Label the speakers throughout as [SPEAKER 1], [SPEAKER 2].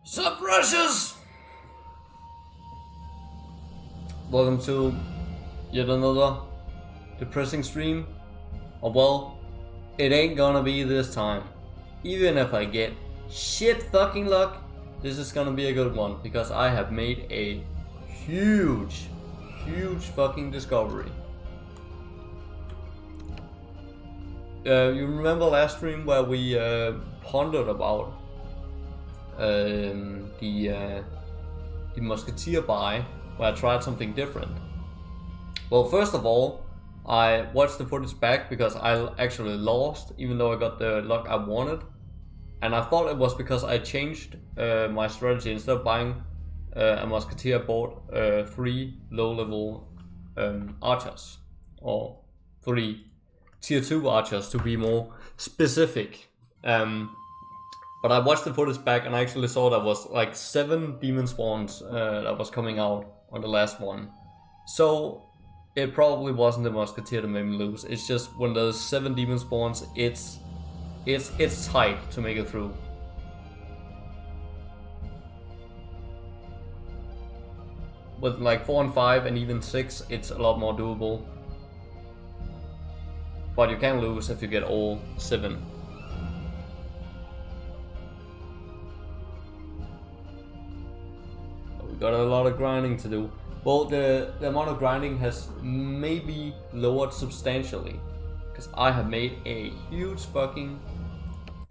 [SPEAKER 1] Sup, Russians? Welcome to yet another depressing stream. Oh well, it ain't gonna be this time. Even if I get shit fucking luck, this is gonna be a good one because I have made a huge fucking discovery. You remember last stream where we pondered about the musketeer buy, where I tried something different. Well, first of all, I watched the footage back because I actually lost, even though I got the luck I wanted, and I thought it was because I changed my strategy. Instead of buying a musketeer, I bought 3 low-level archers, or 3 tier 2 archers to be more specific. But I watched the footage back and I actually saw there was like 7 demon spawns that was coming out on the last one. So it probably wasn't the musketeer that made me lose. It's just when there's 7 demon spawns, it's tight to make it through. With like 4 and 5 and even 6, it's a lot more doable. But you can lose if you get all 7. We got a lot of grinding to do. Well, the amount of grinding has maybe lowered substantially, because I have made a huge fucking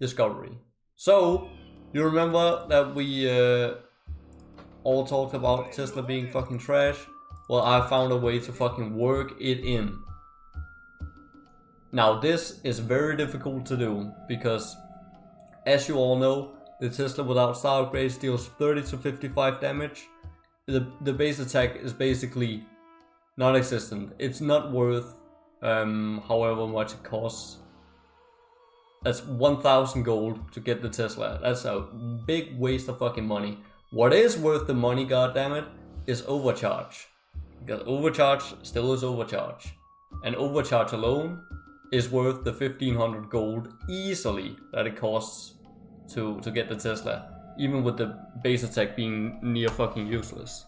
[SPEAKER 1] discovery. So, you remember that we all talked about Tesla being fucking trash? Well, I found a way to fucking work it in. Now, this is very difficult to do, because as you all know, the Tesla without star upgrades deals 30 to 55 damage. The base attack is basically non-existent. It's not worth however much it costs. That's 1,000 gold to get the Tesla. That's a big waste of fucking money. What is worth the money, goddammit, is overcharge. Because overcharge still is overcharge. And overcharge alone is worth the 1,500 gold easily that it costs to get the Tesla, even with the base attack being near fucking useless.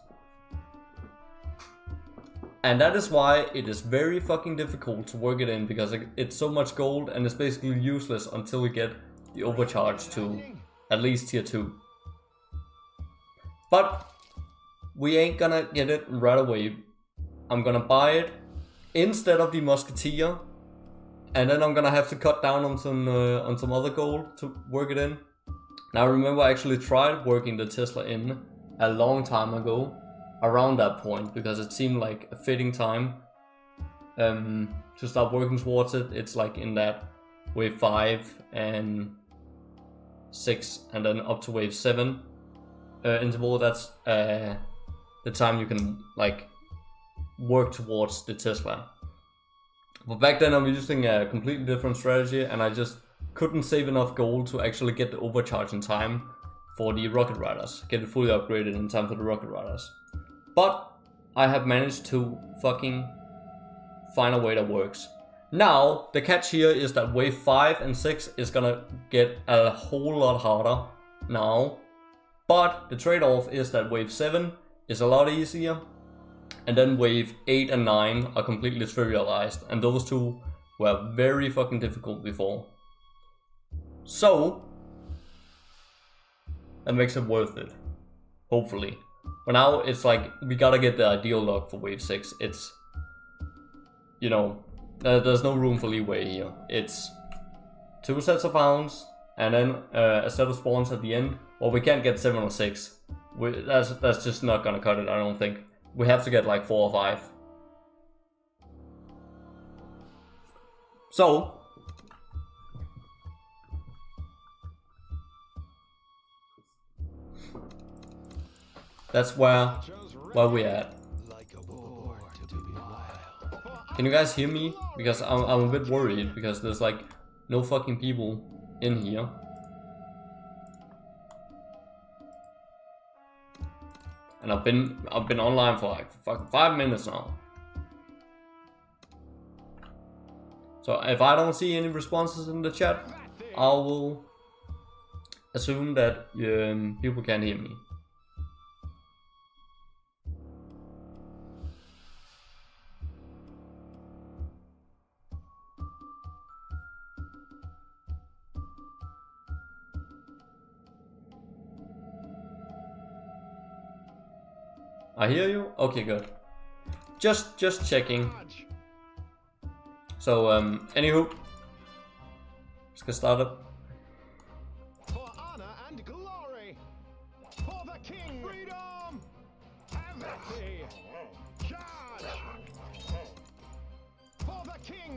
[SPEAKER 1] And that is why it is very fucking difficult to work it in, because it's so much gold and it's basically useless until we get the overcharge to at least tier 2. But we ain't gonna get it right away. I'm gonna buy it instead of the musketeer, and then I'm gonna have to cut down on some other gold to work it in. Now remember, I actually tried working the Tesla in a long time ago, around that point, because it seemed like a fitting time to start working towards it. It's like in that wave 5 and 6 and then up to wave 7 interval. That's the time you can like work towards the Tesla. But back then I'm using a completely different strategy, and I just couldn't save enough gold to actually get the overcharge in time for the rocket riders, get it fully upgraded in time for the rocket riders. But I have managed to fucking find a way that works. Now the catch here is that wave 5 and 6 is gonna get a whole lot harder now, but the trade-off is that wave 7 is a lot easier, and then wave 8 and 9 are completely trivialized, and those two were very fucking difficult before. So that makes it worth it, hopefully. But now it's like we gotta get the ideal luck for wave 6. It's, you know, there's no room for leeway here. It's 2 sets of hounds and then a set of spawns at the end. Well, we can't get 7 or 6. That's just not gonna cut it, I don't think. We have to get like 4 or 5. So that's where we're at. Can you guys hear me? Because I'm a bit worried, because there's like no fucking people in here. And I've been online for like fucking 5 minutes now. So if I don't see any responses in the chat, I will assume that people can't hear me. I hear you? Okay, good. Just checking. So, anywho, let's get started.
[SPEAKER 2] For honor and glory, for the king, freedom, amnesty, charge. For the king.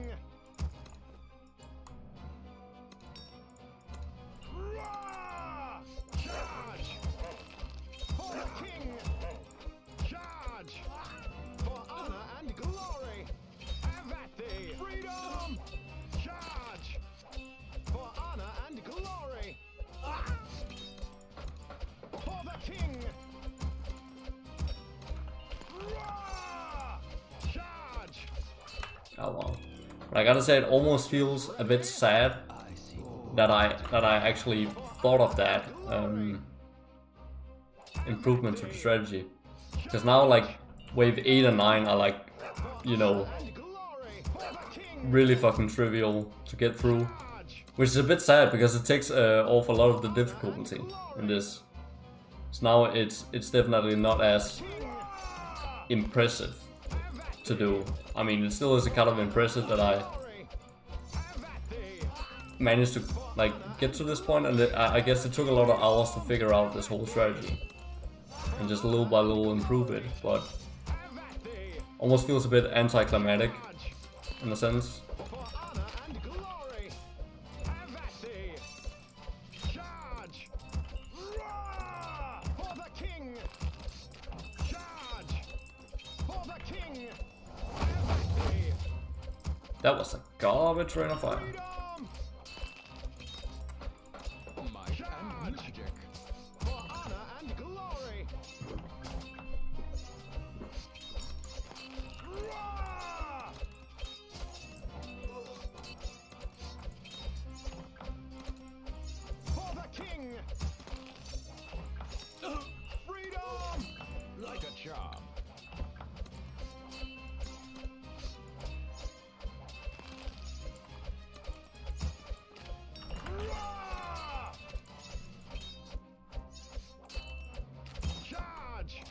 [SPEAKER 2] Rah! Charge. For the king. Charge. For honor and glory, amnesty, freedom, charge. For honor and glory. For the king. Rah! Charge.
[SPEAKER 1] Oh wow. But I gotta say, it almost feels a bit sad that I actually thought of that improvement to the strategy. Because now, like, wave 8 and 9 are like, you know, really fucking trivial to get through. Which is a bit sad because it takes off a lot of the difficulty in this. So now it's definitely not as impressive to do. I mean, it still is a kind of impressive that I managed to like get to this point, and I guess it took a lot of hours to figure out this whole strategy and just little by little improve it, but almost feels a bit anticlimactic in a sense. That was a garbage rain of fire.
[SPEAKER 2] Like a charm. Charge!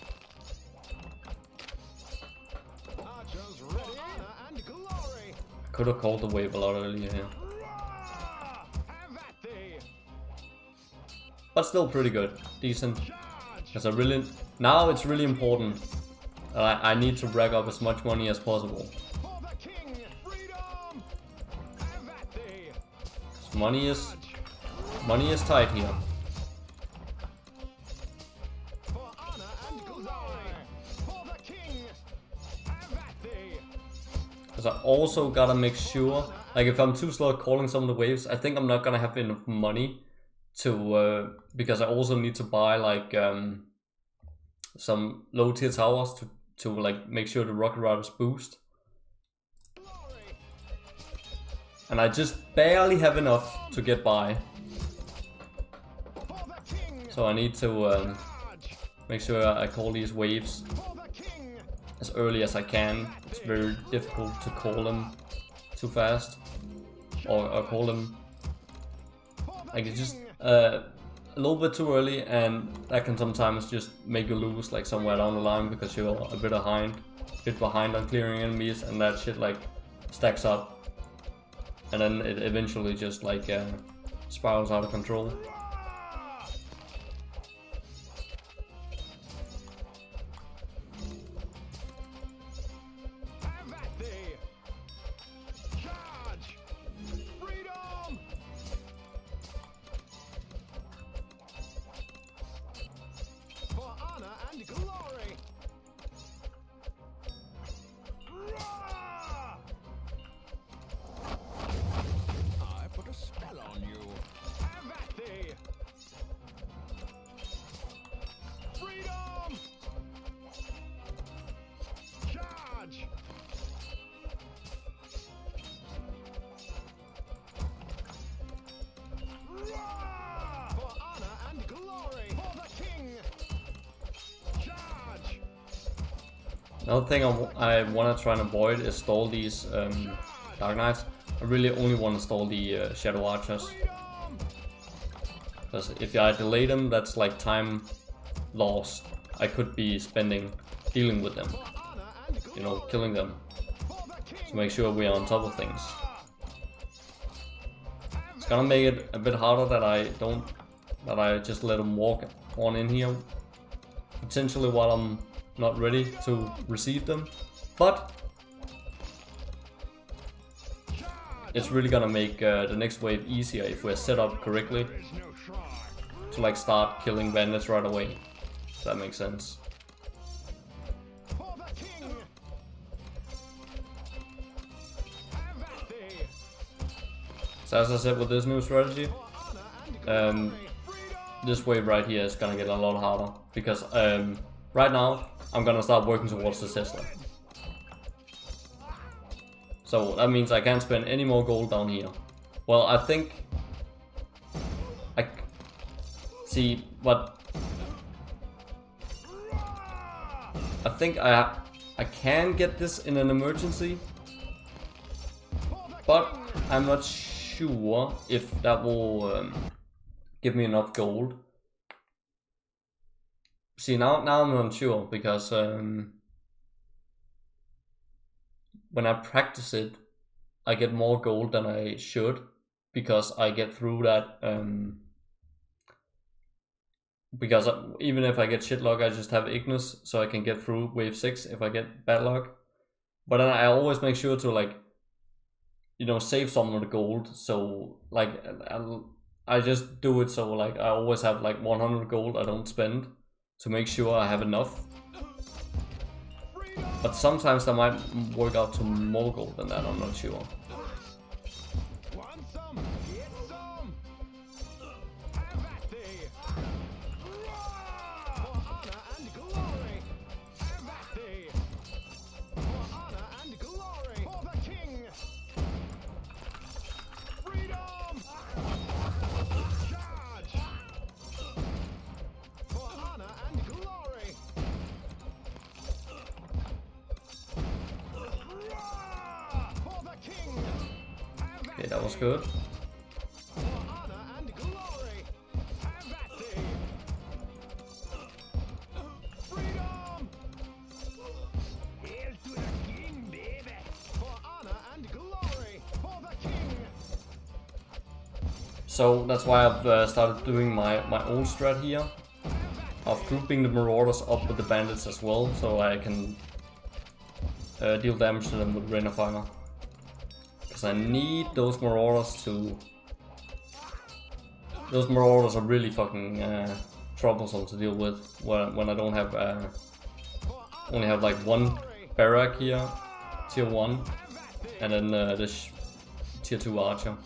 [SPEAKER 2] Archers ready. Honor and glory.
[SPEAKER 1] I could have called the wave a lot earlier here.
[SPEAKER 2] Have at thee.
[SPEAKER 1] But still pretty good. Decent. Because now it's really important that I need to rack up as much money as possible.
[SPEAKER 2] For the king, freedom. Have at thee.
[SPEAKER 1] 'Cause money is tight here.
[SPEAKER 2] For honor and glory. For the king. Have at thee.
[SPEAKER 1] Because I also gotta make sure, like if I'm too slow at calling some of the waves, I think I'm not gonna have enough money to, because I also need to buy like some low tier towers to like make sure the rocket riders boost. And I just barely have enough to get by.
[SPEAKER 2] For the king.
[SPEAKER 1] So I need to make sure I call these waves
[SPEAKER 2] For the king.
[SPEAKER 1] as early as I can. It's very difficult to call them too fast, or call them like it's just a little bit too early, and that can sometimes just make you lose like somewhere down the line because you're a bit behind on clearing enemies, and that shit like stacks up, and then it eventually just like spirals out of control.
[SPEAKER 2] Have at thee. Charge. Freedom. For honor and glory. Rah! I put a spell on you. Have at thee.
[SPEAKER 1] Another thing I want to try and avoid is stall these Dark Knights. I really only want to stall the Shadow Archers. Because if I delay them, that's like time lost. I could be spending dealing with them. You know, killing them. To make sure we are on top of things. It's gonna make it a bit harder that I just let them walk on in here. Potentially while I'm not ready to receive them. But it's really gonna make the next wave easier if we're set up correctly to like start killing bandits right away. If that makes sense. So as I said with this new strategy, this wave right here is gonna get a lot harder because right now I'm gonna start working towards the Tesla. So that means I can't spend any more gold down here. Well, I think see, but I think I can get this in an emergency, but I'm not sure if that will give me enough gold. See, now I'm unsure because when I practice it, I get more gold than I should because I get through that. Because even if I get shit luck, I just have Ignis, so I can get through wave 6 if I get bad luck. But then I always make sure to like, you know, save some of the gold. So like I just do it so like I always have like 100 gold I don't spend to make sure I have enough. But sometimes that might work out to more gold than that, I'm not sure. Okay, that was good. So that's why I've started doing my old strat here of grouping the Marauders up with the bandits as well, so I can deal damage to them with Rain of Fire. Because I need those Marauders to... Those Marauders are really fucking troublesome to deal with when I don't have... only have like one barrack here, tier 1, and then this tier 2 archer.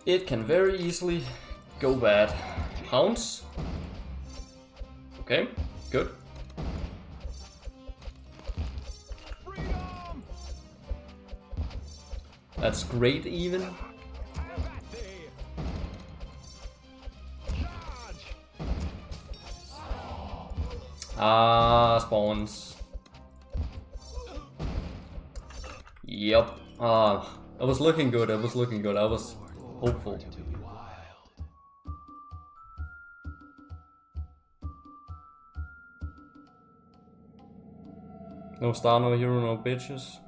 [SPEAKER 1] It can very easily go bad. Hounds. Okay, good. That's great even. Ah, spawns. Yep. Ah, it was looking good, it was looking good. I was hopeful. No star, no hero, no bitches.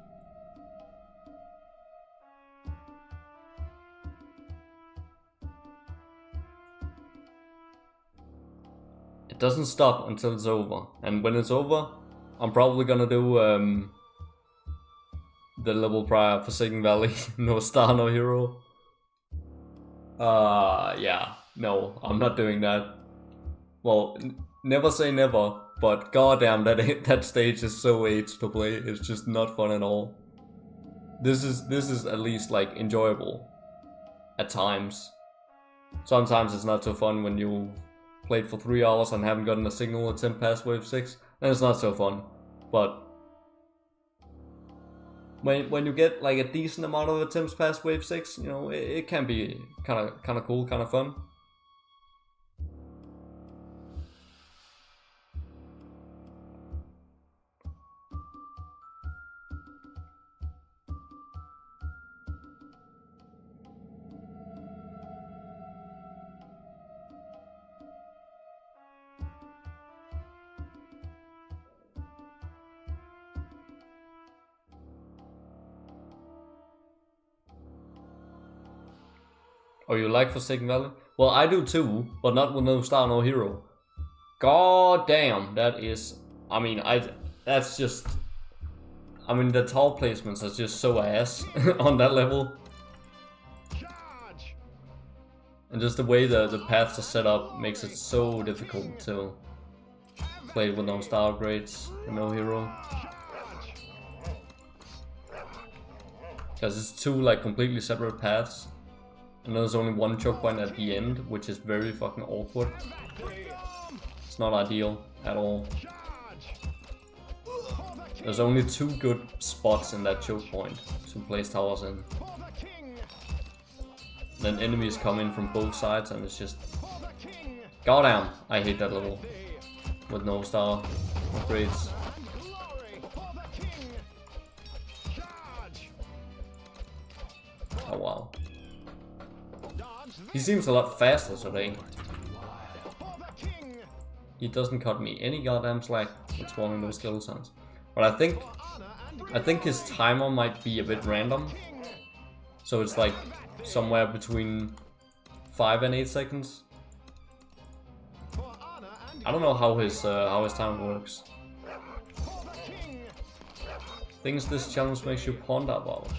[SPEAKER 1] It doesn't stop until it's over, and when it's over, I'm probably gonna do the level prior Forsaken Valley. No star, no hero. Yeah, no, I'm not doing that. Well, never say never, but goddamn, that stage is so AIDS to play. It's just not fun at all. This is at least like enjoyable at times. Sometimes it's not so fun when you played for 3 hours and haven't gotten a single attempt past wave 6. Then it's not so fun. But when you get like a decent amount of attempts past wave 6, you know, it can be kind of cool, kind of fun. Oh, you like Forsaken Valley? Well, I do too, but not with no star, no hero. God damn, that is... I mean, that's just... I mean, the tile placements are just so ass on that level.
[SPEAKER 2] Charge.
[SPEAKER 1] And just the way the paths are set up makes it so difficult to play with no star upgrades and no hero. Because it's two like completely separate paths. And there's only one choke point at the end, which is very fucking awkward. It's not ideal at all. There's only two good spots in that choke point to place towers in. Then enemies come in from both sides and it's just... Goddamn, I hate that level. With no star upgrades. Oh wow. He seems a lot faster today. He doesn't cut me any goddamn slack with spawning those skeletons. But I think his timer might be a bit random. So it's like somewhere between 5 and 8 seconds. I don't know how his timer works. Things this challenge makes you ponder about.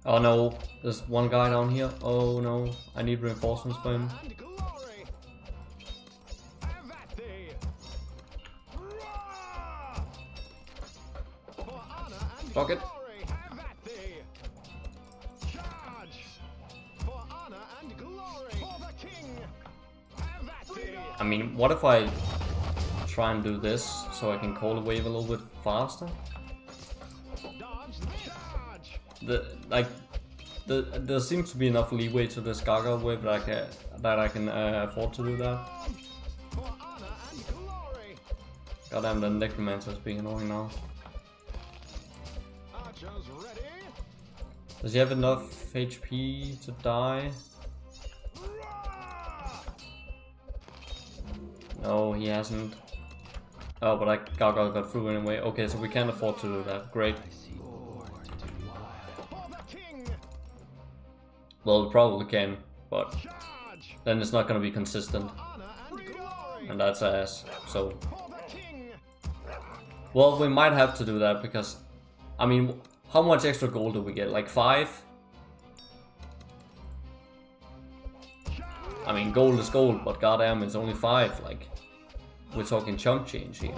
[SPEAKER 1] Oh no, there's one guy down here. Oh no, I need reinforcements for him. Fuck it. I mean, what if I try and do this so I can call the wave a little bit faster? There seems to be enough leeway to this Gaga wave that I can afford to do that. Goddamn, the Necromancer is being annoying now. Does he have enough HP to die? No, he hasn't. Oh, but Gaga got through anyway. Okay, so we can't afford to do that. Great. Well, we probably can, but then it's not gonna be consistent. And that's ass, so... Well, we might have to do that because... I mean, how much extra gold do we get? Like 5? I mean, gold is gold, but goddamn, it's only 5. Like, we're talking chunk change here.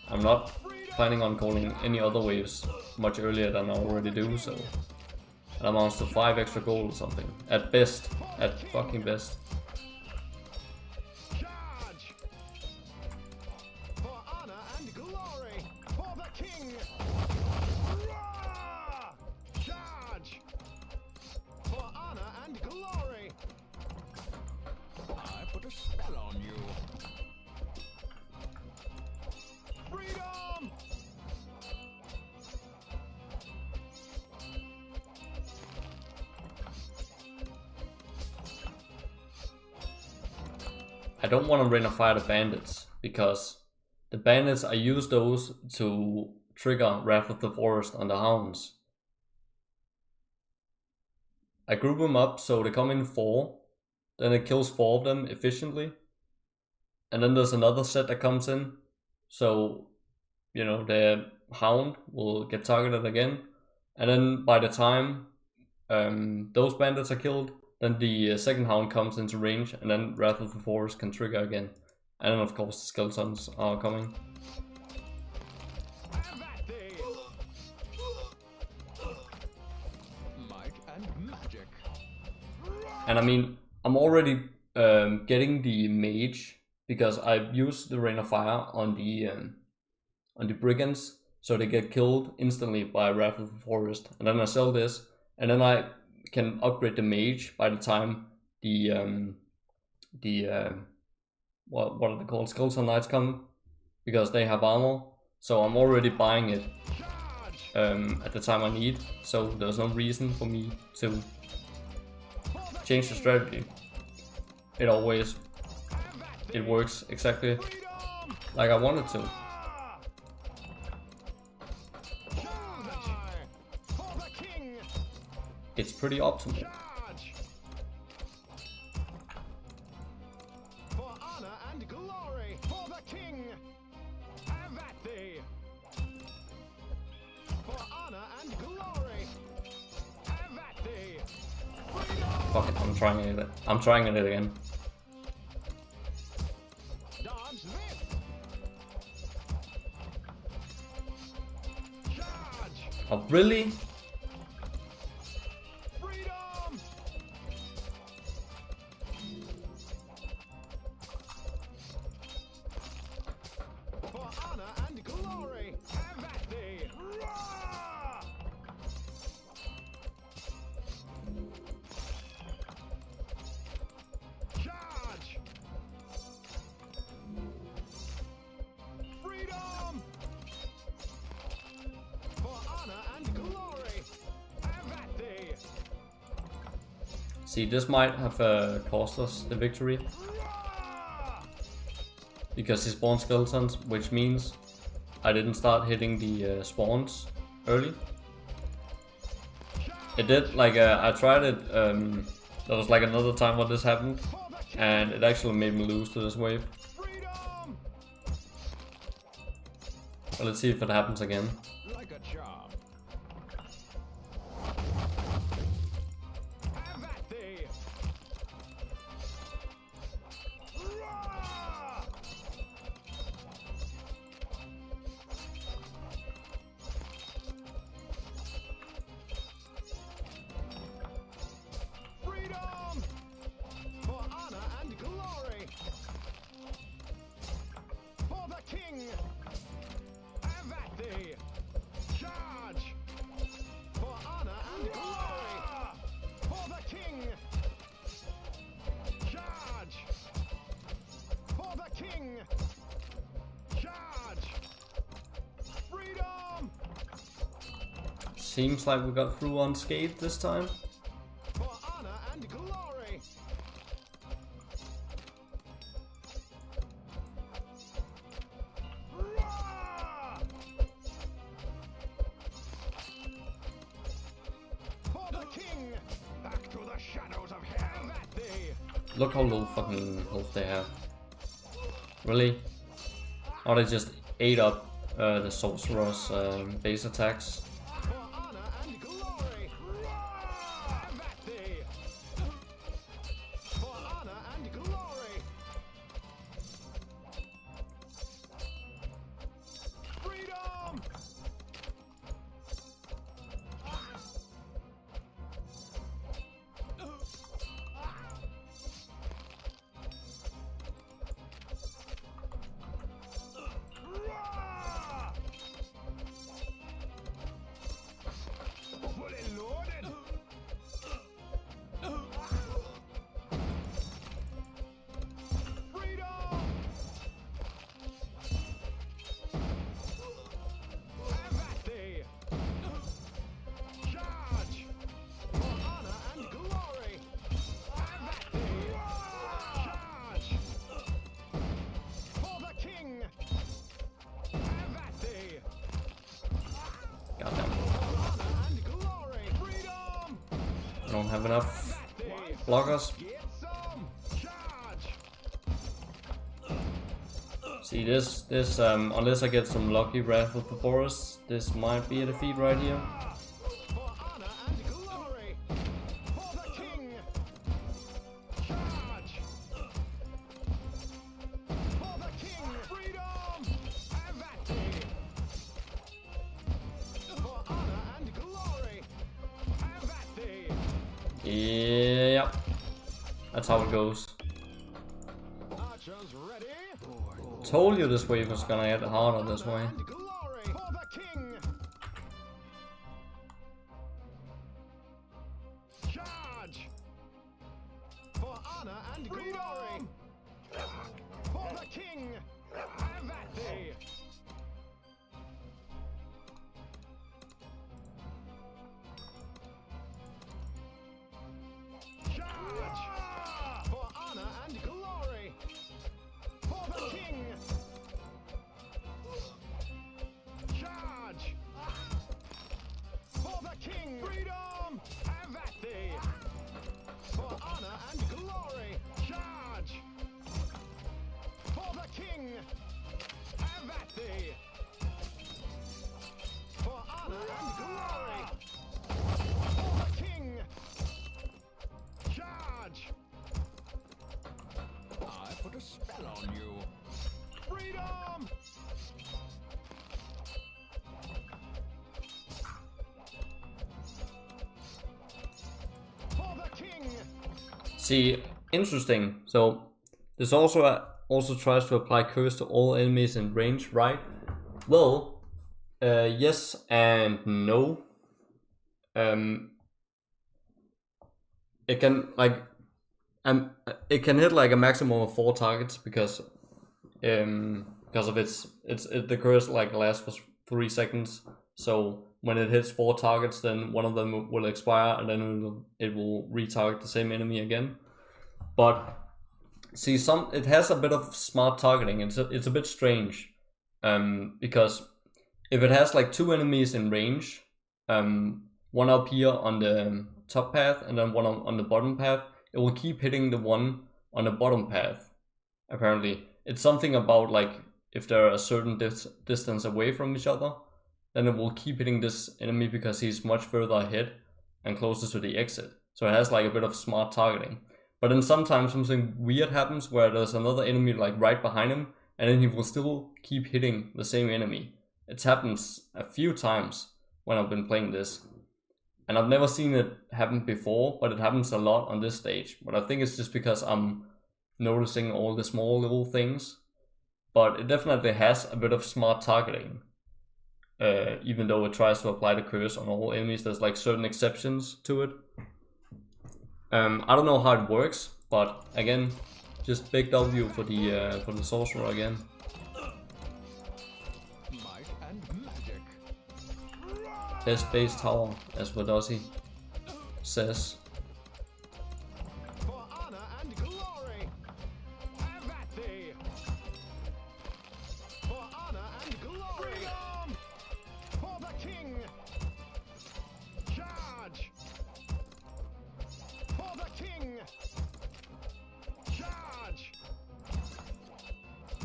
[SPEAKER 1] I'm not planning on calling any other waves much earlier than I already do, so... That amounts to 5 extra gold or something. At best. At fucking best. I don't want to rain of fire the bandits, because the bandits, I use those to trigger Wrath of the Forest on the hounds. I group them up so they come in 4, then it kills 4 of them efficiently. And then there's another set that comes in, so the hound will get targeted again. And then by the time those bandits are killed, then the second hound comes into range, and then Wrath of the Forest can trigger again. And then of course the skeletons are coming.
[SPEAKER 2] Have at thee. Might and magic.
[SPEAKER 1] And I mean, I'm already getting the mage because I've used the Rain of Fire on the brigands, so they get killed instantly by Wrath of the Forest. And then I sell this, and then I can upgrade the mage by the time the what are they called, Skeleton Knights come, because they have armor. So I'm already buying it at the time I need, so there's no reason for me to change the strategy. It works exactly like I wanted to. It's pretty optimal.
[SPEAKER 2] For honor and glory, for the king. Have at thee. For honor and glory. Have at thee.
[SPEAKER 1] Fuck it, I'm trying it again.
[SPEAKER 2] Dodge this. Charge.
[SPEAKER 1] Oh, really?
[SPEAKER 2] Freedom. For honor and glory. Have at thee. Roar! Charge. Freedom. For honor and glory. Have at thee.
[SPEAKER 1] See, this might have cost us the victory,
[SPEAKER 2] Roar!
[SPEAKER 1] because he spawned skeletons, which means I didn't start hitting the spawns early. It did, like, I tried it, there was like another time when this happened, and it actually made me lose to this wave.
[SPEAKER 2] Freedom.
[SPEAKER 1] But let's see if it happens again.
[SPEAKER 2] Like a charm. Have at thee. Roar! Freedom. For honor and glory. For the king. Have at thee. Charge. For honor and glory. For the king. Charge. For the king. Charge. Freedom.
[SPEAKER 1] Seems like we got through unscathed this time.
[SPEAKER 2] For honor and glory. Roar! For the king. Back to the shadows of hell. Have at thee.
[SPEAKER 1] Look how low fucking health they have. Really? Oh, they just ate up the sorcerer's base attacks.
[SPEAKER 2] For honor and glory. Roar! Have at thee. For honor and glory. Freedom. Roar! Fully loaded. Freedom. Have at thee. Charge. For honor and glory. Have at thee. Charge. For the king. Have at thee.
[SPEAKER 1] Goddamn.
[SPEAKER 2] Honor and glory. Freedom.
[SPEAKER 1] I don't have enough
[SPEAKER 2] Have at thee.
[SPEAKER 1] blockers.
[SPEAKER 2] Get some.
[SPEAKER 1] See this unless I get some lucky Wrath of the Forest, this might be a defeat right here.
[SPEAKER 2] For honor and glory. For the king. Charge. For the king. Freedom. Have at thee. For honor and glory. Have at thee.
[SPEAKER 1] Yeah, that's how it goes.
[SPEAKER 2] Archers ready.
[SPEAKER 1] Told you this wave was gonna get harder this way.
[SPEAKER 2] And glory. For the king. Charge. For honor and glory. For the king. Have at thee. Charge. For honor and glory. For the king. Charge. For the king. Freedom. Have at thee. For honor and glory. Charge. For the king. Have at thee. For honor and glory. For the king. Charge. I put a spell on you. Freedom. For the king.
[SPEAKER 1] See, interesting. So this also tries to apply curse to all enemies in range, right? Well, yes and no. It can it can hit like a maximum of 4 targets because of the curse like lasts for 3 seconds. So when it hits 4 targets, then one of them will expire, and then it will retarget the same enemy again. But see, it has a bit of smart targeting. It's a bit strange, because if it has like 2 enemies in range, one up here on the top path and then one on the bottom path, it will keep hitting the one on the bottom path. Apparently, it's something about like if they're a certain distance away from each other, then it will keep hitting this enemy because he's much further ahead and closer to the exit. So it has like a bit of smart targeting. But then sometimes something weird happens where there's another enemy like right behind him, and then he will still keep hitting the same enemy. It happens a few times when I've been playing this. And I've never seen it happen before, but it happens a lot on this stage. But I think it's just because I'm noticing all the small little things. But it definitely has a bit of smart targeting. Even though it tries to apply the curse on all enemies, there's like certain exceptions to it. I don't know how it works, but again, just big W for the sorcerer again.
[SPEAKER 2] Might and magic.
[SPEAKER 1] Best base tower, as Wadossi says.
[SPEAKER 2] For honor and glory. Have at thee. For honor and glory. Freedom. For the king. Charge. For the king. Charge.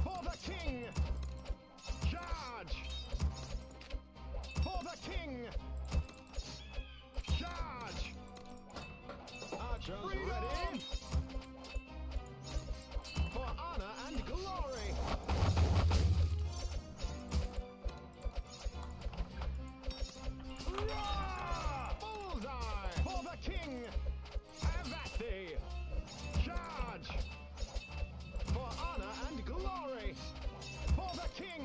[SPEAKER 2] For the king. Charge. For the king. Charge. Archers ready. For honor and glory. Roar! Bullseye! For the king. Have at thee. Charge. For honor and glory. For the king.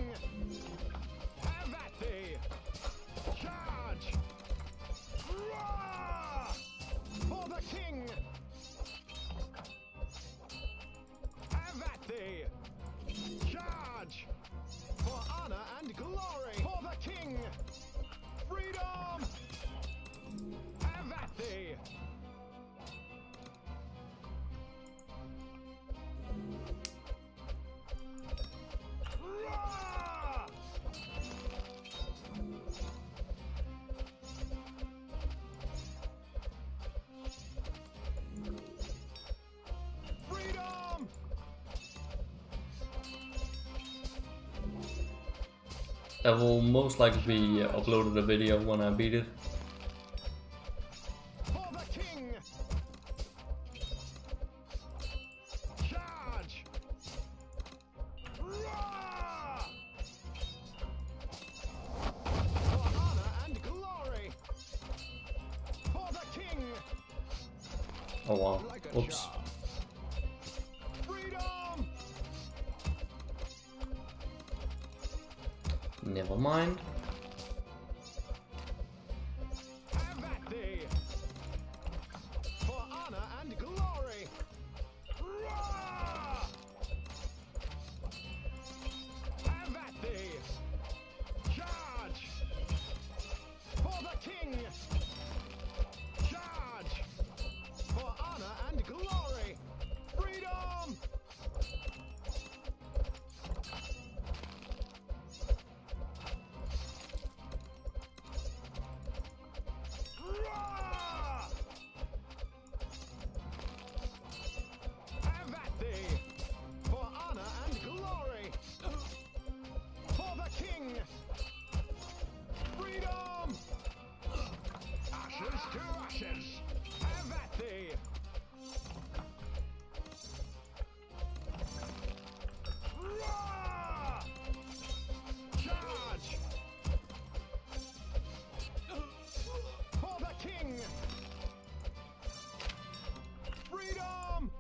[SPEAKER 2] Have at thee. Charge. Roar! For the king. Have at thee. Charge. For honor and glory. For the king. Freedom. Have at thee. Roar! Freedom!
[SPEAKER 1] There will most likely be uploaded a video when I beat it.
[SPEAKER 2] For the king. Charge. Roar! For honor and glory. For the king.
[SPEAKER 1] Oh wow.
[SPEAKER 2] Like a
[SPEAKER 1] Oops.
[SPEAKER 2] shot. Freedom.
[SPEAKER 1] Never mind.
[SPEAKER 2] Have at thee. For honor and glory. Roar! Have at thee. Charge. For the king. Charge. For honor and glory. Freedom. Roar! Have at thee. For honor and glory. For the king. Freedom. Ashes to ashes. Have at thee. Roar! Charge. For the king. Freedom.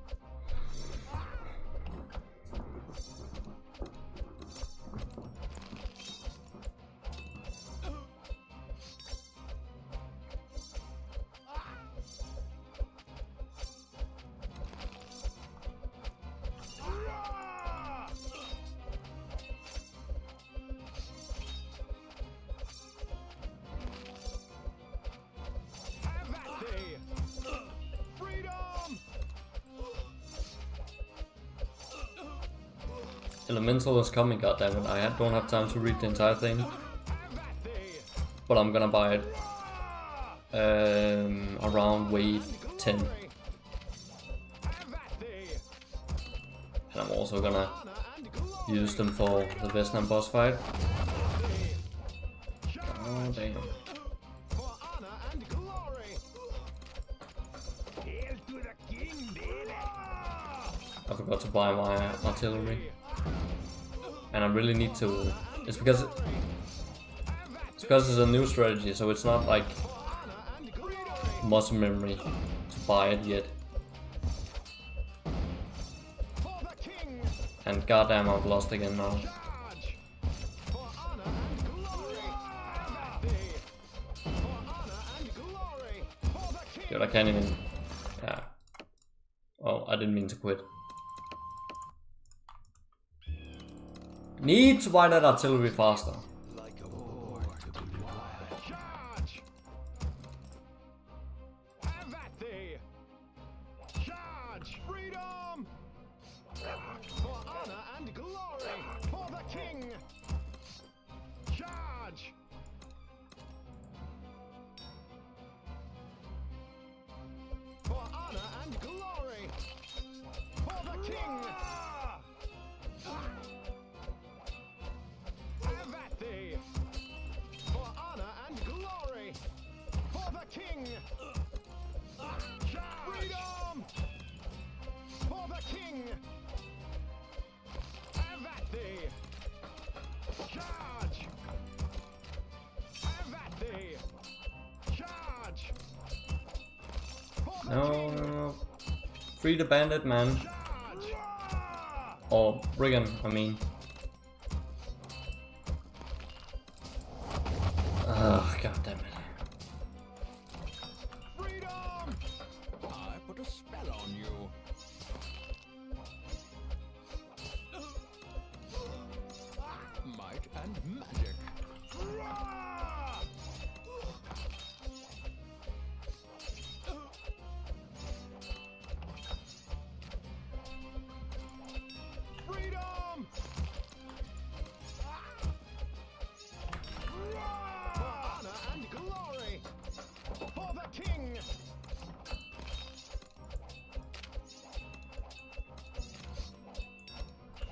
[SPEAKER 2] Roar! Have at thee. Freedom.
[SPEAKER 1] Elemental is coming, goddammit. Don't have time to read the entire thing.
[SPEAKER 2] Have at thee.
[SPEAKER 1] But I'm gonna buy it
[SPEAKER 2] Roar!
[SPEAKER 1] around wave 10.
[SPEAKER 2] Have at thee.
[SPEAKER 1] And I'm also gonna
[SPEAKER 2] Honor and glory.
[SPEAKER 1] use them for the Vietnam boss fight.
[SPEAKER 2] Charge.
[SPEAKER 1] Oh damn.
[SPEAKER 2] For honor and glory. Hail to the king, baby.
[SPEAKER 1] I forgot to buy my artillery. And I really need to. It's because it's a new strategy, so it's not like
[SPEAKER 2] Honor and glory.
[SPEAKER 1] muscle memory to buy it yet.
[SPEAKER 2] For the king.
[SPEAKER 1] And goddamn, I've lost again now.
[SPEAKER 2] Charge. For honor and glory. Have at thee. For honor and glory. For the king.
[SPEAKER 1] Dude, I can't even. Yeah. Oh, I didn't mean to quit. Need to buy that artillery faster.
[SPEAKER 2] Like a boar to be wild. Charge. Have at thee. Charge. Freedom. For honor and glory. For the king. Charge. For honor and glory. For the king. Have at thee. For honor and glory. For the king. Freedom. For the king. Have at thee. Charge. Have at thee. Charge. For the
[SPEAKER 1] No,
[SPEAKER 2] king.
[SPEAKER 1] no, no. Free the bandit, man.
[SPEAKER 2] Charge.
[SPEAKER 1] Or brigand, I mean. Ugh, god damn it.
[SPEAKER 2] Freedom. I put a spell on you. Might and magic. Freedom. For honor and glory. For the king.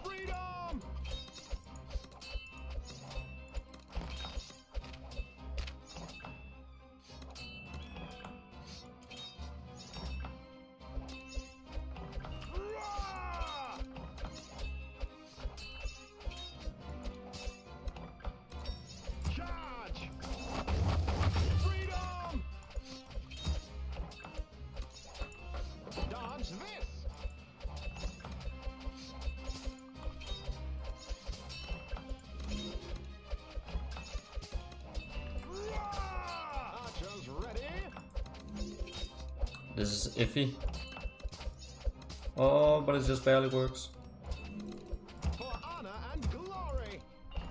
[SPEAKER 2] Freedom.
[SPEAKER 1] This is iffy. Oh, but it just barely works.
[SPEAKER 2] For honor and glory.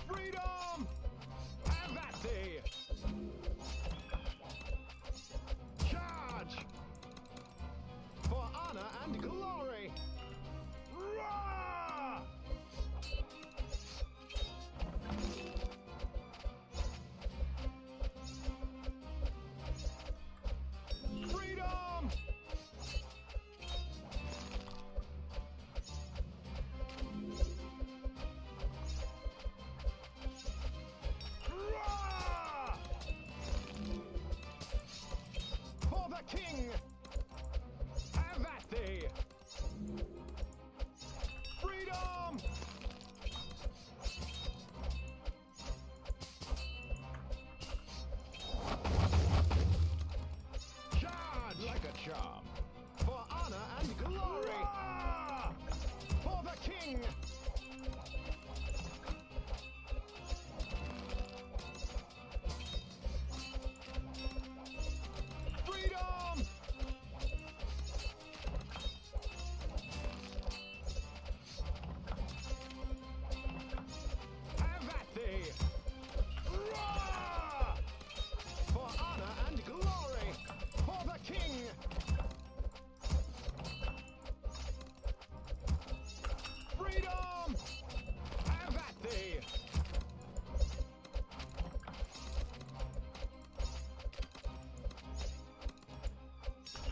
[SPEAKER 2] Freedom. Have at thee. Charge. For honor and glory. Roar! Freedom. Roar! For the king. Have at thee. Freedom. Charge like a charm. For honor and glory. For the king. Freedom. Have at thee. Roar! For honor and glory. For the king. Freedom. Have at thee.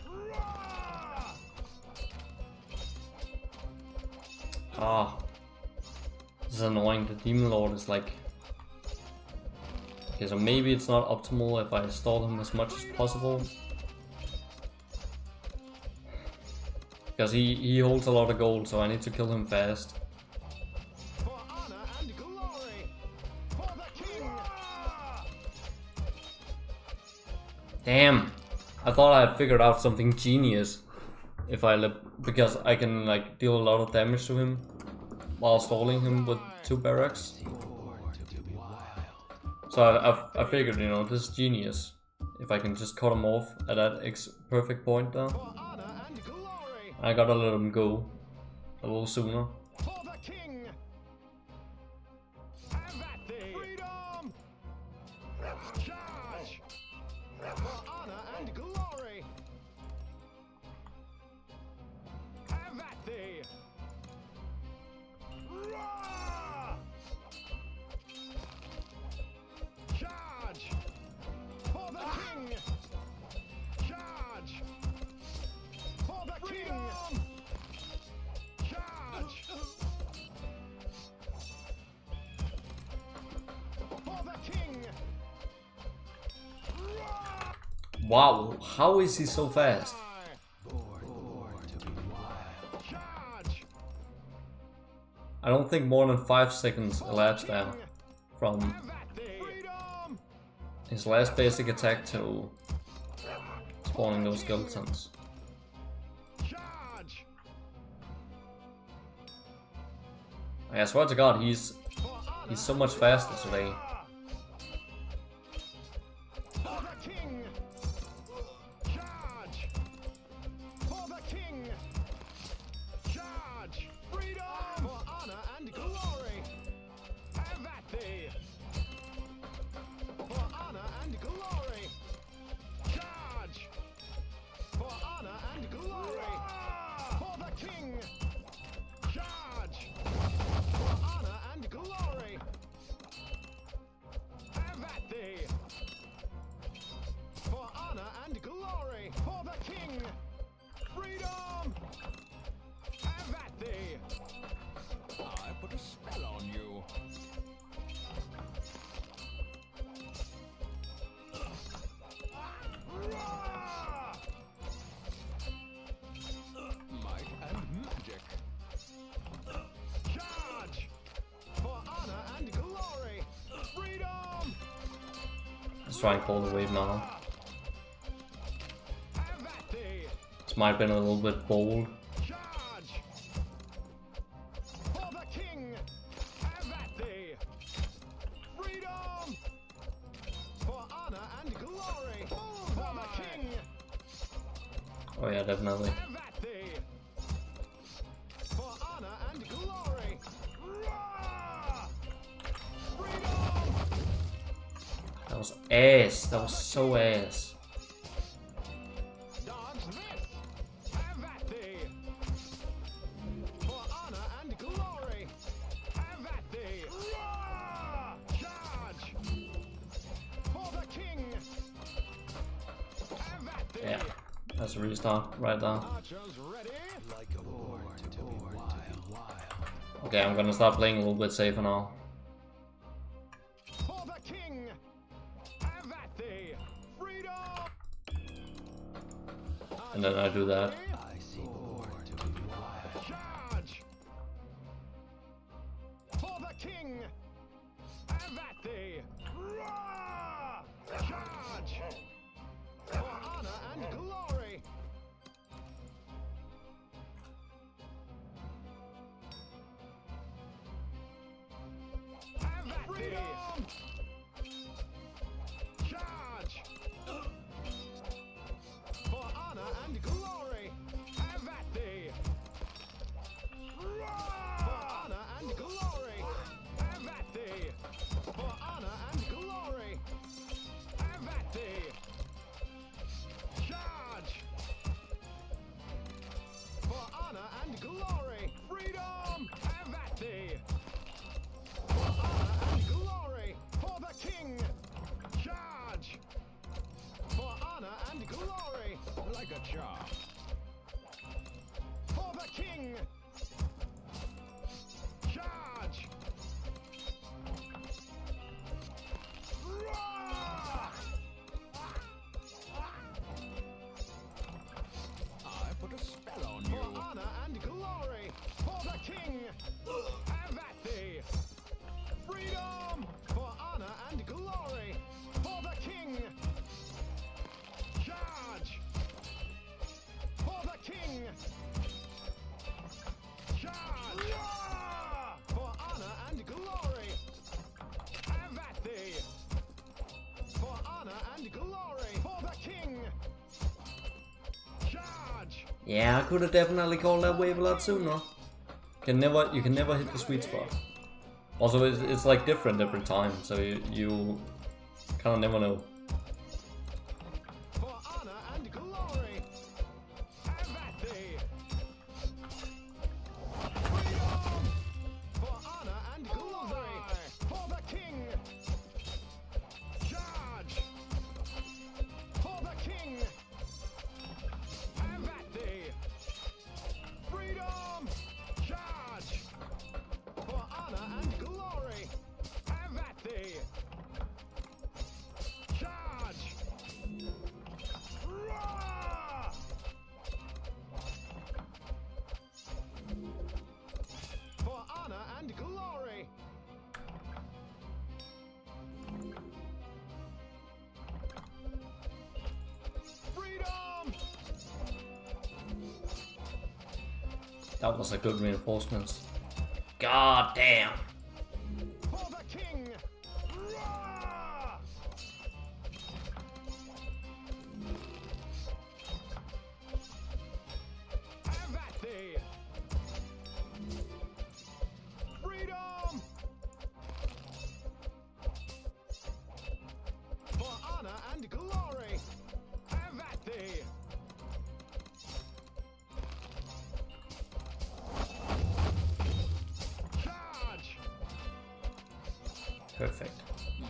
[SPEAKER 2] Roar!
[SPEAKER 1] Ah. This is annoying. The Demon Lord is like... Okay, so maybe it's not optimal if I stall him as much as possible. Because he holds a lot of gold, so I need to kill him fast.
[SPEAKER 2] For honor and glory. For the king.
[SPEAKER 1] Damn! I thought I had figured out something genius. If I because I can like deal a lot of damage to him while stalling him with 2 barracks. So I figured, you know, this is genius. If I can just cut him off at that perfect point there.
[SPEAKER 2] For honor and glory.
[SPEAKER 1] I gotta let him go a little sooner.
[SPEAKER 2] For the king. Have at thee. Freedom. Charge. For honor and glory. Have at thee. Roar! Charge. For the king. Charge. For the king. Charge. For the king. Roar!
[SPEAKER 1] Wow, how is he so fast?
[SPEAKER 2] Charge.
[SPEAKER 1] I don't think more than 5 seconds elapsed there from
[SPEAKER 2] Have at thee. Freedom.
[SPEAKER 1] his last basic attack to spawning those skeletons.
[SPEAKER 2] Charge.
[SPEAKER 1] I swear to God, he's
[SPEAKER 2] For honor.
[SPEAKER 1] so much faster today.
[SPEAKER 2] For the king. Charge. For the king. Charge. Freedom. For honor and glory. Have at thee. For honor and glory. Charge. For honor and glory. For the king. Charge. For honor and glory. Have at thee. For honor and glory. For the king. Freedom. Have at thee. I put a spell on you. Roar! Might and magic. Charge. For honor and glory. Freedom.
[SPEAKER 1] Let's try and call the wave now.
[SPEAKER 2] Have at thee.
[SPEAKER 1] This might have been a little bit bold.
[SPEAKER 2] Charge. For the king. Have at thee. Freedom. For honor and glory. For the king.
[SPEAKER 1] Oh yeah, definitely.
[SPEAKER 2] Have at thee. For honor and glory. Roar! Freedom!
[SPEAKER 1] That was ass. That was so ass.
[SPEAKER 2] Dodge this. Have at thee. For honor and glory. Have at thee. Roar! Charge! For the king. Have at thee.
[SPEAKER 1] Yeah, that's a restart right there.
[SPEAKER 2] Archers ready.
[SPEAKER 3] Like a born to be wild.
[SPEAKER 1] Okay, I'm gonna start playing a little bit safer now.
[SPEAKER 2] For the king. Have at thee. Freedom.
[SPEAKER 1] And then I do that.
[SPEAKER 3] I see born to be wild.
[SPEAKER 2] Charge! For the king! Have at thee! Roar! Charge! For honor and glory! Have at thee! Charge! For honor and glory! Have at thee! For honor and glory! Have at thee! For honor and glory! Have at thee! Charge! For honor and glory! Freedom! Have at thee! For honor and glory! For the king! Charge! For honor and glory! Like a charm! For the king! Charge! Roar! I put a spell on you. For honor and glory! For the king! Have at thee! Freedom! For honor and glory! For the king! Charge! For the king! Charge! Roar! For honor and glory! Have at thee! For honor and glory! For the king! Charge!
[SPEAKER 1] Yeah, I could have definitely called that wave a lot sooner. You can never hit the sweet spot. Also, it's like different every time, so you kind of never know.
[SPEAKER 2] For honor and glory! Have at thee! Freedom! For honor and glory! For the king! Charge! For the king! Have at thee! Freedom! Charge! For honor and glory! Have at thee! Charge! Roar! For honor and glory! Freedom!
[SPEAKER 1] That was a good reinforcement. God damn.
[SPEAKER 2] For the king! Roar! Have at thee! Freedom! For honor and glory! Have at thee! Charge!
[SPEAKER 1] Perfect.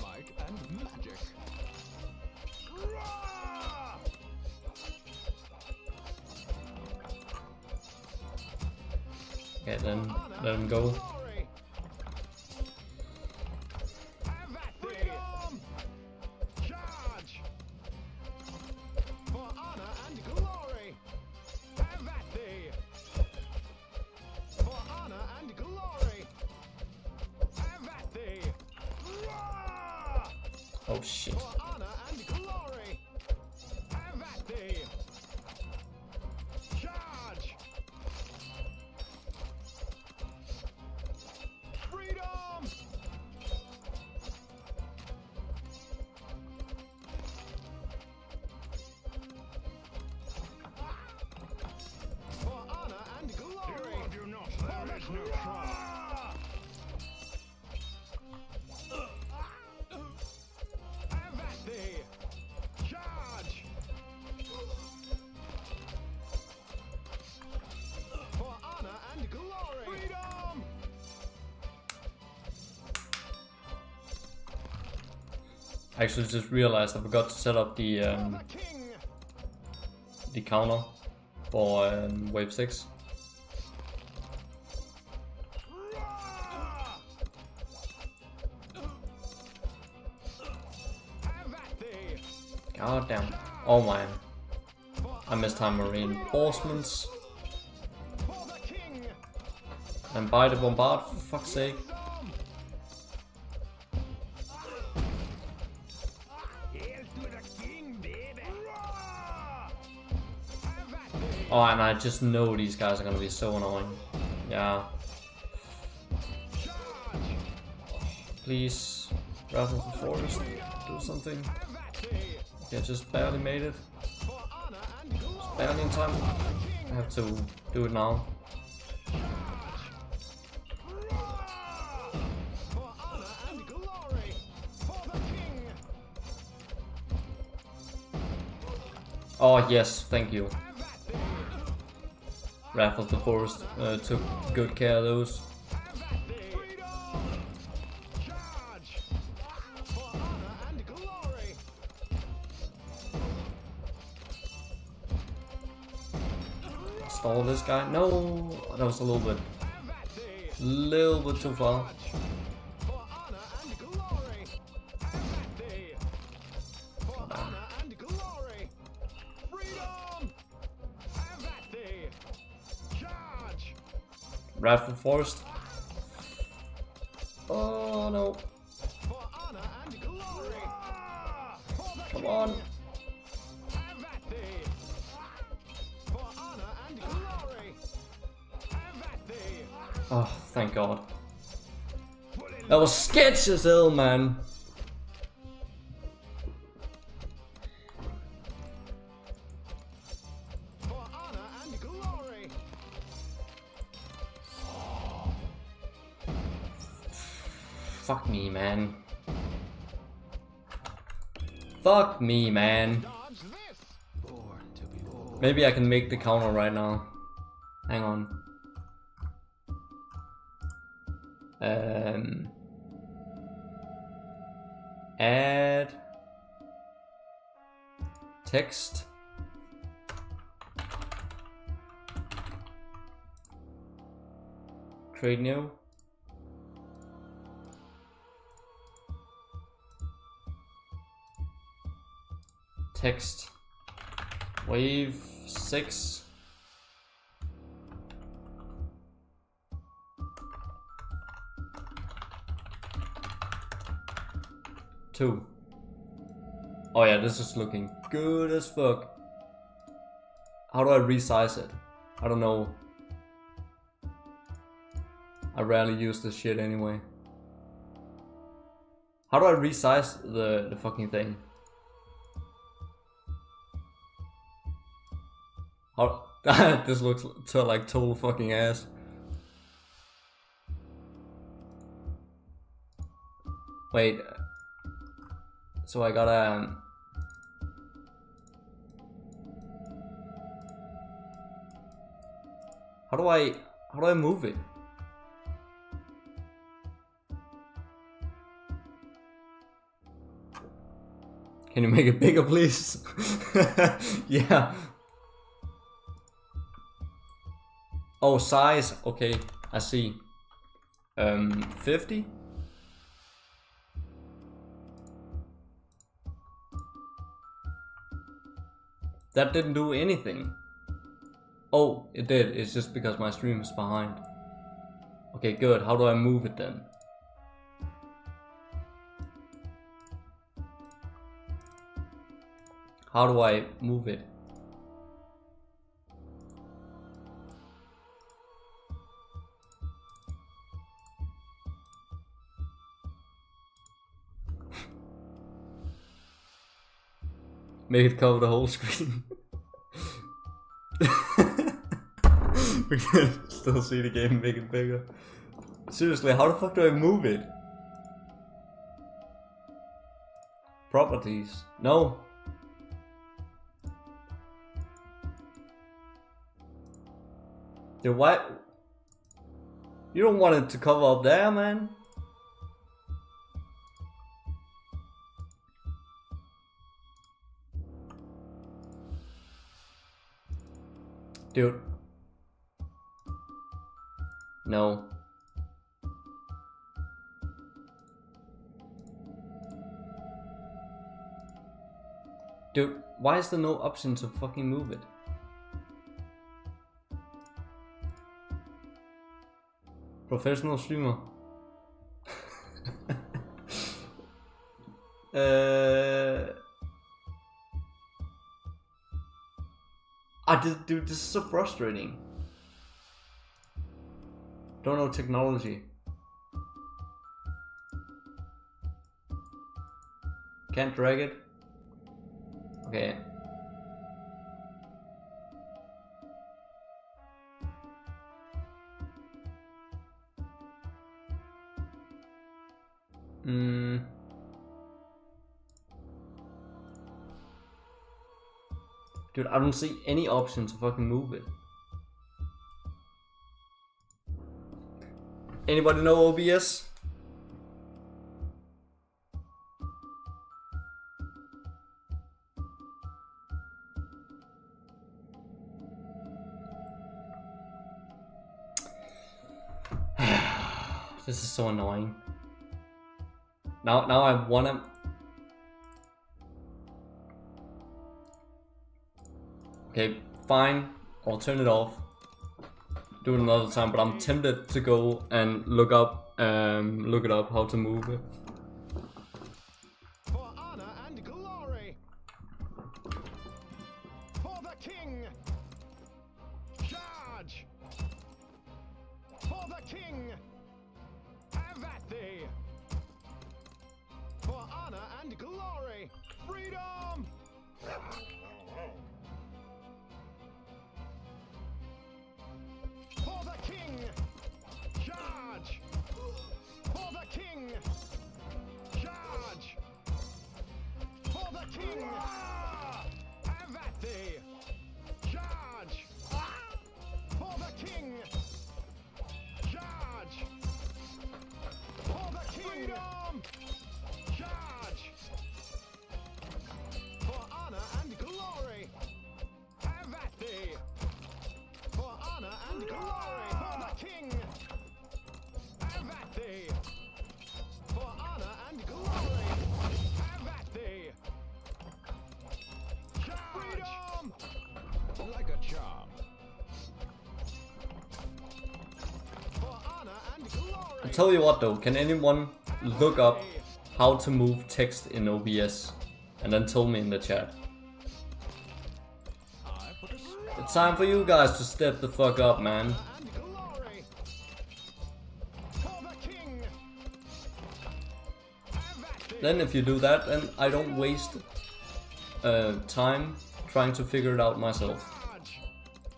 [SPEAKER 2] Might and magic. Roar!
[SPEAKER 1] Okay, then let him go.
[SPEAKER 2] Glory. Have at thee. Charge. For honor and glory. Have at thee. For honor and glory. Have at thee. Roar!
[SPEAKER 1] Oh shit.
[SPEAKER 2] For honor and glory. Have at thee. Charge. Freedom.
[SPEAKER 1] I actually just realized I forgot to set up
[SPEAKER 2] For the king.
[SPEAKER 1] the counter for wave 6.
[SPEAKER 2] Have at thee.
[SPEAKER 1] God damn. Oh man. I missed time marine reinforcements.
[SPEAKER 2] For the king.
[SPEAKER 1] And buy the bombard for fuck's sake.
[SPEAKER 2] Some. Here's to the king, baby. Have at thee.
[SPEAKER 1] Oh, and I just know these guys are gonna be so annoying. Yeah.
[SPEAKER 2] Charge.
[SPEAKER 1] Please. Raffle the forest. Do something.
[SPEAKER 2] Have at thee.
[SPEAKER 1] Yeah, just barely made it.
[SPEAKER 2] For honor and glory.
[SPEAKER 1] Barely in time. I have to do it now.
[SPEAKER 2] For honor and glory. For the king.
[SPEAKER 1] Oh yes, thank you.
[SPEAKER 2] Have at thee.
[SPEAKER 1] Raffle the forest took good care of those.
[SPEAKER 2] Have at thee. Freedom. Charge. For honor and glory.
[SPEAKER 1] Stall this guy. No, that was a little bit too far.
[SPEAKER 2] For honor and glory. Have at thee. For honor and glory. Freedom. Have at thee. Charge.
[SPEAKER 1] Raffle forest. Oh no.
[SPEAKER 2] For honor and glory. For the
[SPEAKER 1] Come
[SPEAKER 2] king.
[SPEAKER 1] on.
[SPEAKER 2] Have at thee. For honor and glory. Have at thee.
[SPEAKER 1] Oh, thank God. That was sketch as hell, man.
[SPEAKER 2] For honor and glory.
[SPEAKER 1] Fuck me, man. Fuck me, man.
[SPEAKER 2] Dodge this.
[SPEAKER 3] Born to be born.
[SPEAKER 1] Maybe I can make the counter right now. Hang on. Add text. Create new. Text. Wave 6. Two. Oh yeah, this is looking good as fuck. How do I resize it? I don't know. I rarely use this shit anyway. How do I resize the fucking thing? How this looks like total fucking ass. Wait. So I gotta how do I move it? Can you make it bigger, please? Yeah. Oh, size. Okay, I see. 50. That didn't do anything. Oh, it did. It's just because my stream is behind. Okay, good. How do I move it then? How do I move it? Make it cover the whole screen. We can still see the game, make it bigger. Seriously, how the fuck do I move it? Properties. No. Dude, what? You don't want it to cover up there, man. Dude. No. Dude, why is there no option to fucking move it? Professional streamer. Dude, this is so frustrating. Don't know technology. Can't drag it. Okay. Dude, I don't see any option to fucking move it. Anybody know OBS? This is so annoying. Now I wanna... Okay, fine. I'll turn it off. Do it another time, but I'm tempted to go and look it up how to move it.
[SPEAKER 2] For honor and glory. For the king. Charge. For the king. Have at thee. For honor and glory. Freedom. For the king. Charge. For the king. Charge. For the king. Have at thee. Charge. For the king. Charge. For the kingdom. Charge. For honor and glory. Have at thee. For honor and glory. For the king. Have at thee. For honor and glory. Have at thee. Charge. Freedom. Like a charm. For honor and glory.
[SPEAKER 1] I'll tell you what though, can anyone look up how to move text in OBS and then tell me in the chat?
[SPEAKER 2] I put a spell
[SPEAKER 1] It's time for you guys to step the fuck up, man.
[SPEAKER 2] and glory. For the king. Have at thee.
[SPEAKER 1] Then if you do that, then I don't waste time trying to figure it out myself.
[SPEAKER 2] Charge.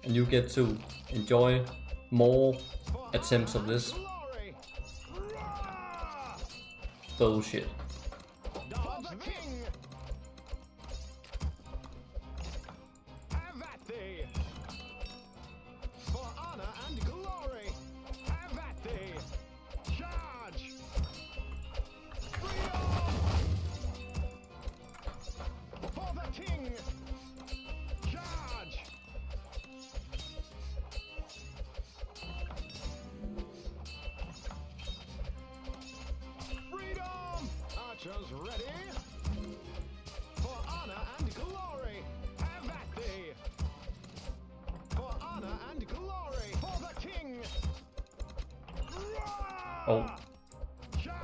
[SPEAKER 1] And you get to enjoy more
[SPEAKER 2] For
[SPEAKER 1] attempts of this
[SPEAKER 2] glory. Roar.
[SPEAKER 1] bullshit.
[SPEAKER 2] For the king. Have at thee. For honor and glory. Have at thee. Charge. Freedom. For the king. Charge. Freedom. Archers ready. For honor and glory. Have at thee. For honor and glory. For the king.
[SPEAKER 1] Oh,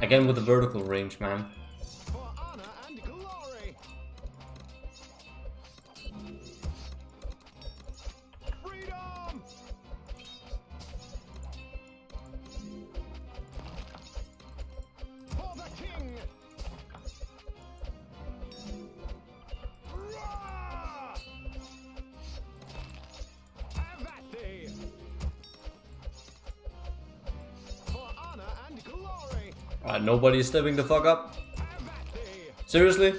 [SPEAKER 1] again with the vertical range, man.
[SPEAKER 2] For honor and glory. Freedom. For the king. Roar. Have at thee. For honor and glory.
[SPEAKER 1] Alright, nobody's stepping the fuck up.
[SPEAKER 2] Have at thee.
[SPEAKER 1] Seriously?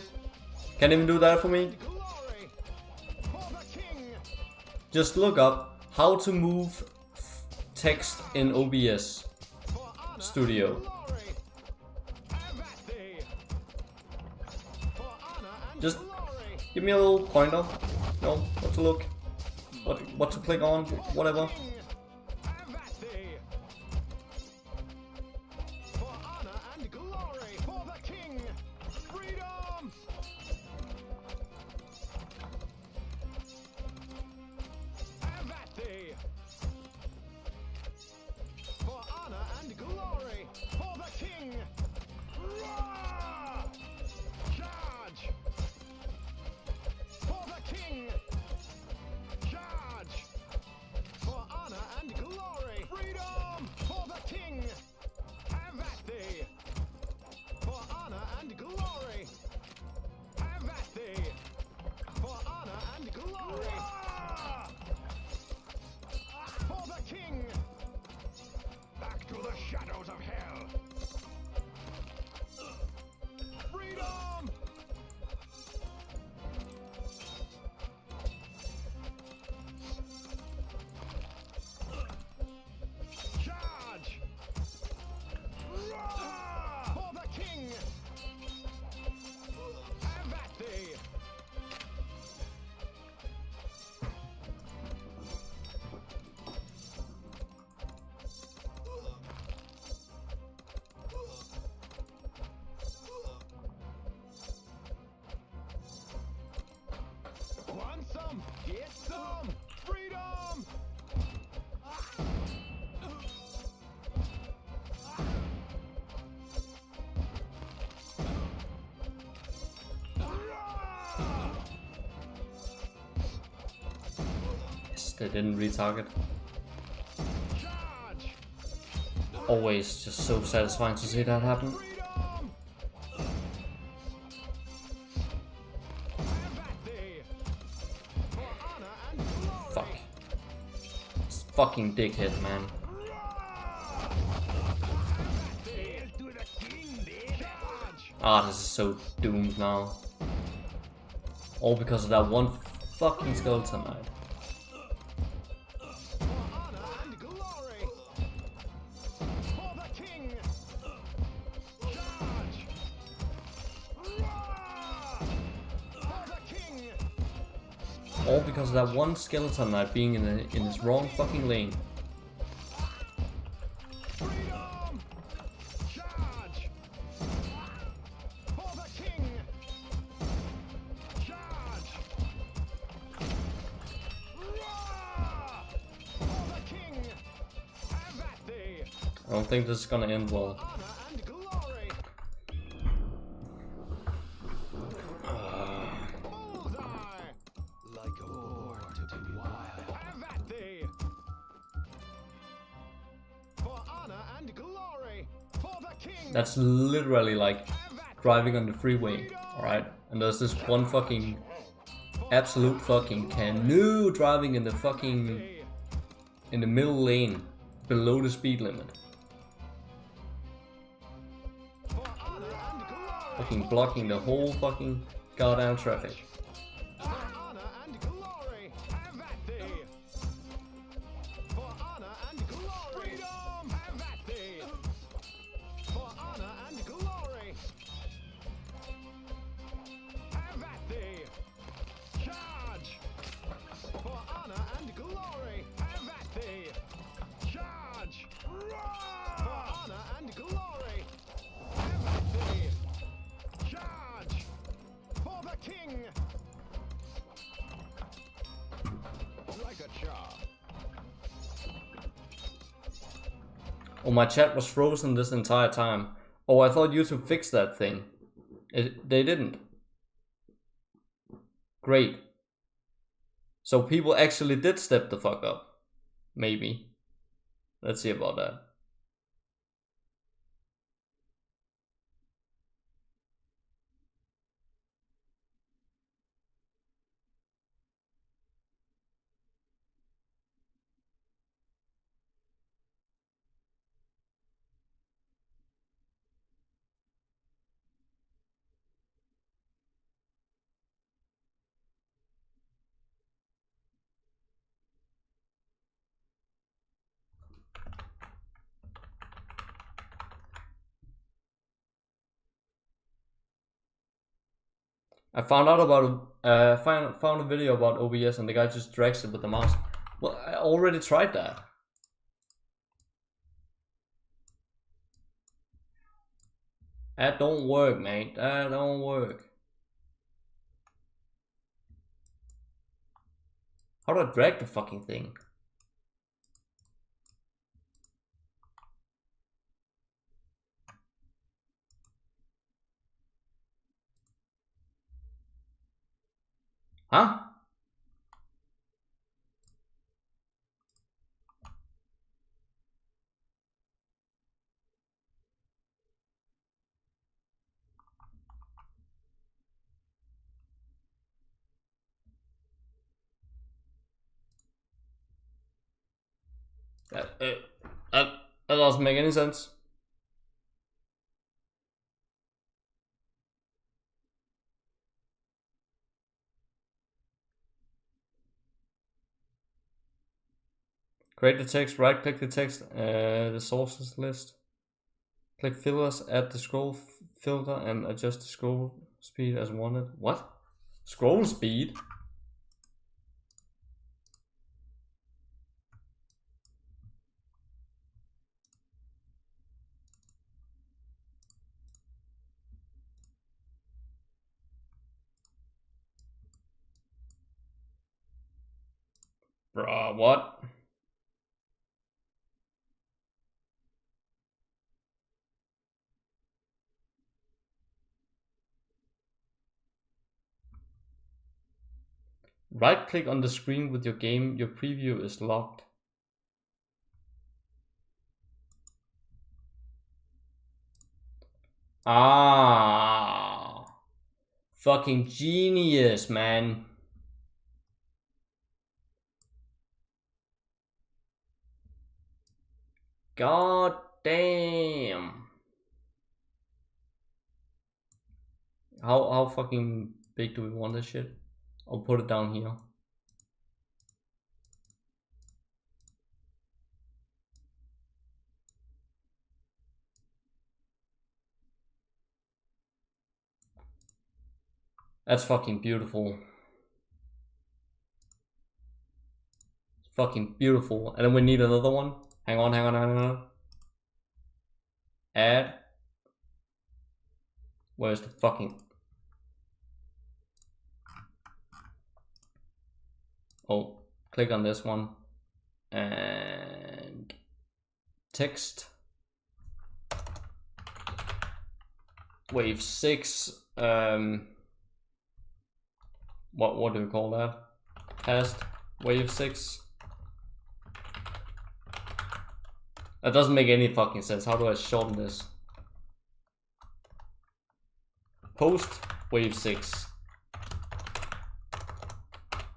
[SPEAKER 1] Can't even do that for me?
[SPEAKER 2] Glory. For the king.
[SPEAKER 1] Just look up how to move text in OBS
[SPEAKER 2] For honor
[SPEAKER 1] Studio.
[SPEAKER 2] and glory. Have at thee. For honor and
[SPEAKER 1] Just
[SPEAKER 2] glory.
[SPEAKER 1] give me a little pointer. No, what to look. what to click on, whatever.
[SPEAKER 2] Have at thee. For honor and glory, for the king. Freedom. Have at thee. For honor and glory, for the king. Roar! Charge. For the king. Charge. For honor and glory. Freedom. For the king. Have at thee. For honor and glory. Have at thee. For honor and glory. For the king. Back to the shadows of hell. Freedom. Charge. Roar! For the king. Have at thee. Want some? Get some! Freedom!
[SPEAKER 1] Yes, they didn't retarget.
[SPEAKER 2] Charge!
[SPEAKER 1] Always just so satisfying to see that happen.
[SPEAKER 2] Freedom! Have at thee! For honor and glory!
[SPEAKER 1] Fuck. This fucking dickhead, man.
[SPEAKER 2] To the king, charge!
[SPEAKER 1] Ah, this is so doomed now. All because of that one fucking skeleton knight.
[SPEAKER 2] For honor and glory! For the king! Charge! Roar! For the king!
[SPEAKER 1] All because of that one skeleton knight being in his wrong fucking lane.
[SPEAKER 2] Freedom! Charge! For the king! Charge! Roar! For the king! Have at thee!
[SPEAKER 1] I don't think this is gonna end well.
[SPEAKER 2] Honor and glory! Bullseye!
[SPEAKER 3] Like a boar to be wild.
[SPEAKER 2] Have at thee! For honor and glory! For the king!
[SPEAKER 1] That's literally like
[SPEAKER 2] Have at
[SPEAKER 1] driving on the freeway, alright? And there's this one fucking absolute fucking canoe driving in the fucking
[SPEAKER 2] thee!
[SPEAKER 1] in the middle lane below the speed limit.
[SPEAKER 2] For honor and glory!
[SPEAKER 1] Fucking blocking the whole fucking goddamn traffic.
[SPEAKER 2] For honor and glory! Have at thee! For honor and glory! Freedom! Have at thee! For honor and glory! Have at thee! Charge! For honor and glory! Have at thee! Charge! Roar! For honor and glory! Have at thee! Charge! For the king! Like a charm.
[SPEAKER 1] Oh, my chat was frozen this entire time. Oh, I thought YouTube fixed that thing. They didn't. Great. So people actually did step the fuck up. Maybe. Let's see about that. I found out about found a video about OBS and the guy just drags it with the mouse. Well, I already tried that. That don't work, mate. That don't work. How do I drag the fucking thing? Huh? That doesn't make any sense. Create the text, right click the text, the sources list. Click fillers, add the scroll filter and adjust the scroll speed as wanted. What? Scroll speed? Bruh, what? Right click on the screen with your game, your preview is locked. Ah, fucking genius, man. God damn. How fucking big do we want this shit? I'll put it down here. That's fucking beautiful. It's fucking beautiful. And then we need another one. Hang on. Add. Where's the fucking... Oh, click on this one. And... text. Wave 6. What do we call that? Past wave 6. That doesn't make any fucking sense. How do I shorten this? Post wave 6.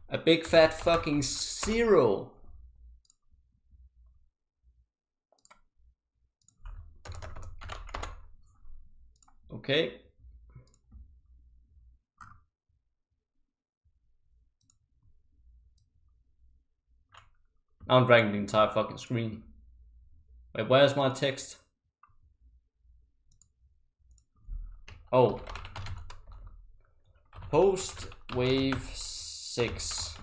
[SPEAKER 1] A big fat fucking 0. Okay. Now I'm dragging the entire fucking screen. Wait, where's my text? Oh. Post wave 6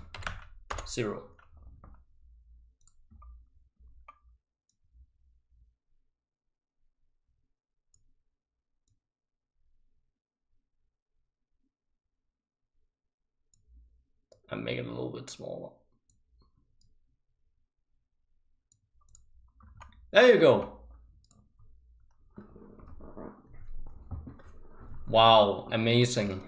[SPEAKER 1] 0. And make it a little bit smaller. There you go. Wow, amazing.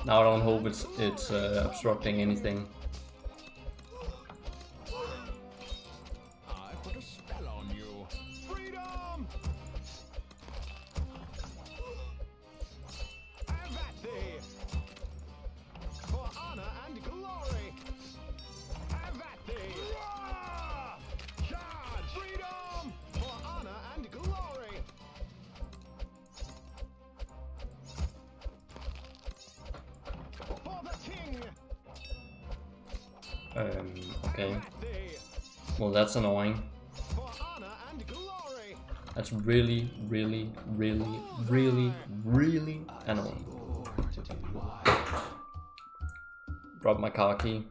[SPEAKER 1] Now I don't hope it's obstructing anything.
[SPEAKER 2] I put a spell on you. Freedom! Have at thee! For honor and glory! Have at thee! Roar! Charge! Freedom! For honor and glory! For the king!
[SPEAKER 1] Okay.
[SPEAKER 2] At thee!
[SPEAKER 1] Well, that's annoying.
[SPEAKER 2] For honor and glory!
[SPEAKER 1] That's really, really, really, really, really annoying. Drop my car key.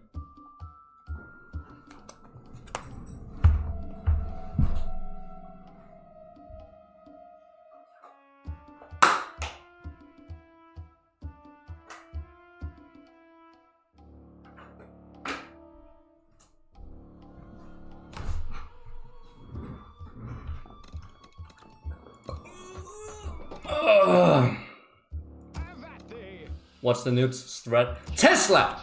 [SPEAKER 1] What's the news threat? Tesla!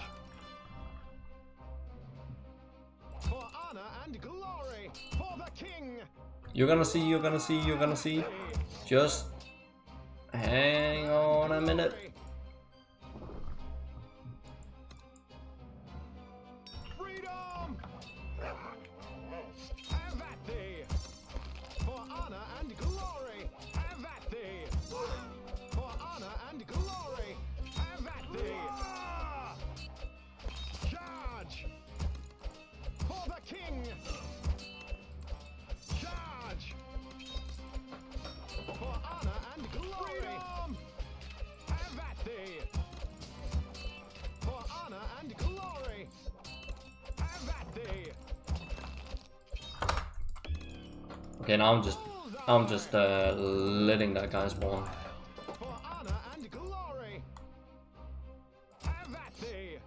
[SPEAKER 2] For honor and glory, for the king.
[SPEAKER 1] You're gonna see, you're gonna see, you're gonna see. Just hang on a minute.
[SPEAKER 2] Freedom! Have at thee! For honor and glory, have at thee! For honor and glory, have at thee! Charge! For the king! Charge! For honor and glory! Freedom! Have at thee! For honor and glory! Have at thee!
[SPEAKER 1] Okay, now I'm just letting that guy spawn.
[SPEAKER 2] For honor and glory! Have at thee!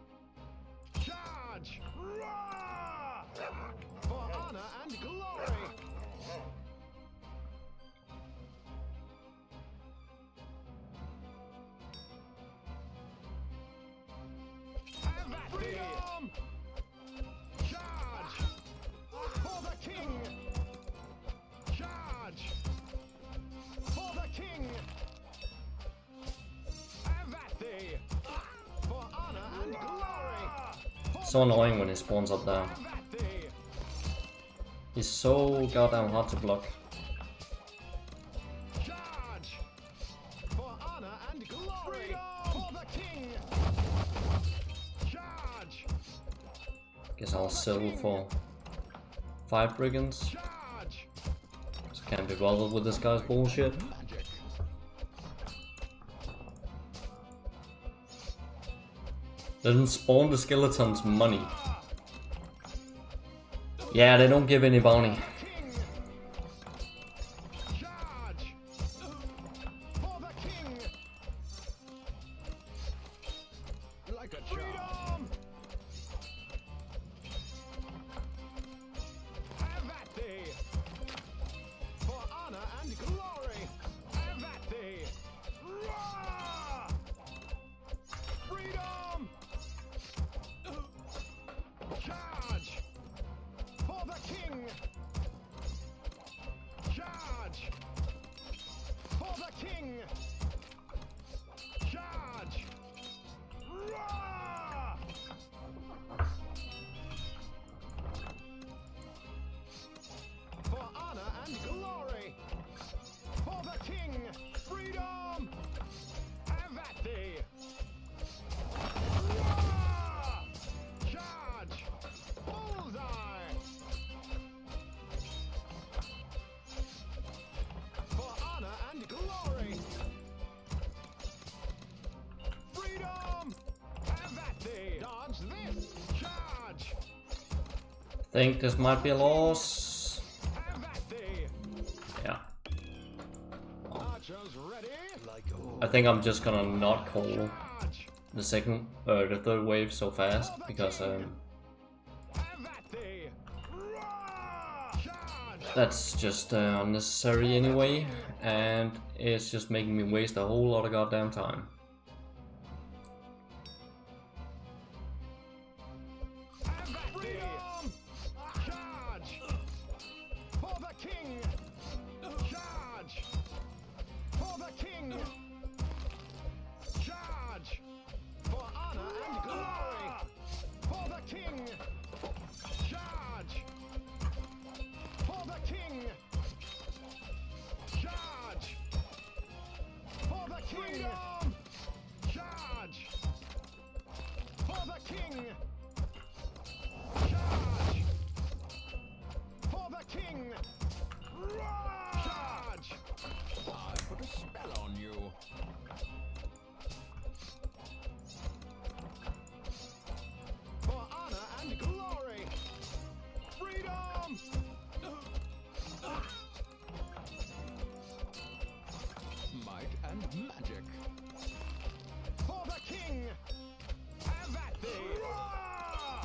[SPEAKER 2] Charge! Roar! For honor and glory! Have at thee! Charge! For the king! Charge! For the king! Have at thee! For honor and glory!
[SPEAKER 1] So annoying when he spawns up there.
[SPEAKER 2] Have at thee!
[SPEAKER 1] He's so goddamn hard to block.
[SPEAKER 2] Charge! For honor and glory! For the king! Charge!
[SPEAKER 1] Guess I'll settle for 5 brigands.
[SPEAKER 2] Charge!
[SPEAKER 1] Just can't be bothered with this guy's bullshit.
[SPEAKER 2] Magic!
[SPEAKER 1] Doesn't spawn the skeletons money. Yeah, they don't give any bounty.
[SPEAKER 2] King! Charge! For the king! Like a freedom! Have at thee! For honor and glory! Have at thee! Roar! Freedom! Charge! For the king! Charge! For the king! Charge! Roar! For honor and glory! For the king! Freedom! Have at thee! Roar! Charge! Bullseye! For honor and glory! Freedom! Have at thee! Dodge this! Charge!
[SPEAKER 1] Think this might be a loss.
[SPEAKER 2] Have at thee!
[SPEAKER 1] Yeah.
[SPEAKER 2] Archers ready?
[SPEAKER 1] I think I'm just gonna not call
[SPEAKER 2] Charge!
[SPEAKER 1] the third wave so fast because
[SPEAKER 2] Have at thee! Roar! Charge!
[SPEAKER 1] that's just unnecessary anyway, and it's just making me waste a whole lot of goddamn time.
[SPEAKER 2] Have at thee! Charge! For the king! Charge! For the king! Charge! For honor and glory! For the king! Charge! For the king! Charge! For the king! Freedom! and magic. For the king! Have at thee! Roar!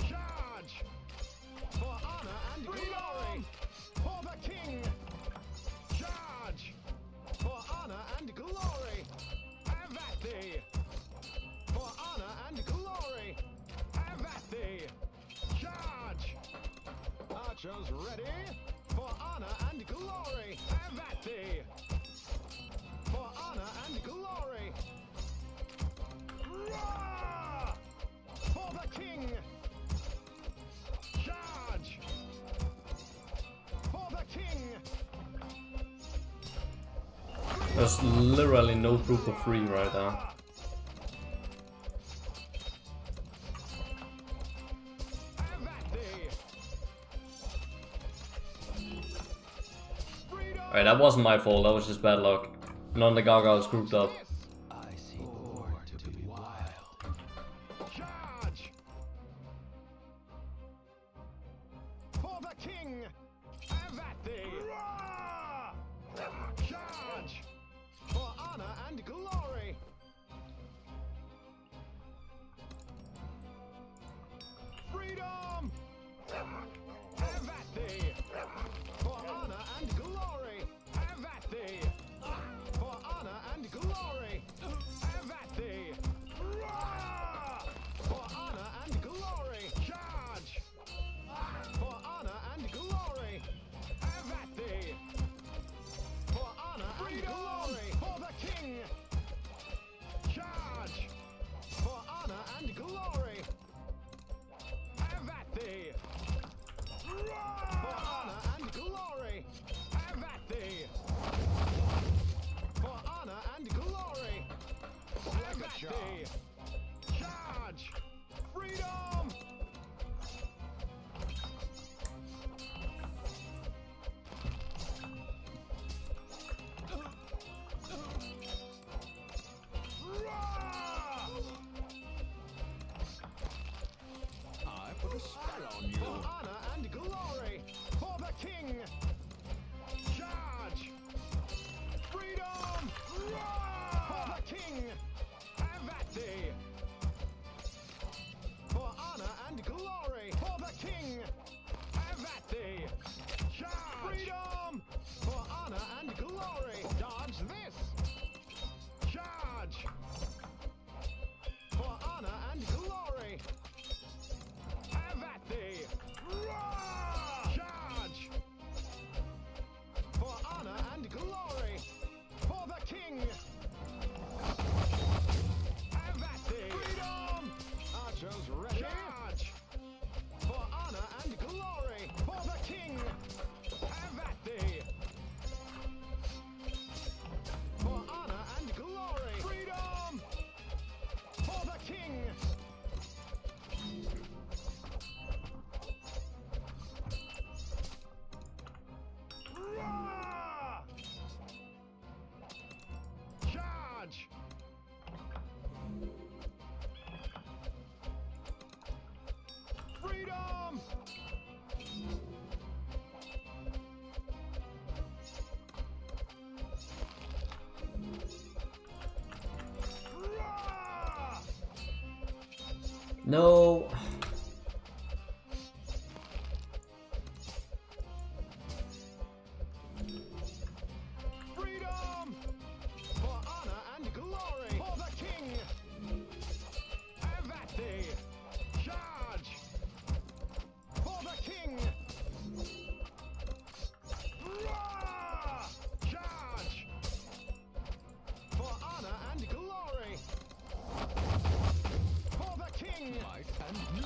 [SPEAKER 2] Charge! For honor and glory! For the king! Charge! For honor and glory! Have at thee! For honor and glory! Have at thee! Charge! Archers ready! For honor and glory! Have at thee! For honor and glory! Roar! For the king! Charge! For the king!
[SPEAKER 1] There's literally no proof of free right there.
[SPEAKER 2] Have at thee! Freedom!
[SPEAKER 1] Alright, that wasn't my fault, that was just bad luck. None of the gargoyles grouped up.
[SPEAKER 3] I see more to be wild.
[SPEAKER 2] Charge! For the king! Have at thee! Roar! Charge! For honor and glory! Freedom! Have at thee! For honor and glory! Have at thee! For honor and glory! Have at thee! Roar! For honor and glory! Charge! For honor and glory! Have at thee! For honor and glory! For the king! Charge! For honor and glory! Have at thee! For honor and glory! Have at thee! For honor and glory! Have at thee! Charge! Freedom! I put a spell on you. For honor and glory! For the king! Charge! Freedom! For the king! Have at thee! For honor and glory! For the king! Have at thee! Charge! Freedom! For honor and glory! Dodge this! Charge! For honor and glory! Have at thee! Roar! Charge! For honor and glory! For the king! Have at thee! Freedom! Archers ready! Charge! For honor and glory! For the king! Have at thee! For honor and glory! Freedom! For the king! Roar! Charge! Freedom! Roar!
[SPEAKER 1] No.
[SPEAKER 2] Freedom! For honor and glory! For the king! Have at thee! Charge! For the king! Roar! Charge! For honor and glory! For the king! Might and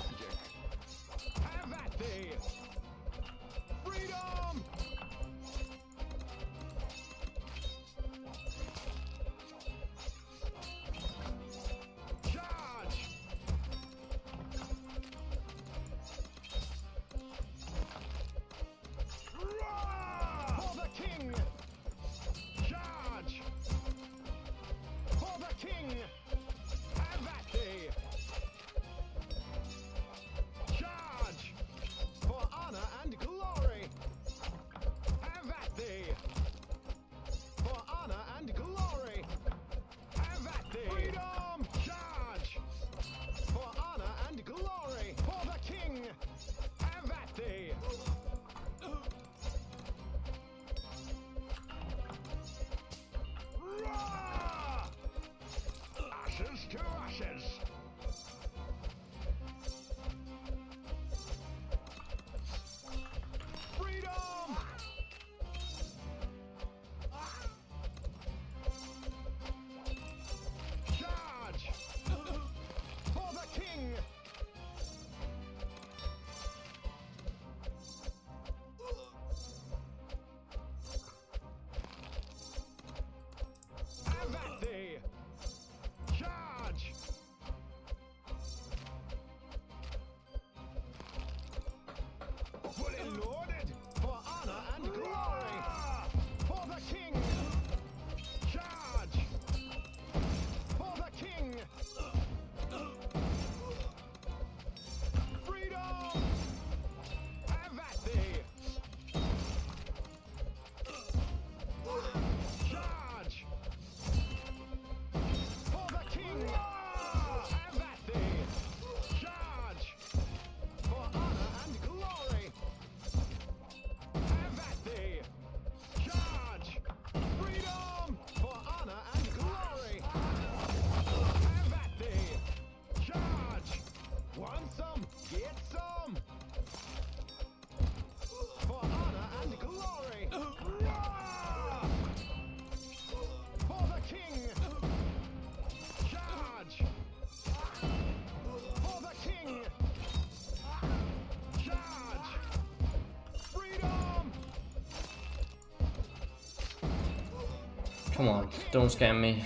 [SPEAKER 1] Come on, don't scam me.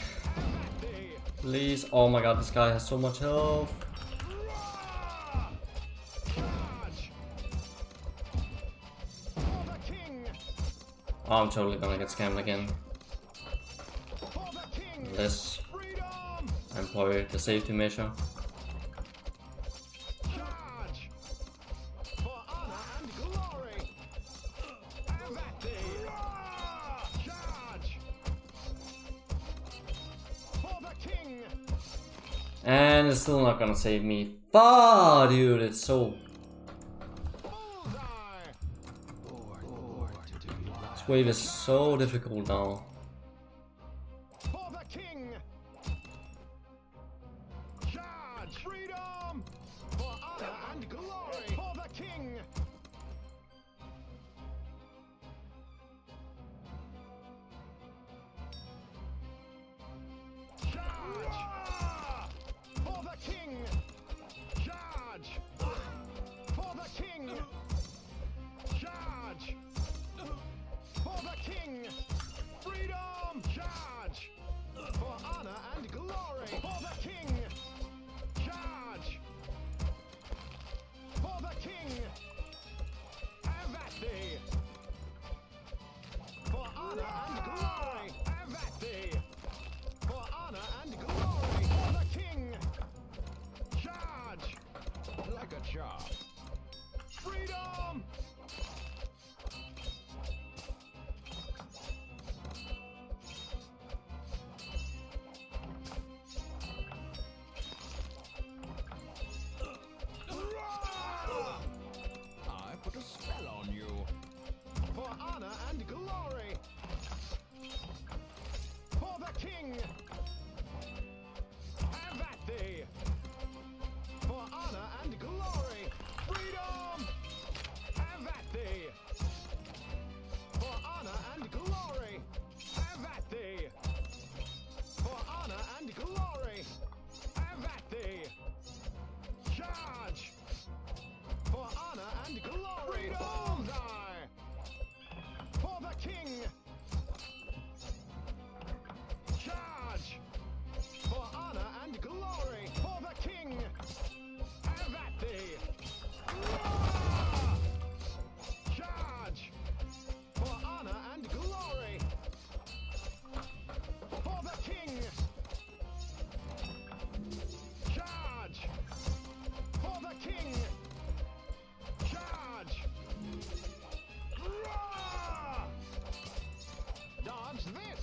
[SPEAKER 1] Please. Oh my god, this guy has so much health. Oh, I'm totally gonna get scammed again. Unless I employ the safety measure. And it's still not gonna save me. Fuck, dude, it's so... This wave is so difficult now.
[SPEAKER 2] For the king! Charge! Freedom! For honor and glory! For the king! Charge! For the king! Charge! For the king! Charge! For the king! Freedom! Charge! For honor and glory! For the king! Charge! For the king! Have at thee! For honor and glory! Have at thee! For honor and glory! For the king! Charge! Like a charm! Freedom! I put a spell on you. For honor and glory. For the king. Have at thee. For honor and glory. Freedom. Have at thee. For honor and glory. Have at thee. For honor and glory. Have at thee. Charge. For honor and glory. Bullseye. For the king. Charge. For honor and glory. For the king. Have at thee. Charge. For honor and glory. For the king. Charge. For the king. Charge! Roar! Dodge this!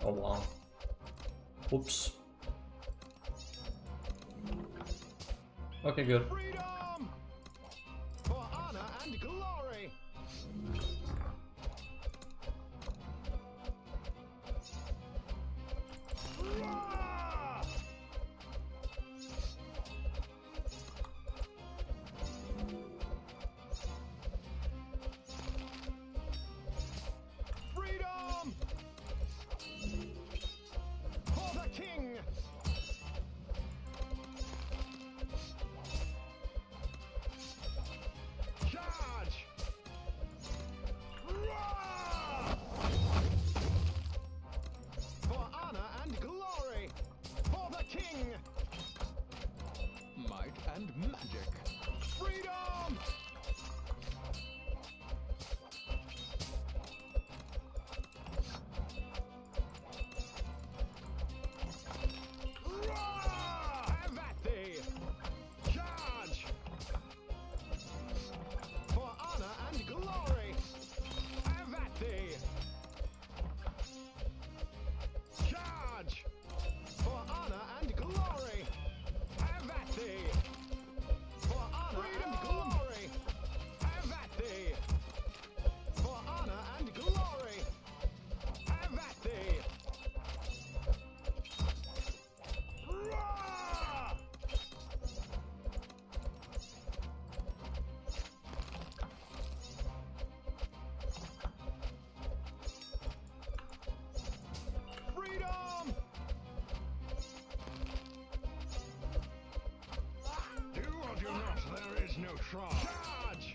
[SPEAKER 1] Oh wow. Oops. Okay, good.
[SPEAKER 2] Freedom! For honor and glory! Roar! Freedom! For the king! Charge! Roar! For honor and glory! For the king! Might and magic! Freedom! Roar! Have at thee! Charge! For honor and glory! Have at thee! Charge! For honor and glory! Have at thee! For honor and glory! Have at thee! For honor and glory! Have at thee! Roar! Freedom! Do or do not, there is no try. Charge!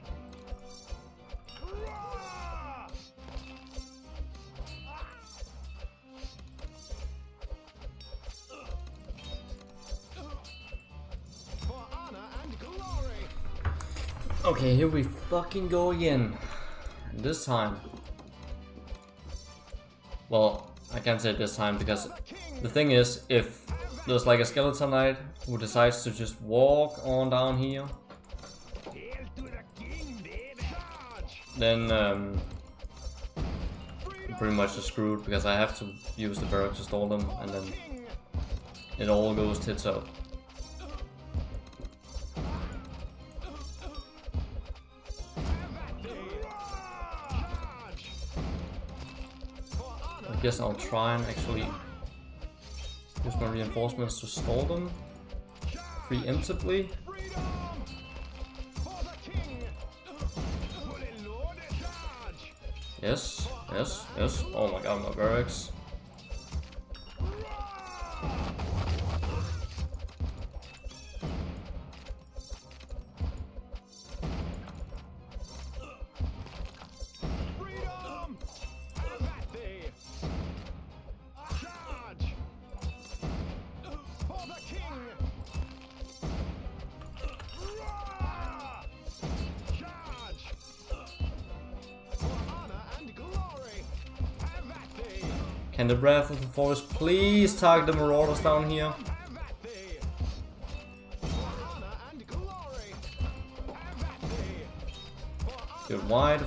[SPEAKER 2] Roar!
[SPEAKER 1] Okay, here we fucking go again. And this time. Well, I can't say this time because the thing is, if there's like a skeleton knight who decides to just walk on down here, then I'm pretty much just screwed because I have to use the barracks to stall them, and then it all goes tits up. I guess I'll try and actually use my reinforcements to stall them preemptively. Yes, yes, yes. Oh my god, my barracks. Can the Wrath of the Forest please target the Marauders down here? Get wide.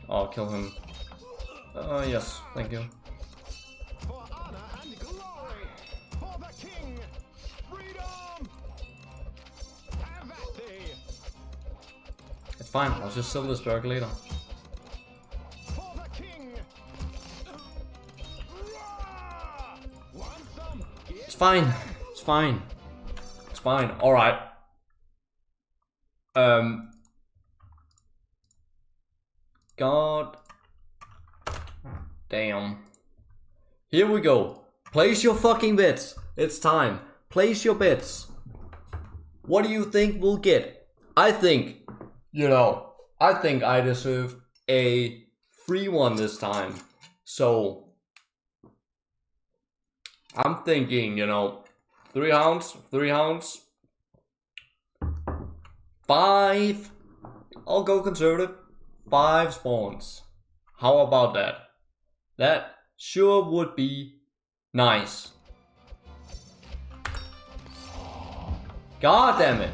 [SPEAKER 1] I'll kill him. Yes, thank you. It's fine, I'll just sell this barrack later. It's fine, it's fine. It's fine, alright. God damn. Here we go. Place your fucking bets. It's time. Place your bets. What do you think we'll get? I think, I think I deserve a free one this time. So, I'm thinking, 3 hounds, 5. I'll go conservative. 5 spawns. How about that? That sure would be nice. God damn it.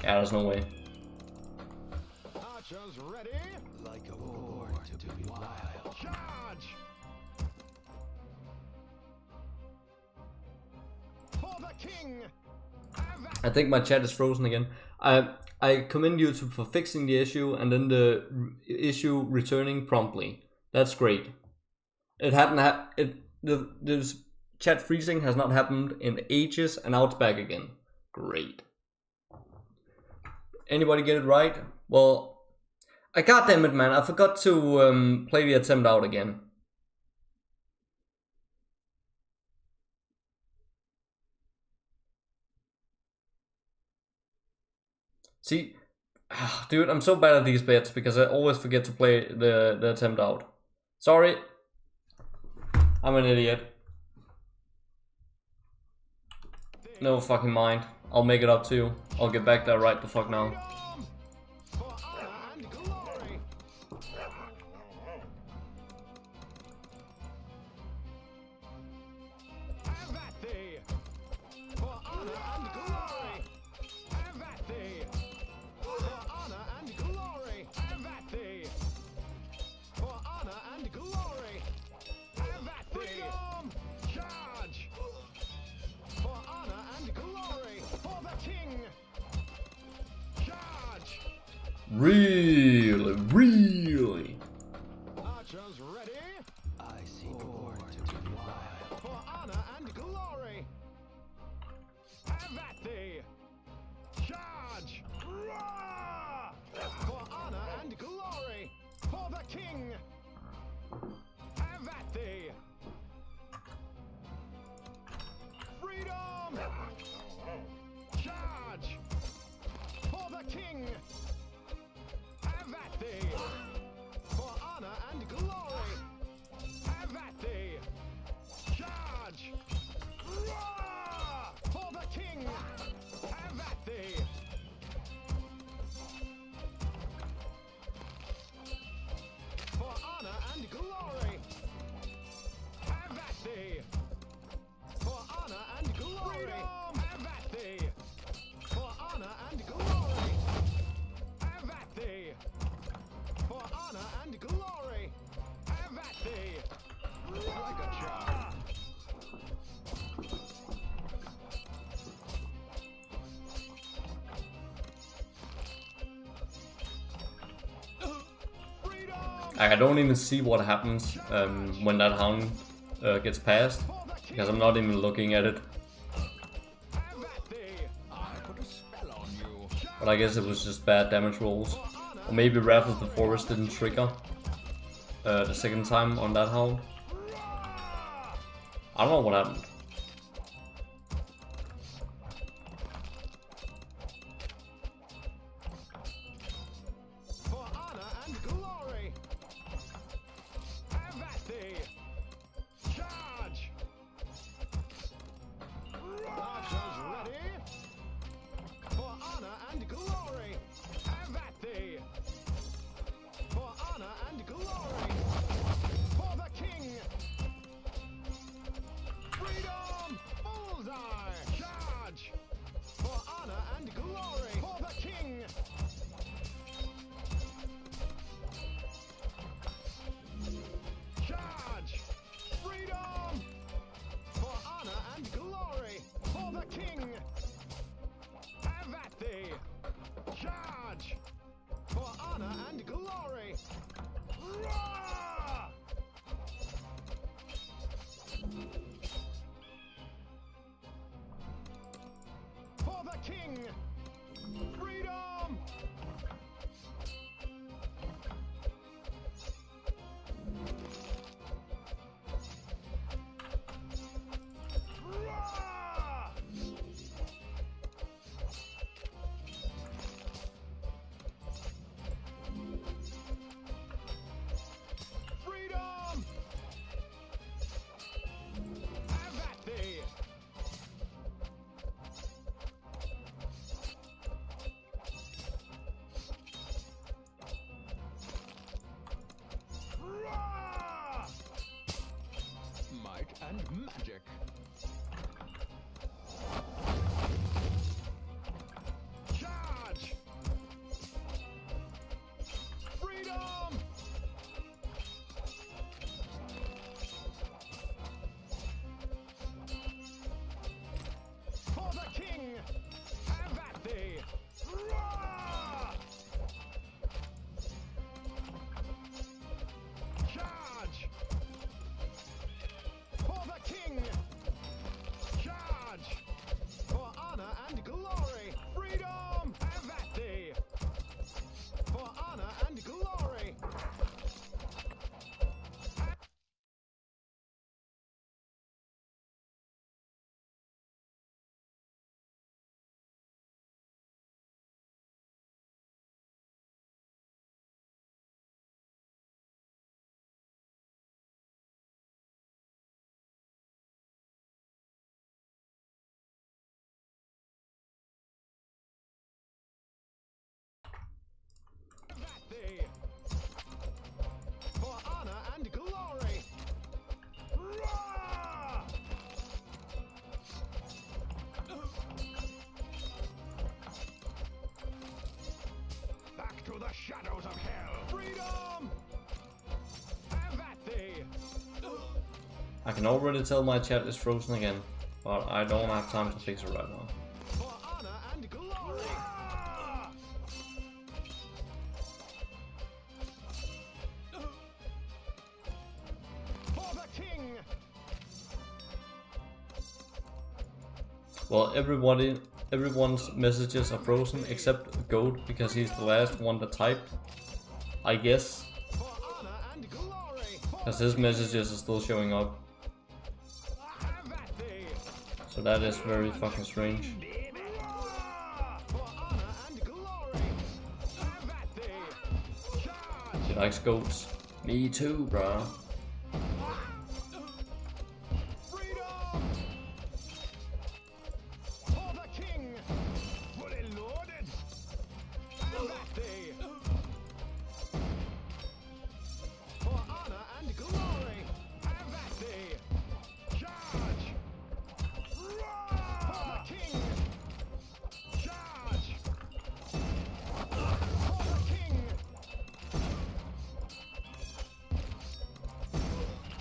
[SPEAKER 1] Yeah, there's no way.
[SPEAKER 2] Archers ready?
[SPEAKER 3] Like a boar to be wild.
[SPEAKER 2] Charge! For the king!
[SPEAKER 1] I think my chat is frozen again. I commend YouTube for fixing the issue and then the issue returning promptly. That's great. It hadn't the chat freezing has not happened in ages, and now it's back again. Great. Anybody get it right? Well, goddamn it, man! I forgot to play the attempt out again. See, dude, I'm so bad at these bets because I always forget to play the attempt out. Sorry. I'm an idiot. No fucking mind. I'll make it up to you. I'll get back there right the fuck now.
[SPEAKER 2] For honor and glory! Have at thee! For honor and glory! Have at thee! For honor and glory! Have at thee! For honor and glory! Have at thee! Freedom! Charge! For honor and glory! For the king! Charge!
[SPEAKER 1] Really.
[SPEAKER 2] Archers ready?
[SPEAKER 3] I see boar to be wild.
[SPEAKER 2] For honor and glory! Have at thee! Charge! Roar! For honor and glory! For the king! Have at thee! Freedom! Charge! For the king! Have at thee! For honor and glory!
[SPEAKER 1] I don't even see what happens when that hound gets past, because I'm not even looking at it. But I guess it was just bad damage rolls. Or maybe Wrath of the Forest didn't trigger the second time on that hound. I don't know what happened.
[SPEAKER 2] For honor and glory. Have at thee. Charge. Archers ready. For honor and glory. Have at thee. For honor and glory. For the king. Freedom. Bullseye. Charge. For honor and glory. For the king. Charge! Freedom! For honor and glory! For the king! Have at thee! Charge! For honor and glory! Roar! For the king! Freedom! Roar! Freedom! Have at thee! Roar! Might and magic. Charge! Freedom! For the king! Have at thee! Roar! Charge! For the king! Charge! For honor and glory! Freedom! Have at thee! For honor and glory! Have at thee! For honor and glory! Roar! Back to the shadows of hell! Freedom! Have at thee!
[SPEAKER 1] I can already tell my chat is frozen again, but I don't have time to fix it right now.
[SPEAKER 2] For honor and glory! For the king!
[SPEAKER 1] Well, everyone's messages are frozen except Goat, because he's the last one to type, I guess,
[SPEAKER 2] For honor and glory!
[SPEAKER 1] because his messages are still showing up.
[SPEAKER 2] Have at thee!
[SPEAKER 1] So that is very fucking strange.
[SPEAKER 2] For honor and glory! Have at thee! Charge!
[SPEAKER 1] He likes goats. Me too, bruh.
[SPEAKER 2] Freedom! For the king! Fully loaded! Have at thee! For honor and glory! Have at thee! Charge! Roar! For the king! Charge! For the king!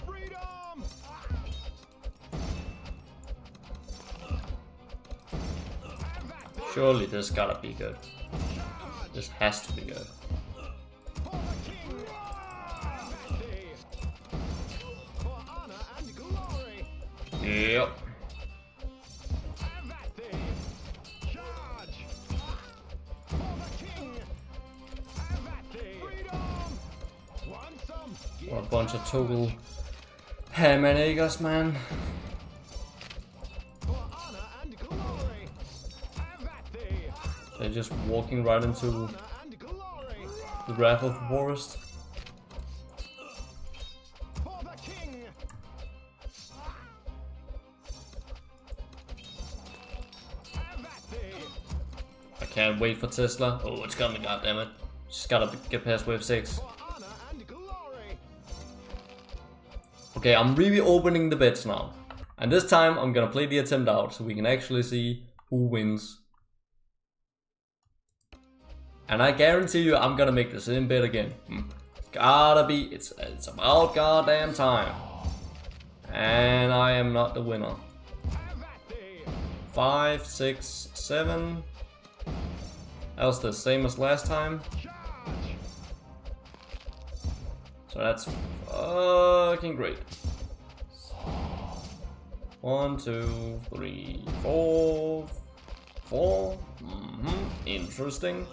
[SPEAKER 2] Freedom! Have at thee!
[SPEAKER 1] Surely this gotta be good. This has to be good.
[SPEAKER 2] For the king!
[SPEAKER 1] Yep.
[SPEAKER 2] Have at thee. Charge. For the king. Have at thee. Freedom. Want some?
[SPEAKER 1] What a bunch of total hammanagers, man.
[SPEAKER 2] For honor and glory. Have at thee.
[SPEAKER 1] They're just walking right into
[SPEAKER 2] Honor and glory.
[SPEAKER 1] the wrath of the forest.
[SPEAKER 2] For the king. Have at thee.
[SPEAKER 1] I can't wait for Tesla. Oh, it's coming, goddammit. Just gotta get past wave 6.
[SPEAKER 2] For honor and glory.
[SPEAKER 1] Okay, I'm really opening the bets now. And this time I'm gonna play the attempt out so we can actually see who wins. And I guarantee you I'm gonna make the same bet again. It's gotta be, it's about goddamn time. And I am not the winner.
[SPEAKER 2] Have at thee.
[SPEAKER 1] 5, 6, 7. That was the same as last time.
[SPEAKER 2] Charge.
[SPEAKER 1] So that's fucking great. 1, 2, 3, 4, 4. Interesting.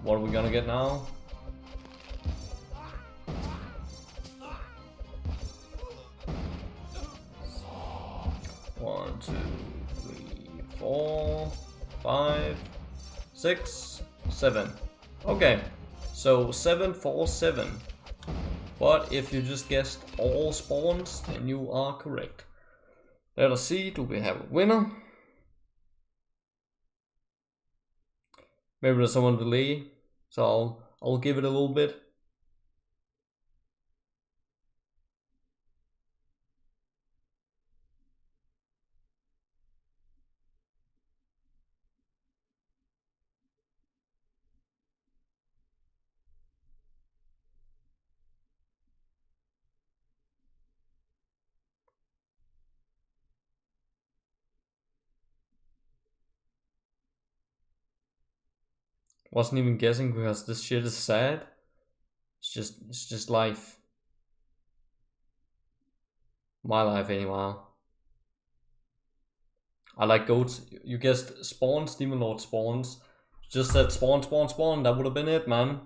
[SPEAKER 1] What are we gonna get now? One, 2, 3, 4, 5, 6, 7. Okay, so 7, 4, 7. But if you just guessed all spawns, then you are correct. Let us see, do we have a winner? Maybe there's someone delay, so I'll give it a little bit. Wasn't even guessing because this shit is sad. It's just life. My life anyway. I like goats. You guessed spawns, Demon Lord spawns. Just said spawn, spawn, spawn. That would have been it, man.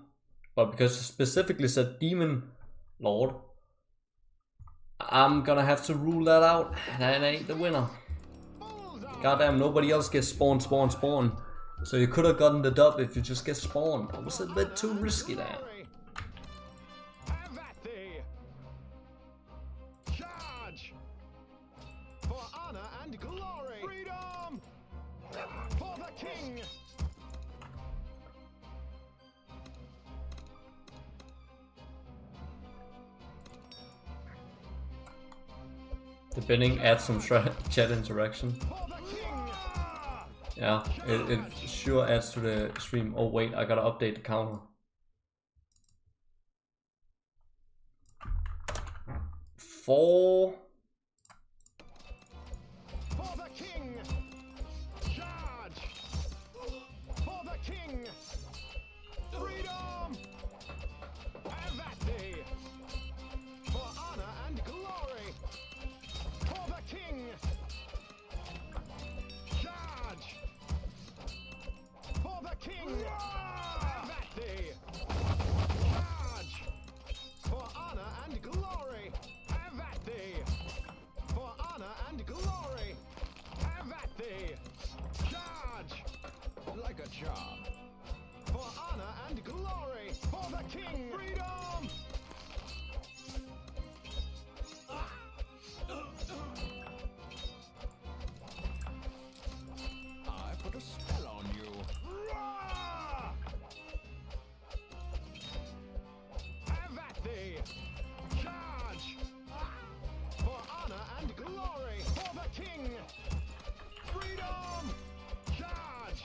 [SPEAKER 1] But because you specifically said Demon Lord, I'm gonna have to rule that out. That ain't the winner. Goddamn, nobody else gets spawn, spawn, spawn. So you could have gotten the dub if you just get spawned. That was a bit too risky there.
[SPEAKER 2] Have at thee. Charge. For honor and glory. Freedom. For the king.
[SPEAKER 1] The bidding adds some chat interaction.
[SPEAKER 2] For the king.
[SPEAKER 1] Yeah, it sure adds to the stream. Oh wait, I gotta update the counter. 4.
[SPEAKER 2] For the king. Charge. For the king. Freedom. Have at thee. For honor and glory. For the king. Charge. For the king. Have at thee. Charge. For honor and glory. Have at thee. For honor and glory. Have at thee. Charge. Like a job. For honor and glory. For the king. Freedom. I put a spell on you. Roar! Have at thee. Charge. For honor and glory. For the king. Freedom. Charge.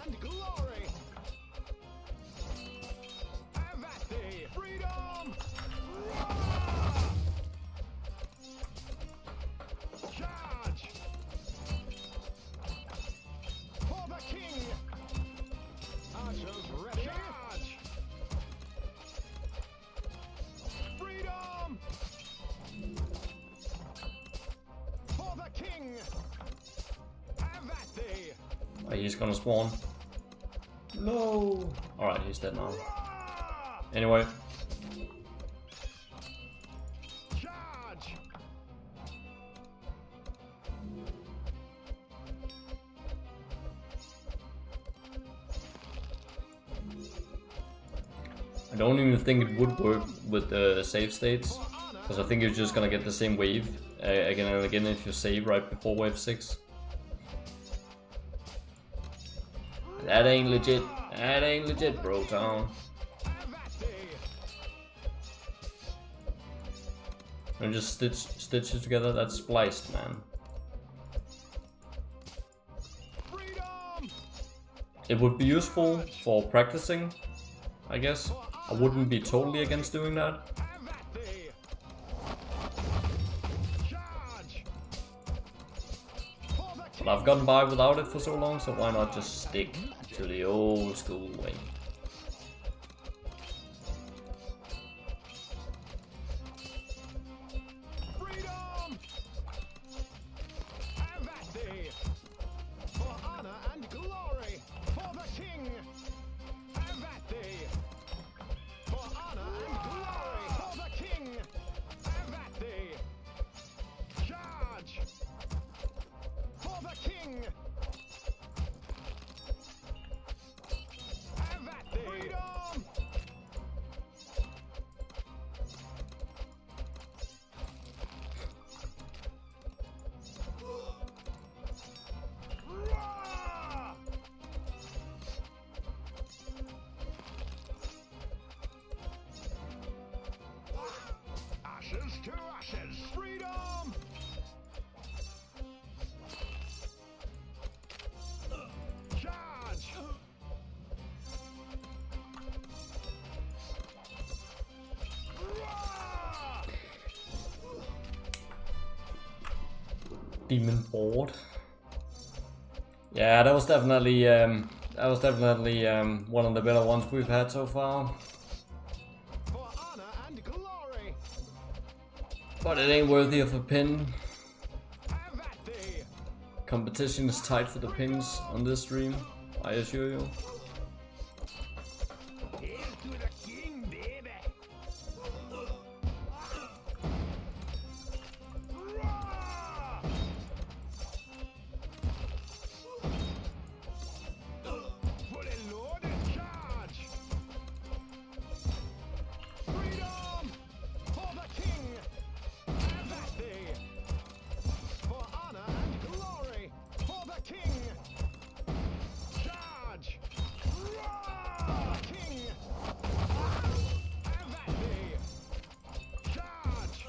[SPEAKER 2] and glory. Have at thee. Freedom. Roar! Charge. For the king. Archers ready. Charge. Freedom. For the king. Have at thee.
[SPEAKER 1] Oh, he's gonna spawn. No. Alright, he's dead now.
[SPEAKER 2] Roar!
[SPEAKER 1] Anyway,
[SPEAKER 2] Charge.
[SPEAKER 1] I don't even think it would work with the save states. Because I think you're just gonna get the same wave again and again if you save right before wave 6. That ain't legit. That ain't legit, bro town.
[SPEAKER 2] Have at thee.
[SPEAKER 1] And just stitch it together. That's spliced, man.
[SPEAKER 2] Freedom.
[SPEAKER 1] It would be useful for practicing, I guess. I wouldn't be totally against doing that.
[SPEAKER 2] Have at thee. Charge. For the king.
[SPEAKER 1] But I've gotten by without it for so long, so why not just stick to the old school way?
[SPEAKER 2] Freedom. Have at thee. For honor and glory. For the king. Have at thee. For honor and glory. For the king. Have at thee. Charge. For the king. Have at thee. Freedom. Roar! Ashes to ashes. Freedom. Charge. Roar!
[SPEAKER 1] Demon board. Yeah, that was definitely one of the better ones we've had so far.
[SPEAKER 2] For honor and glory.
[SPEAKER 1] But it ain't worthy of a pin.
[SPEAKER 2] Have at thee.
[SPEAKER 1] Competition is tight for the pins on this stream, I assure you.
[SPEAKER 2] Hail to the king, baby. Roar! Fully loaded charge. Freedom for the king. Have at thee. For honor and glory. For the king. Charge. Roar! King. Have at thee. Charge.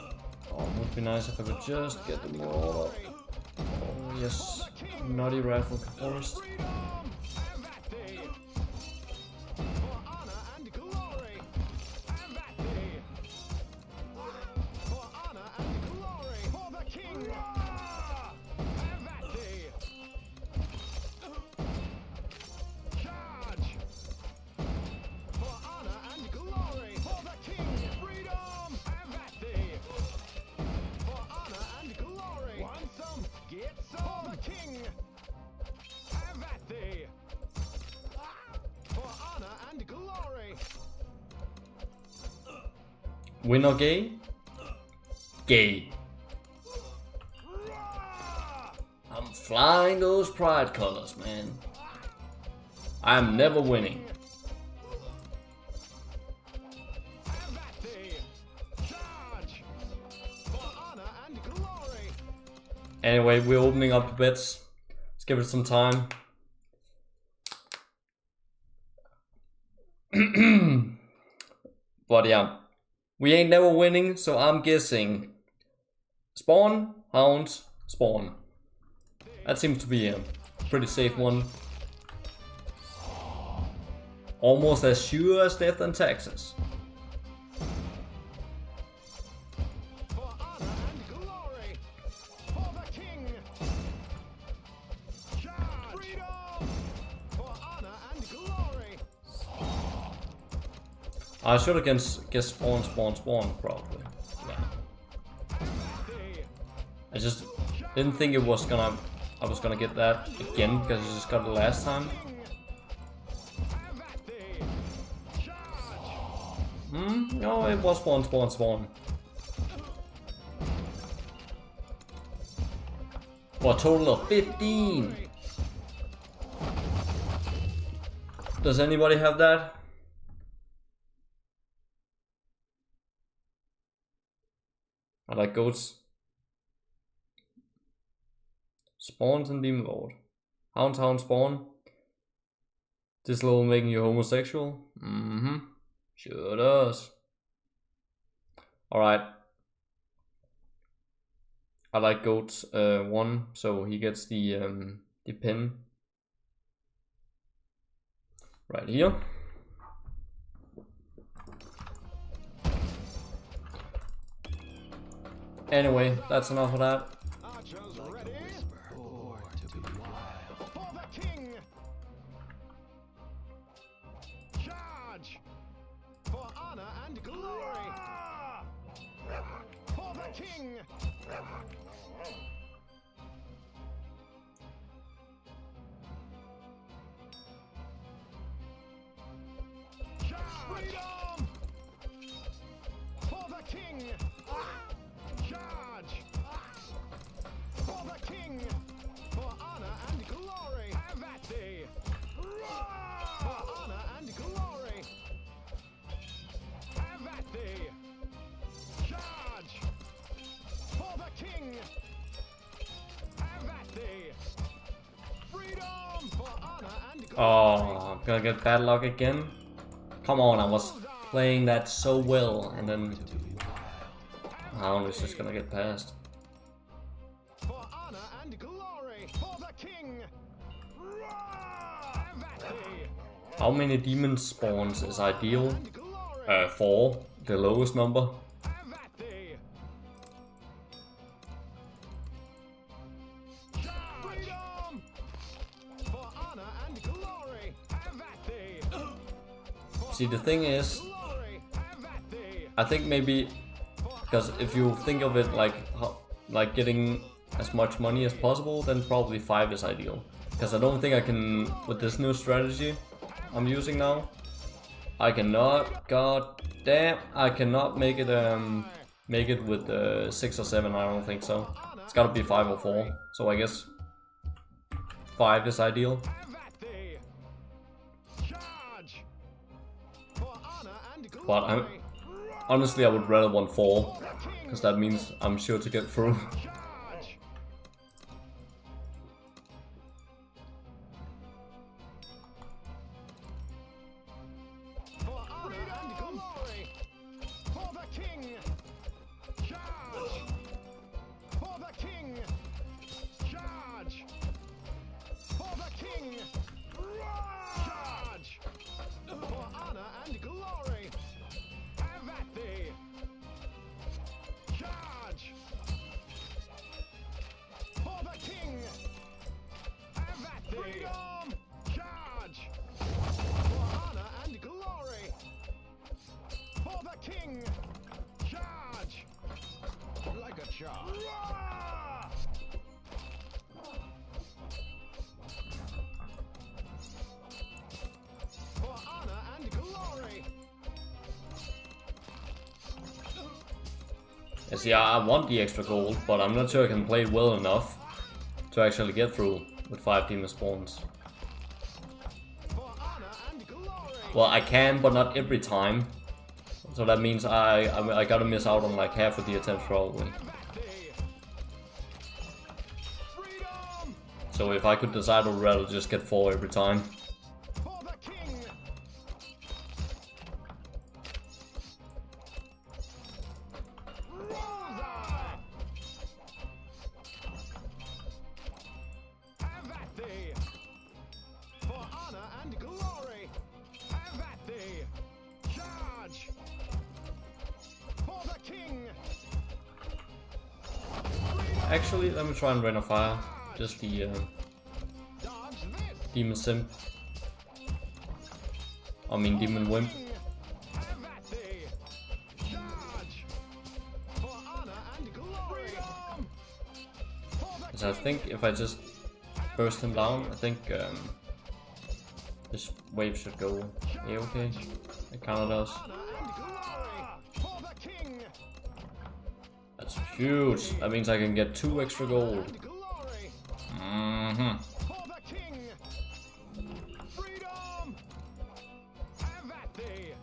[SPEAKER 1] Oh, it would be nice if I could just get them all up. Oh yes, Naughty Rifle Forest.
[SPEAKER 2] Freedom. Have at thee. For honor and glory. Have at thee. For honor and glory. For the king. Have at thee. Charge. For honor and glory. For the king. Freedom. Have at thee. For honor and glory. Want some? Get some. For the king. Have at thee. For honor and glory.
[SPEAKER 1] Win or gay? Gay.
[SPEAKER 2] Roar!
[SPEAKER 1] I'm flying those pride colors, man. I'm never winning.
[SPEAKER 2] Have at thee. Charge. For honor and glory.
[SPEAKER 1] Anyway, we're opening up the bets. Let's give it some time. But yeah, we ain't never winning, so I'm guessing spawn, hounds, spawn. That seems to be a pretty safe one. Almost as sure as death and taxes.
[SPEAKER 2] For honor and glory. For the king. Charge. Freedom. For honor and glory.
[SPEAKER 1] I should have guessed spawn probably. Yeah. I just didn't think I was gonna get that again because I just got it last time. No, it was spawn. For a total of 15. Does anybody have that? I like goats. Spawns and Demon Lord. Hound spawn. This level making you homosexual? Mm-hmm. Sure does. Alright. I like goats 1, so he gets the pin. Right here. Anyway, that's enough of that.
[SPEAKER 2] Archers ready. For the king. Charge. For honor and glory. For the king. Freedom. For the king. Charge. For the king. For honor and glory. Have at thee. For honor and glory. Have at thee. Charge. For the king. Have at thee. Freedom. For honor and glory.
[SPEAKER 1] Oh, I'm gonna get bad luck again. Come on, I was playing that so well, and then Hound is just gonna get past.
[SPEAKER 2] For honor and glory. For the king. Have at thee.
[SPEAKER 1] How many demon spawns is ideal?
[SPEAKER 2] And glory.
[SPEAKER 1] 4, the lowest number.
[SPEAKER 2] Have at thee. Freedom. For honor and glory. Have at thee.
[SPEAKER 1] See, the thing is,
[SPEAKER 2] Glory. Have at thee.
[SPEAKER 1] I think maybe because if you think of it like getting as much money as possible, then probably 5 is ideal. Because I don't think I can, with this new strategy I'm using now, I cannot, god damn, I cannot make it with 6 or 7, I don't think so. It's gotta be 5 or 4, so I guess 5 is ideal.
[SPEAKER 2] Have at thee. Charge. For honor and glory.
[SPEAKER 1] But honestly, I would rather want 4, because that means I'm sure to get through.
[SPEAKER 2] Charge. For honor and glory. For the king. Charge. For the king. Charge. For the king. Charge. For honor and glory. Have at thee. Charge. For the king. Have at thee. Freedom. Charge. For honor and glory. For the king. Charge. Like a charge. For honor and glory.
[SPEAKER 1] Yeah, see, I want the extra gold, but I'm not sure I can play it well enough to actually get through with 5 demon spawns.
[SPEAKER 2] For honor and glory.
[SPEAKER 1] Well, I can, but not every time. So that means I gotta miss out on like half of the attempts probably.
[SPEAKER 2] Freedom.
[SPEAKER 1] So if I could decide, I'd rather just get 4 every time.
[SPEAKER 2] For the king. Bullseye. Have at thee. For honor and glory. Have
[SPEAKER 1] Actually, let me try and rain of fire. Just the
[SPEAKER 2] Dodge this.
[SPEAKER 1] demon simp. I mean demon wimp.
[SPEAKER 2] Have at thee. Charge. For honor and glory. Freedom. For the
[SPEAKER 1] So I think if I just burst him down, I think this wave should go okay. It kinda does.
[SPEAKER 2] honor and glory. For the king.
[SPEAKER 1] That's huge. That means I can get 2 extra gold.
[SPEAKER 2] And glory.
[SPEAKER 1] Mm-hmm.
[SPEAKER 2] For the king. Freedom. Have at thee.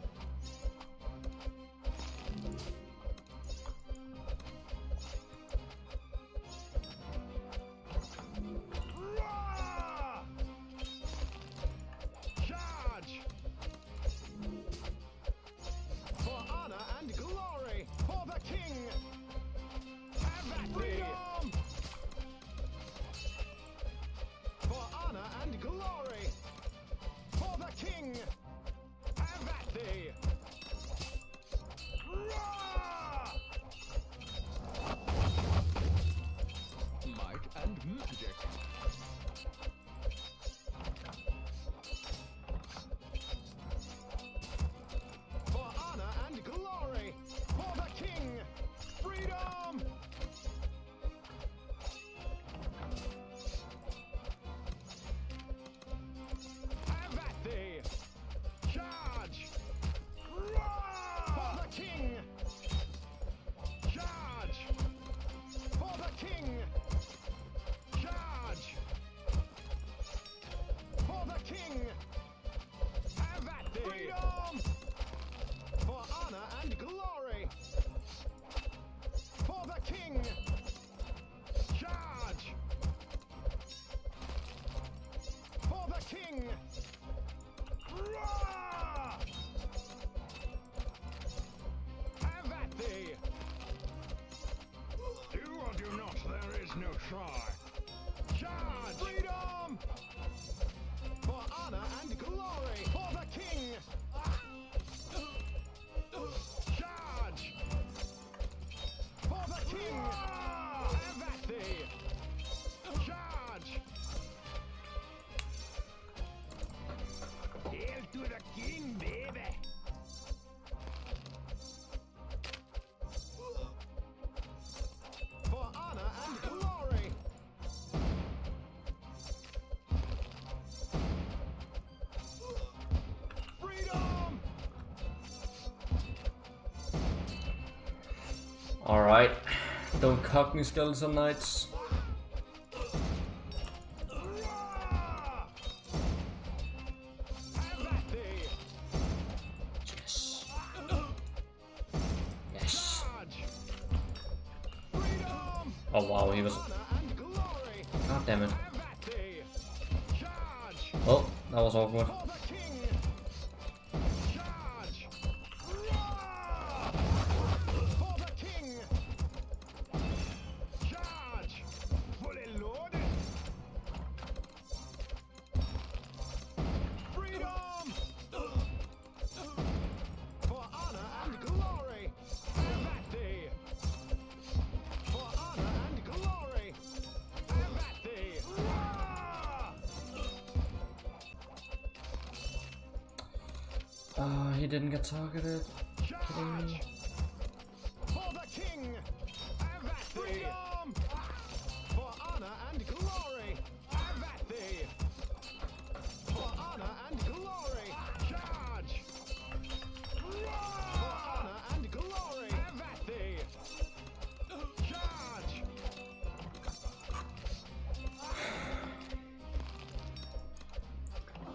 [SPEAKER 2] Roar! Charge. For honor and glory. For the king. Have at thee. Freedom. For honor and glory. For the king. Have at thee. Roar! Might and magic. For honor and glory. For the king. Freedom. Have at thee. Charge. Roar! For the king. Charge. For the king. Charge. For the king. Have at thee. Freedom. For honor and glory. For the king. Charge. For the king. Roar! Have at thee. Do or do not, there is no try. Charge! Freedom! For honor and glory! For the king! Charge! For the king! Have at thee! Charge! Hail to the king, baby! For honor and glory! Freedom!
[SPEAKER 1] Alright. Don't cock me, skeleton knights.
[SPEAKER 2] Roar! Have at thee!
[SPEAKER 1] Yes. Yes.
[SPEAKER 2] Charge! Freedom!
[SPEAKER 1] Oh wow, he was.
[SPEAKER 2] Honor and glory!
[SPEAKER 1] God damn it.
[SPEAKER 2] Have at thee! Charge!
[SPEAKER 1] Oh, that was awkward.
[SPEAKER 2] For the king! Charge! Roar! For the king! Charge! Fully loaded! Freedom! For honor and glory! Have at thee! For honor and glory! Have at thee! Roar!
[SPEAKER 1] He didn't get targeted. Kidding me?
[SPEAKER 2] Charge! For the king! Have at thee! Freedom! For honor and glory! Have at thee! For honor and glory! Charge! Roar! For honor and glory! Have at thee! Charge!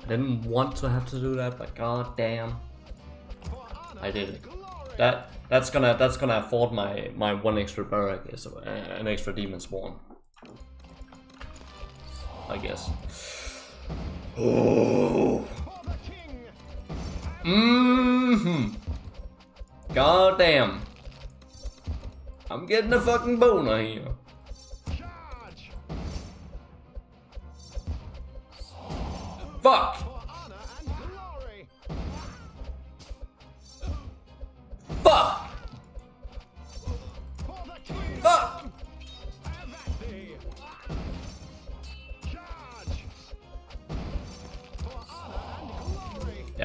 [SPEAKER 1] I didn't want to have to do that, but god damn.
[SPEAKER 2] For honor
[SPEAKER 1] I did
[SPEAKER 2] and
[SPEAKER 1] it.
[SPEAKER 2] glory!
[SPEAKER 1] That's gonna afford my 1 extra barrack is an extra demon spawn. I guess. Oh.
[SPEAKER 2] For the king!
[SPEAKER 1] Mm-hmm. God damn. I'm getting a fucking boner here.
[SPEAKER 2] Charge!
[SPEAKER 1] Fuck.
[SPEAKER 2] For honor and glory!
[SPEAKER 1] Fuck.
[SPEAKER 2] For the king!
[SPEAKER 1] Fuck.
[SPEAKER 2] Have at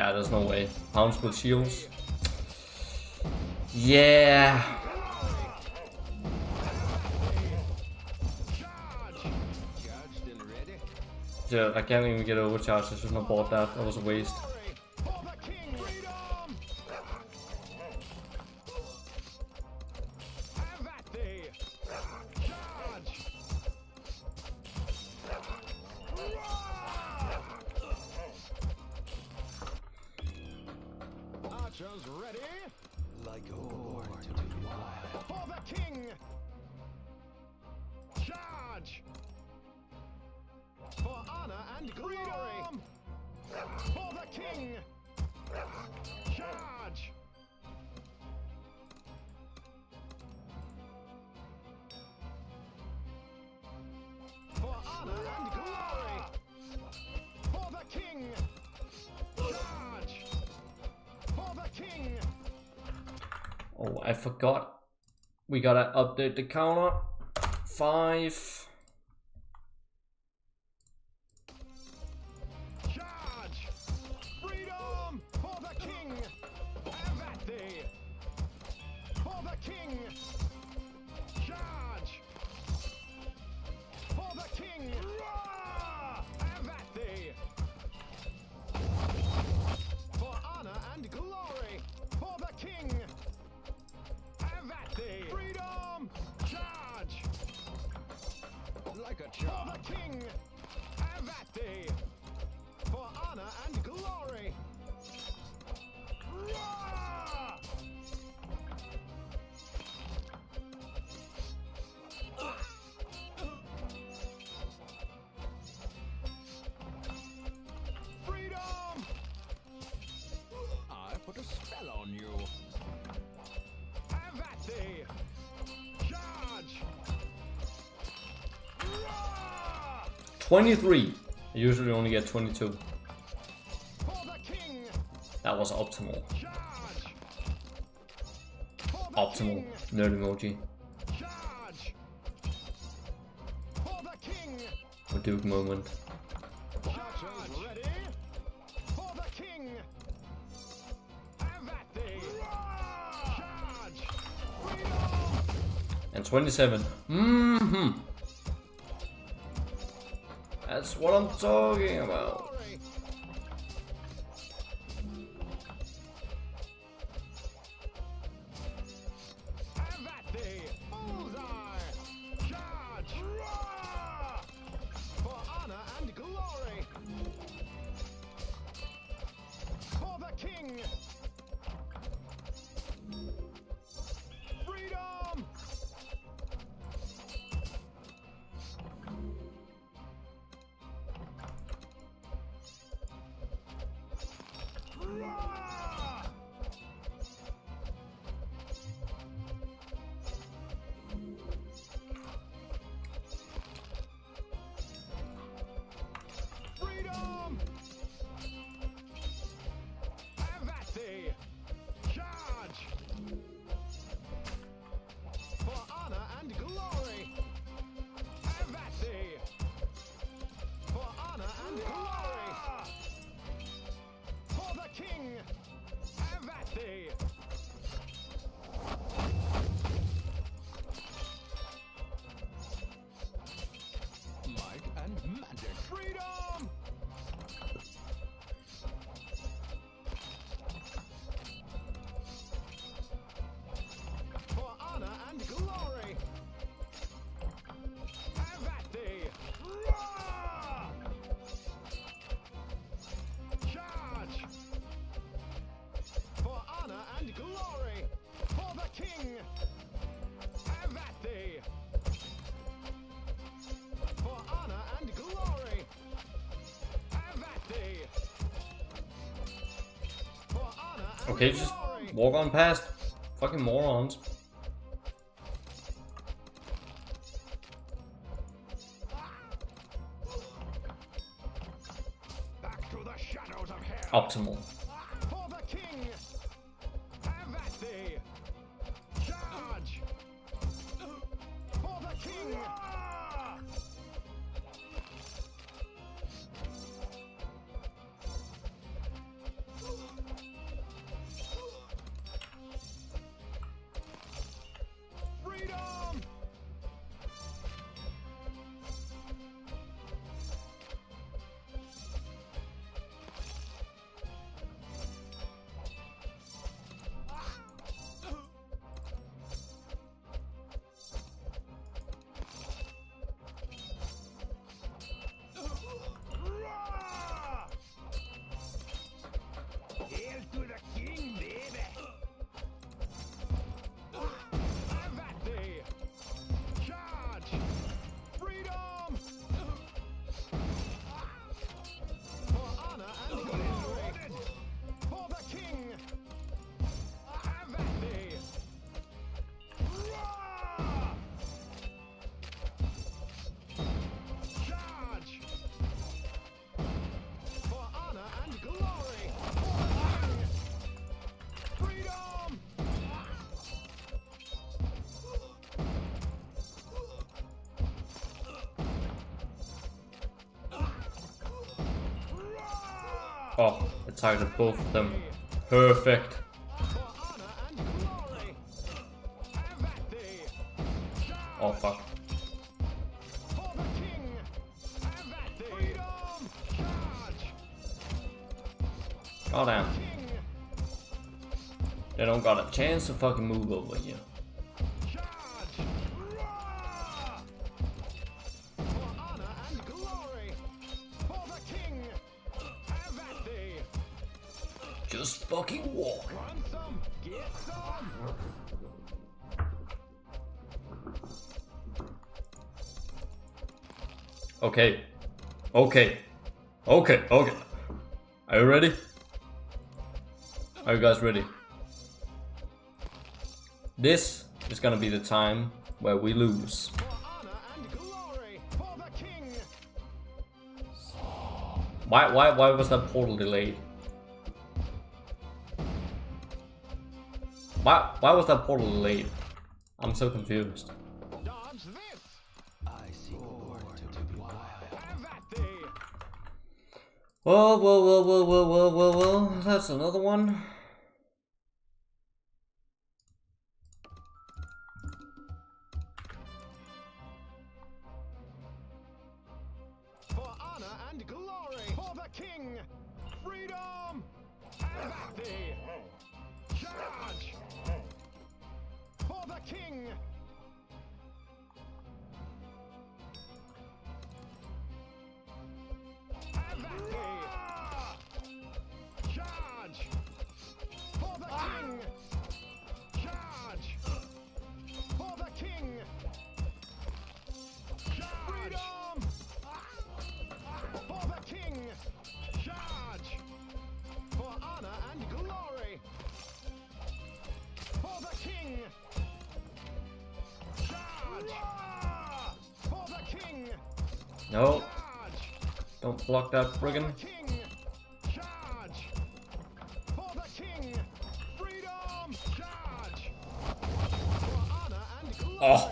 [SPEAKER 1] Yeah, there's no way. Hounds with shields. Yeah.
[SPEAKER 2] Charged and ready.
[SPEAKER 1] Yeah, I can't even get overcharged. I shouldn't have bought that. That was a waste.
[SPEAKER 2] For the king. Freedom. Have at thee. Charge. Archers ready.
[SPEAKER 3] Like a boar to the wild.
[SPEAKER 2] For the king. Charge. For honor and glory. For the king. Charge. For honor and glory. For the king. Charge. For the king.
[SPEAKER 1] Oh, I forgot. We gotta update the counter. 5.
[SPEAKER 2] Charge! Freedom for the king! Have at thee! For the king! Charge! For the king! Have at thee! For honor and glory! For the king! Have at thee! Freedom! Charge! Like a charge! For the king! Have at thee! For honor and glory! Roar! Freedom! I put a spell on you. Have at thee! Charge! Roar!
[SPEAKER 1] 23. I usually only get 22.
[SPEAKER 2] For the king!
[SPEAKER 1] That was optimal.
[SPEAKER 2] Charge! For the
[SPEAKER 1] Optimal.
[SPEAKER 2] king!
[SPEAKER 1] Nerd emoji.
[SPEAKER 2] Charge! For the king!
[SPEAKER 1] A Duke moment.
[SPEAKER 2] Archers ready! For the king! Have at thee! Charge! Freedom!
[SPEAKER 1] And 27. Mm-hmm. That's what I'm talking about.
[SPEAKER 2] Glory! Have at thee! Bullseye! Charge! Roar! For honor and glory! For the king! Freedom! Roar! Freedom! Have at thee! Charge! For honor and glory! Have at thee! For honor and glory! For the king! Have at thee! Might and magic! Freedom! For honor and glory! Have at thee! Roar! Charge! For honor and glory! For the king! Have at thee! For honor and glory! Have at thee! For honor and
[SPEAKER 1] Okay, just
[SPEAKER 2] glory!
[SPEAKER 1] walk on past. Fucking morons.
[SPEAKER 2] Back to the shadows of hell!
[SPEAKER 1] Optimal.
[SPEAKER 2] For the king! Have at thee! Charge! For the king!
[SPEAKER 1] Oh, it targeted both of them. Perfect.
[SPEAKER 2] For honor and glory. Have at thee.
[SPEAKER 1] Oh fuck.
[SPEAKER 2] For the king. Have at thee. Freedom. Charge.
[SPEAKER 1] God damn.
[SPEAKER 2] King.
[SPEAKER 1] They don't got a chance to fucking move over here.
[SPEAKER 2] Charge. Roar. For honor and glory. For the king. Have at thee.
[SPEAKER 1] Just fucking walk.
[SPEAKER 2] Want some? Get some.
[SPEAKER 1] Okay. Okay. Okay. Okay. Are you ready? Are you guys ready? This is gonna be the time where we lose.
[SPEAKER 2] For honor and glory. For the king.
[SPEAKER 1] Why was that portal delayed? Why was that portal delayed? I'm so confused.
[SPEAKER 2] Dodge this.
[SPEAKER 3] I seek order to be wild.
[SPEAKER 2] Have at thee.
[SPEAKER 1] Well, that's another one.
[SPEAKER 2] For honor and glory. For the king. Freedom. Have at thee. Charge. For the king. Have at thee. Charge. For the king. Charge. For the king. Freedom. For the king. Charge. For honor and glory. For the king. Charge. For the king.
[SPEAKER 1] No,
[SPEAKER 2] Charge.
[SPEAKER 1] don't block that
[SPEAKER 2] For
[SPEAKER 1] friggin'.
[SPEAKER 2] the king. Charge. For the king. Freedom. Charge. For honor and glory.
[SPEAKER 1] Oh.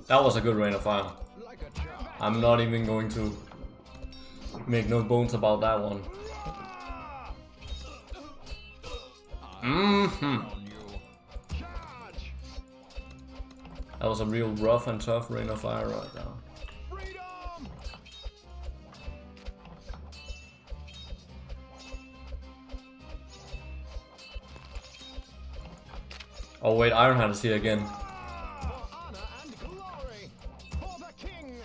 [SPEAKER 1] That was a good rain of fire.
[SPEAKER 2] Like a charge.
[SPEAKER 1] I'm not even going to make no bones about that one.
[SPEAKER 2] Charge.
[SPEAKER 1] That was a real rough and tough rain of fire right now.
[SPEAKER 2] Freedom.
[SPEAKER 1] Oh wait, Iron had to see it again.
[SPEAKER 2] For honor and glory. For the king.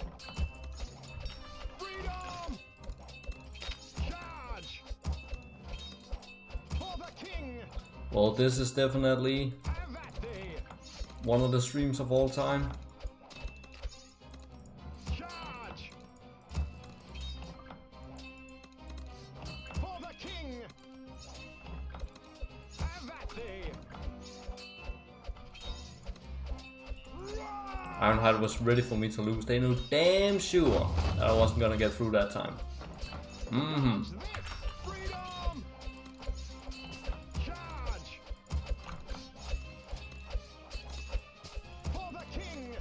[SPEAKER 2] Freedom. Charge. For the king.
[SPEAKER 1] Well, this is definitely
[SPEAKER 2] Have at thee.
[SPEAKER 1] one of the streams of all time.
[SPEAKER 2] Charge. For the king. Have at thee.
[SPEAKER 1] Ironhide was ready for me to lose. They knew damn sure that I wasn't gonna get through that time.
[SPEAKER 2] This. Freedom. Charge. For the king.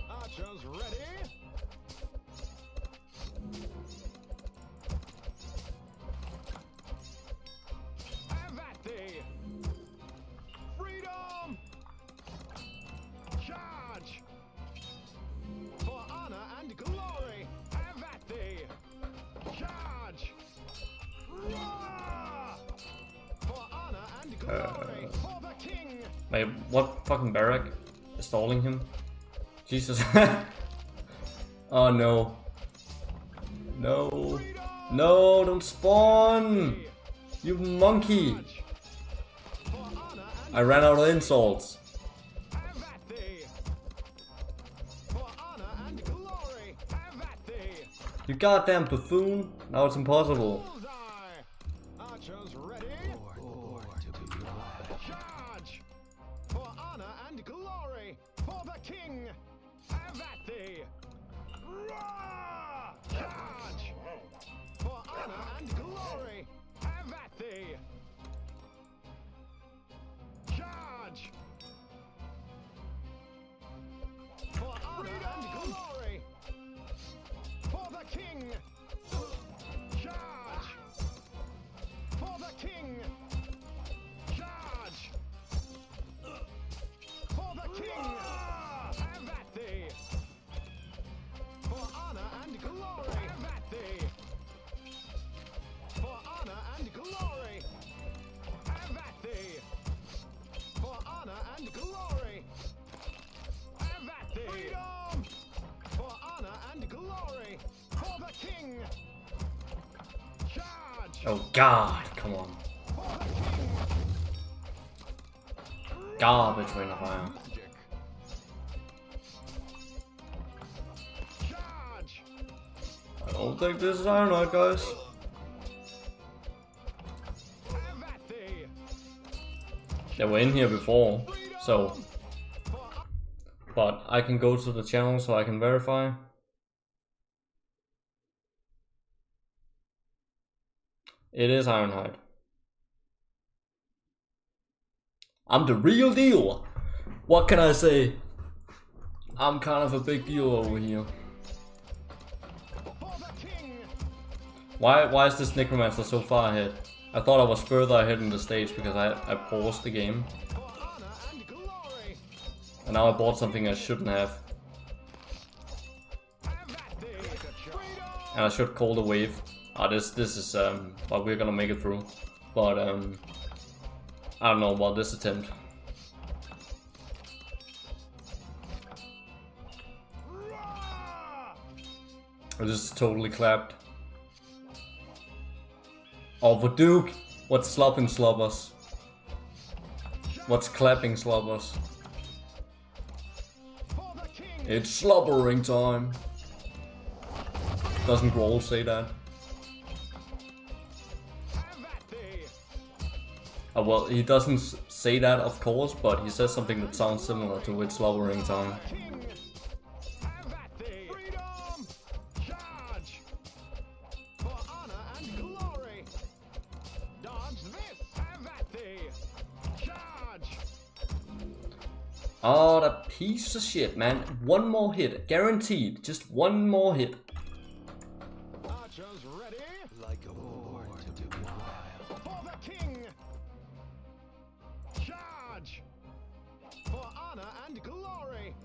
[SPEAKER 2] Archers ready. Have at thee. Freedom. Charge. For honor and glory. Have at thee. Charge. Roar. For honor and glory. For the king.
[SPEAKER 1] Wait, what fucking barrack is stalling him? Jesus. Oh no. No.
[SPEAKER 2] Freedom.
[SPEAKER 1] No, don't spawn! You monkey!
[SPEAKER 2] Charge. For honor and
[SPEAKER 1] I ran out of insults.
[SPEAKER 2] have at thee. For honor and glory. Have at thee.
[SPEAKER 1] You goddamn buffoon. Now it's impossible.
[SPEAKER 2] Bullseye. Archers ready.
[SPEAKER 3] Order to be wild.
[SPEAKER 2] Charge. For honor and glory. For the king. Have at thee. Roar. Charge. For honor and glory. Have at thee. Charge. For honor and glory.
[SPEAKER 1] Oh god, come on. Garbage ring of fire.
[SPEAKER 2] Magic. Charge.
[SPEAKER 1] I don't think this is Ironheart, guys.
[SPEAKER 2] Have at thee.
[SPEAKER 1] They were in here before, so. But I can go to the channel so I can verify. It is Ironhide. I'm the real deal. What can I say? I'm kind of a big deal over here.
[SPEAKER 2] For the king.
[SPEAKER 1] Why is this Necromancer so far ahead? I thought I was further ahead in the stage because I paused the game.
[SPEAKER 2] For honor and glory.
[SPEAKER 1] And now I bought something I shouldn't have.
[SPEAKER 2] Have at thee. Freedom.
[SPEAKER 1] And I should call the wave. This is but we're gonna make it through. But I don't know about this attempt.
[SPEAKER 2] Roar.
[SPEAKER 1] This is totally clapped. Oh, but Duke! What's slopping slobbers? What's clapping slobbers?
[SPEAKER 2] For the king.
[SPEAKER 1] It's slobbering time. Doesn't Grohl say that?
[SPEAKER 2] Have at thee.
[SPEAKER 1] Oh, well, he doesn't say that, of course, but he says something that sounds similar to it's slobbering time.
[SPEAKER 2] King. Have at thee. Freedom. Charge. For honor and glory. Dodge this. Have at thee. Charge.
[SPEAKER 1] Oh, that piece of shit, man. One more hit. Guaranteed. Just one more hit.
[SPEAKER 2] Archers ready.
[SPEAKER 3] Like a boar to the wild.
[SPEAKER 2] For the king. Charge. For honor and glory.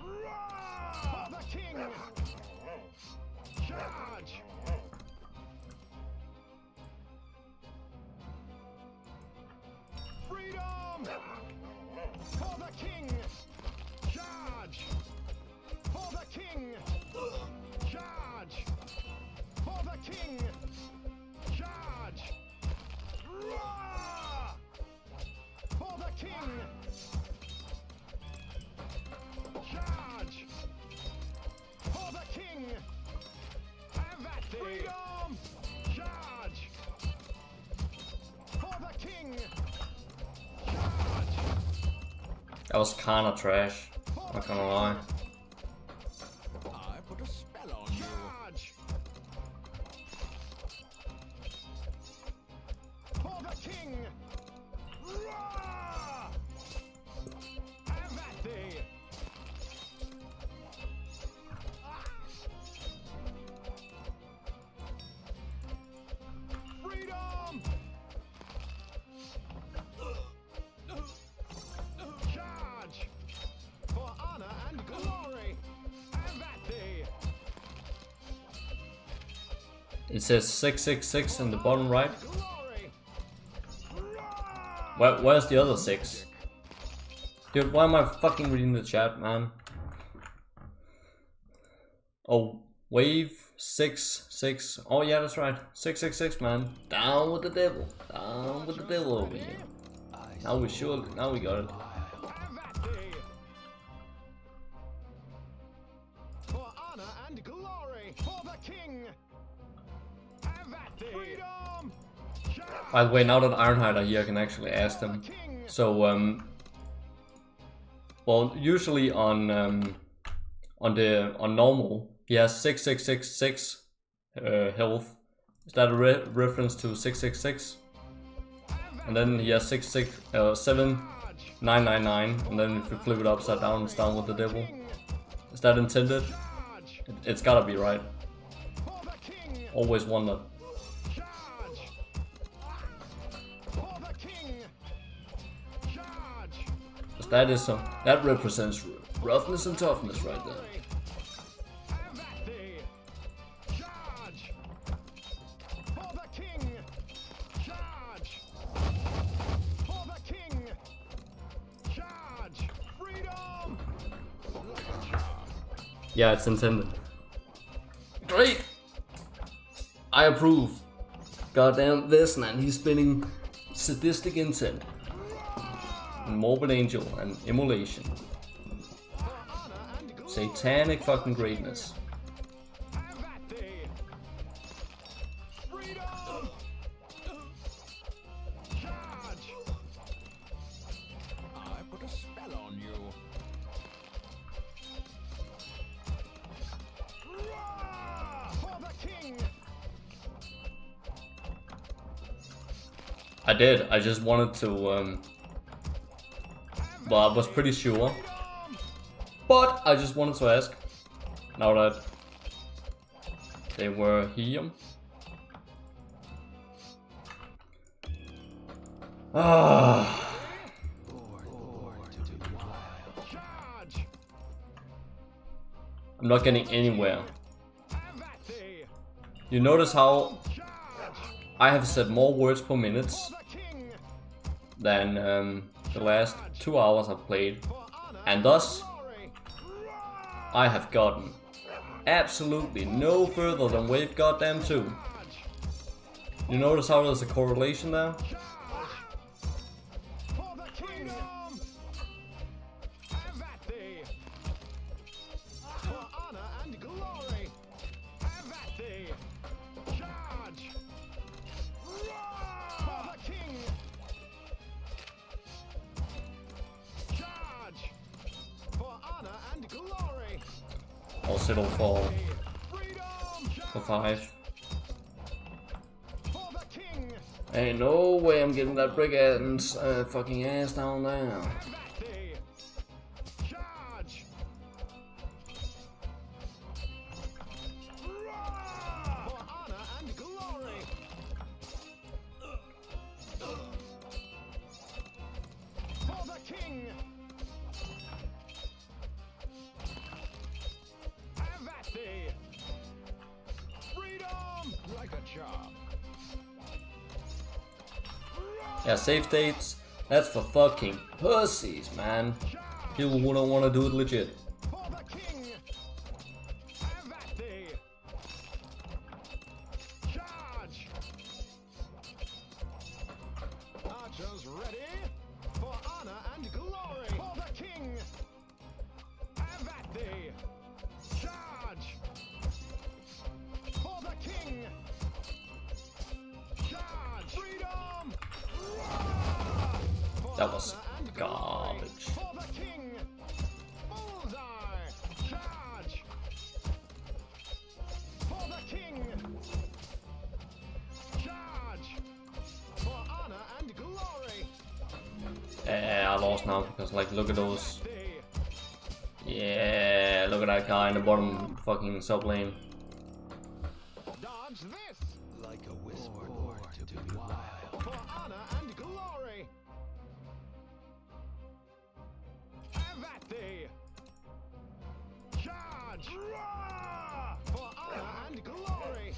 [SPEAKER 2] Roar. For the king. Charge. Freedom. For the king. Charge. For the king. Charge. For the king. Charge. Roar. For the king. Charge. For the king. Have at thee. Freedom. Charge. For the king. Charge.
[SPEAKER 1] That was kinda trash. Not gonna lie.
[SPEAKER 2] I put a spell on you. Charge. For the king. Roar. Have at thee. Freedom. Charge. For honor and glory. Have at thee.
[SPEAKER 1] It says 666 in the bottom right.
[SPEAKER 2] Glory. Roar.
[SPEAKER 1] Where's the other 6? Dude, why am I fucking reading the chat, man? Oh, wave 666. Oh yeah, that's right. 666, man. Down with the devil. Down with the devil over here. Now we got it.
[SPEAKER 2] Have at thee. For honor and glory. For the king. Have at thee. Freedom.
[SPEAKER 1] By the way, now that Ironhide are here, I can actually ask them.
[SPEAKER 2] King.
[SPEAKER 1] So, well, usually on normal, he has 6666 health. Is that a reference to 666? And then he has 7999, and then if you flip it upside down, it's down with the devil. Is that intended?
[SPEAKER 2] Charge.
[SPEAKER 1] It's gotta be right.
[SPEAKER 2] For the king.
[SPEAKER 1] Always wondered.
[SPEAKER 2] Charge. For the king. Charge.
[SPEAKER 1] 'Cause that represents roughness and toughness right there.
[SPEAKER 2] Have at thee. Charge. For the king. Charge. For the king. Charge. Freedom.
[SPEAKER 1] Yeah, it's intended. Great! I approve. Goddamn this man, he's spinning sadistic intent. Morbid angel and immolation. Satanic fucking greatness.
[SPEAKER 2] I put a spell on you. For the king.
[SPEAKER 1] I did. I just wanted to. Well, I was pretty sure, but I just wanted to ask. Now that they were here. Ah.
[SPEAKER 2] Charge.
[SPEAKER 1] I'm not getting anywhere.
[SPEAKER 2] Have at thee.
[SPEAKER 1] You notice how
[SPEAKER 2] Charge.
[SPEAKER 1] I have said more words per minute
[SPEAKER 2] For the king.
[SPEAKER 1] than the last 2 hours I've played,
[SPEAKER 2] For honor
[SPEAKER 1] and thus
[SPEAKER 2] glory.
[SPEAKER 1] I have gotten absolutely no further than wave goddamn 2. You notice how there's a correlation there?
[SPEAKER 2] For the kingdom. Have at thee. For honor and glory. Have at thee. Charge. For the king. Charge. For honor and glory.
[SPEAKER 1] I'll settle for
[SPEAKER 2] Freedom.
[SPEAKER 1] 5.
[SPEAKER 2] For the king.
[SPEAKER 1] Ain't no way I'm getting that brick ass fucking ass down there.
[SPEAKER 2] Have at thee. Charge. For honor and glory. For the king. Have at thee. Freedom like a charm.
[SPEAKER 1] Yeah, save dates. That's for fucking pussies, man. People who don't want to do it legit.
[SPEAKER 2] For the king. Have at thee. Charge. Archers ready. For honor and glory. For the king. Have at thee. Charge. For the king. Charge. Freedom. For
[SPEAKER 1] That was
[SPEAKER 2] honor and
[SPEAKER 1] garbage.
[SPEAKER 2] glory. For the king. Bullseye. Charge. For the king. Charge. For honor and glory.
[SPEAKER 1] I lost now because, like, look at those.
[SPEAKER 2] Thee.
[SPEAKER 1] Yeah, look at that guy in the bottom fucking sub lane.
[SPEAKER 2] Dodge this.
[SPEAKER 3] Like a whisper born to be wild.
[SPEAKER 2] For honor and glory. Have at thee. Charge. For honor and glory.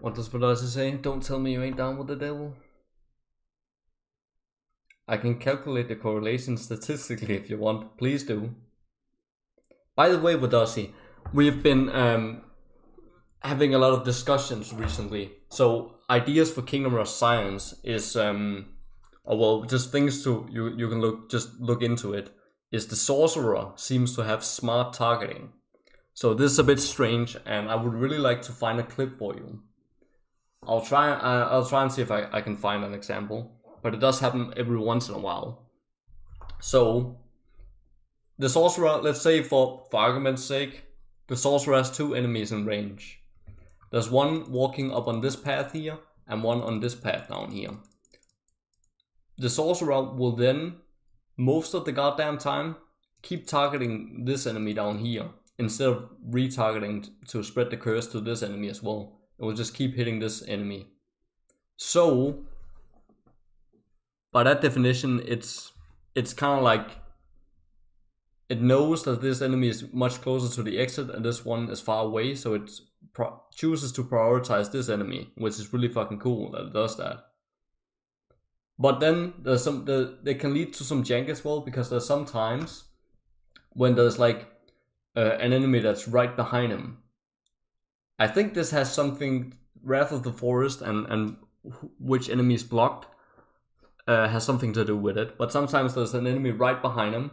[SPEAKER 1] What does Veloci say? Don't tell me you ain't down with the devil. I can calculate the correlation statistically if you want. Please do. By the way, Veloci, we've been having a lot of discussions recently. So ideas for Kingdom Rush Science is or well, just things to you can look into it. Is the sorcerer seems to have smart targeting. So this is a bit strange, and I would really like to find a clip for you. I'll try and see if I can find an example, but it does happen every once in a while. So the sorcerer, let's say for argument's sake, the sorcerer has 2 enemies in range. There's one walking up on this path here and one on this path down here. The sorcerer will then, most of the goddamn time, keep targeting this enemy down here instead of retargeting to spread the curse to this enemy as well. It will just keep hitting this enemy. So, by that definition, it's kind of like it knows that this enemy is much closer to the exit and this one is far away, so it chooses to prioritize this enemy, which is really fucking cool that it does that. But then there's they can lead to some jank as well, because there's sometimes when there's like an enemy that's right behind him. I think this has something, Wrath of the Forest and which enemy is blocked has something to do with it. But sometimes there's an enemy right behind him,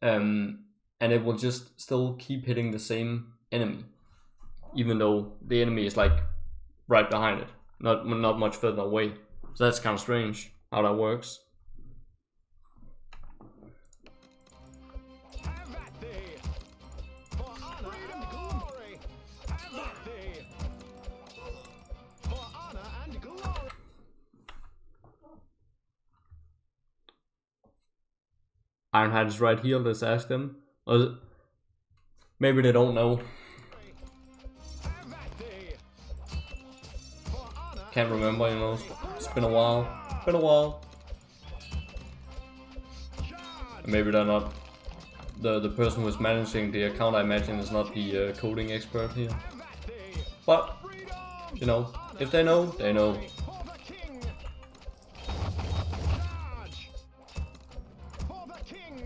[SPEAKER 1] and it will just still keep hitting the same enemy, even though the enemy is like right behind it, not much further away. So that's kind of strange how that works.
[SPEAKER 2] Have at thee! For honor and glory! Have at thee! For honor and glory!
[SPEAKER 1] Ironhide is right here, let's ask them. Or maybe they don't know.
[SPEAKER 2] Have at thee! For honor
[SPEAKER 1] Can't remember, you know. It's been a while. Been a while.
[SPEAKER 2] charge!
[SPEAKER 1] Maybe they're not. The person who's managing the account, I imagine, is not the coding expert here.
[SPEAKER 2] Have at thee!
[SPEAKER 1] But,
[SPEAKER 2] Freedom!
[SPEAKER 1] you know, if they know, they know.
[SPEAKER 2] For the king! Charge! For the king!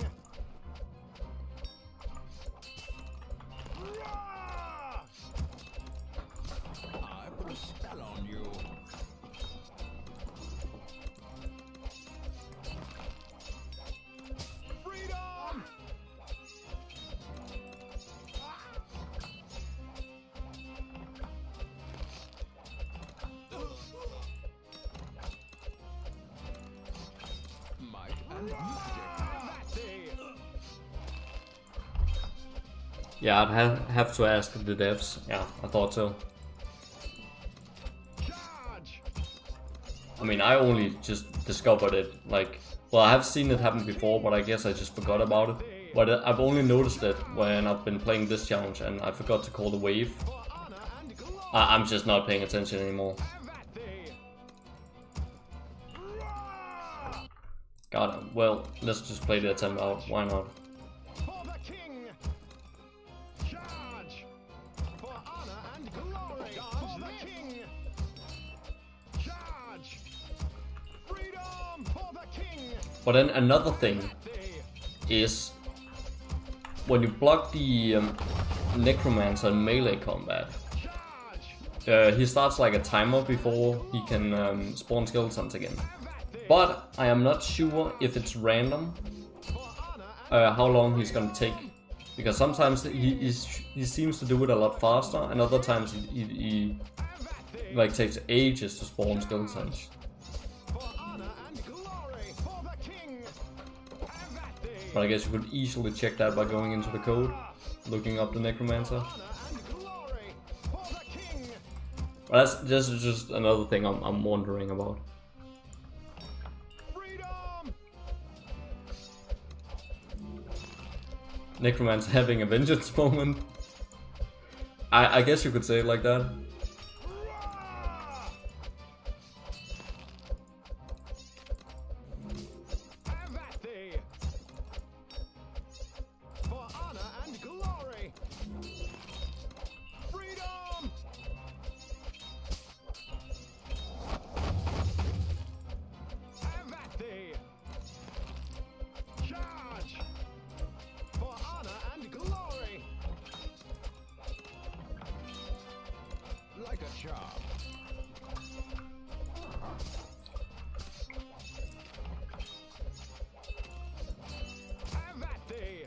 [SPEAKER 2] Roar!
[SPEAKER 3] I put a spell on you.
[SPEAKER 2] Freedom!
[SPEAKER 3] Might and magic.
[SPEAKER 2] Have at thee!
[SPEAKER 1] Yeah, I'd have to ask the devs. Yeah, I thought so.
[SPEAKER 2] Charge!
[SPEAKER 1] I mean, I only just discovered it, like, well, I have seen it happen before, but I guess I just forgot about it. But I've only noticed it when I've been playing this challenge, and I forgot to call the wave.
[SPEAKER 2] For honor and glory!
[SPEAKER 1] I'm just not paying attention anymore.
[SPEAKER 2] Have at thee! Roar!
[SPEAKER 1] God, well, let's just play the attempt out, why not?
[SPEAKER 2] For the king! Charge! For honor and glory! For the king! Charge! Freedom! For the king!
[SPEAKER 1] But then another thing
[SPEAKER 2] Thee!
[SPEAKER 1] is, when you block the Necromancer in melee combat,
[SPEAKER 2] Charge!
[SPEAKER 1] he starts like a timer before he can spawn skeletons again. But I am not sure if it's random, how long he's gonna take, because sometimes he seems to do it a lot faster, and other times he like takes ages to spawn skeletons.
[SPEAKER 2] For honor and glory! For the king! Have at thee!
[SPEAKER 1] But I guess you could easily check that by going into the code, looking up the Necromancer.
[SPEAKER 2] Honor and glory! For the king!
[SPEAKER 1] But that's just another thing I'm wondering about.
[SPEAKER 2] Freedom!
[SPEAKER 1] Necromancer having a vengeance moment. I guess you could say it like that.
[SPEAKER 2] Roar! Have at thee! For honor and glory! Freedom! Have at thee! Charge! For honor and glory!
[SPEAKER 3] Like a charm.
[SPEAKER 2] Have at thee!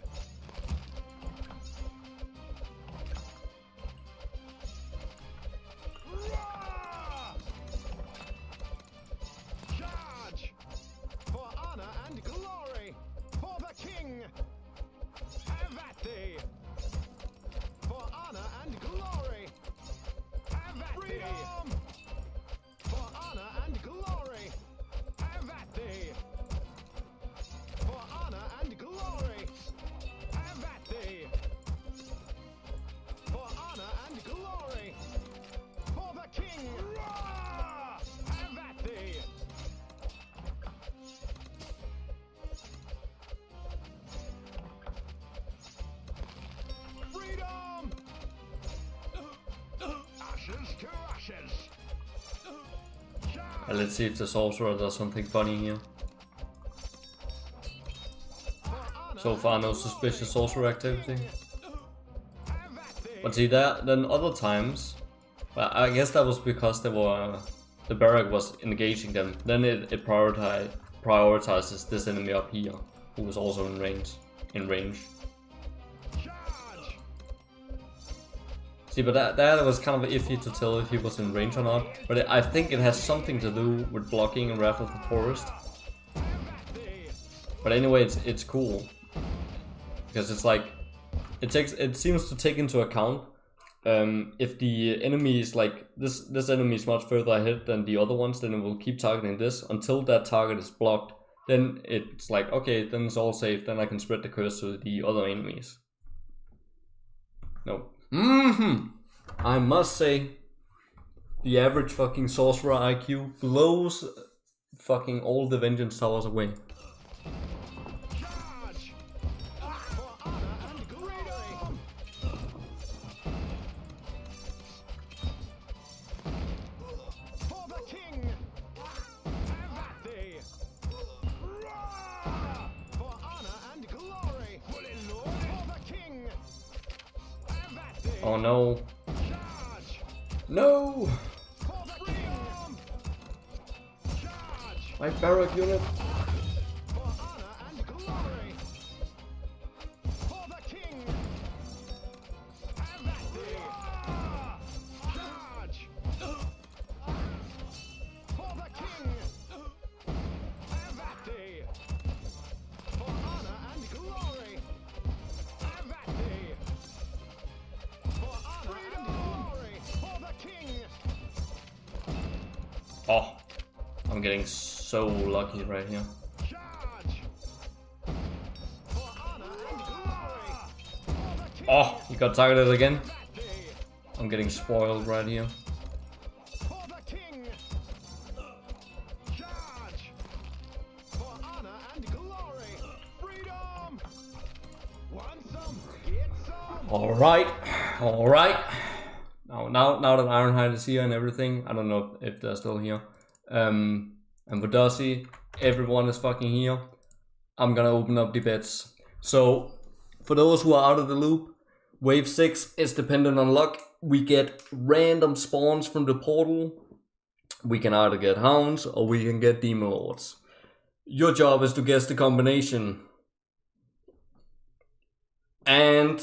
[SPEAKER 2] Roar! Charge! For honor and glory! For the king! Have at thee! For honor and glory! Have at thee! For honor and glory! Have at thee! For honor and glory! Have at thee! For honor and glory! For the king! Roar! Have at thee! Freedom! Ashes to ashes!
[SPEAKER 1] Let's see if the sorcerer does something funny here.
[SPEAKER 2] For honor
[SPEAKER 1] So far, no suspicious sorcerer activity.
[SPEAKER 2] Have that thing.
[SPEAKER 1] But see, then other times, well, I guess that was because they were the barrack was engaging them. Then it prioritizes this enemy up here, who was also in range.
[SPEAKER 2] Charge.
[SPEAKER 1] See, but that was kind of iffy to tell if he was in range or not. But I think it has something to do with blocking in Wrath of the Forest.
[SPEAKER 2] Have that thing.
[SPEAKER 1] But anyway, it's cool because it's like it seems to take into account if the enemy is like this enemy is much further ahead than the other ones, then it will keep targeting this until that target is blocked. Then it's like, okay, then it's all safe. Then I can spread the curse to the other enemies. No. I must say, the average fucking sorcerer IQ blows fucking all the vengeance towers away.
[SPEAKER 2] Charge. For honor and glory. For the king. Have that thee. For honor and glory. For the king. Have that thee.
[SPEAKER 1] Oh no.
[SPEAKER 2] Charge.
[SPEAKER 1] No!
[SPEAKER 2] For the freedom. Charge.
[SPEAKER 1] My barrack unit.
[SPEAKER 2] For honor and glory. For the king. Have that thee. Charge. For the king. Have that thee. For honor and glory. Have that thee. For honor and glory. For the king.
[SPEAKER 1] Oh, I'm getting so lucky right here.
[SPEAKER 2] Charge. For honor and glory. For the king.
[SPEAKER 1] Oh, you got targeted again.
[SPEAKER 2] Have that thee.
[SPEAKER 1] I'm getting spoiled right here.
[SPEAKER 2] For the king. Charge. For honor and glory. Freedom. Want some? Get some.
[SPEAKER 1] All right. Now that Ironhide is here and everything, I don't know if they're still here. And Vodossi, everyone is fucking here. I'm gonna open up the bets. So, for those who are out of the loop, Wave 6 is dependent on luck. We get random spawns from the portal. We can either get hounds or we can get demon lords. Your job is to guess the combination. And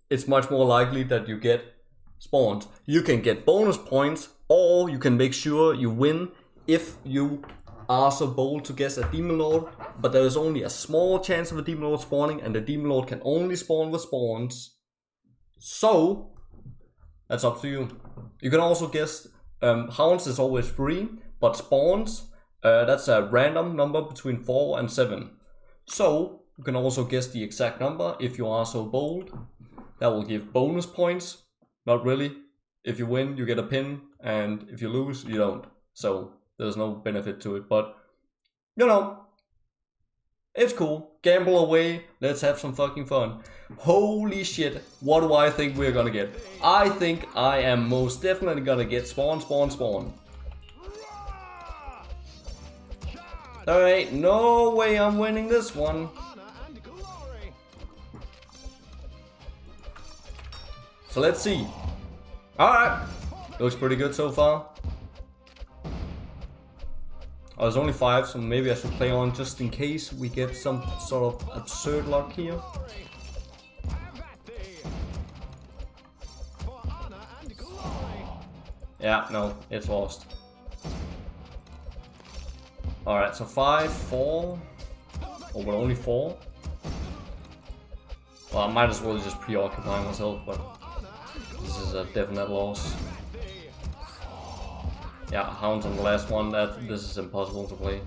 [SPEAKER 1] it's much more likely that you get spawns. You can get bonus points, or you can make sure you win if you are so bold to guess a demon lord, but there is only a small chance of a demon lord spawning, and the demon lord can only spawn with spawns. So that's up to you. You can also guess hounds is always free, but spawns that's a random number between 4 and 7. So you can also guess the exact number if you are so bold. That will give bonus points. Not really. If you win, you get a pin, and if you lose, you don't. So there's no benefit to it, but you know, it's cool. Gamble away. Let's have some fucking fun. Holy shit, what do I think we're gonna get? I think I am most definitely gonna get spawn. There ain't no way I'm winning this one.
[SPEAKER 2] Honor and glory.
[SPEAKER 1] So let's see. Alright, looks pretty good so far. Oh, there's only 5, so maybe I should play on just in case we get some sort of absurd luck here.
[SPEAKER 2] Glory. Have that thee. For honor and glory.
[SPEAKER 1] Yeah, no, it's lost. Alright, so 5, 4. Oh, but only 4? Well, I might as well just preoccupy myself, but this is a definite loss. Yeah, hounds on the last one, this is impossible to play.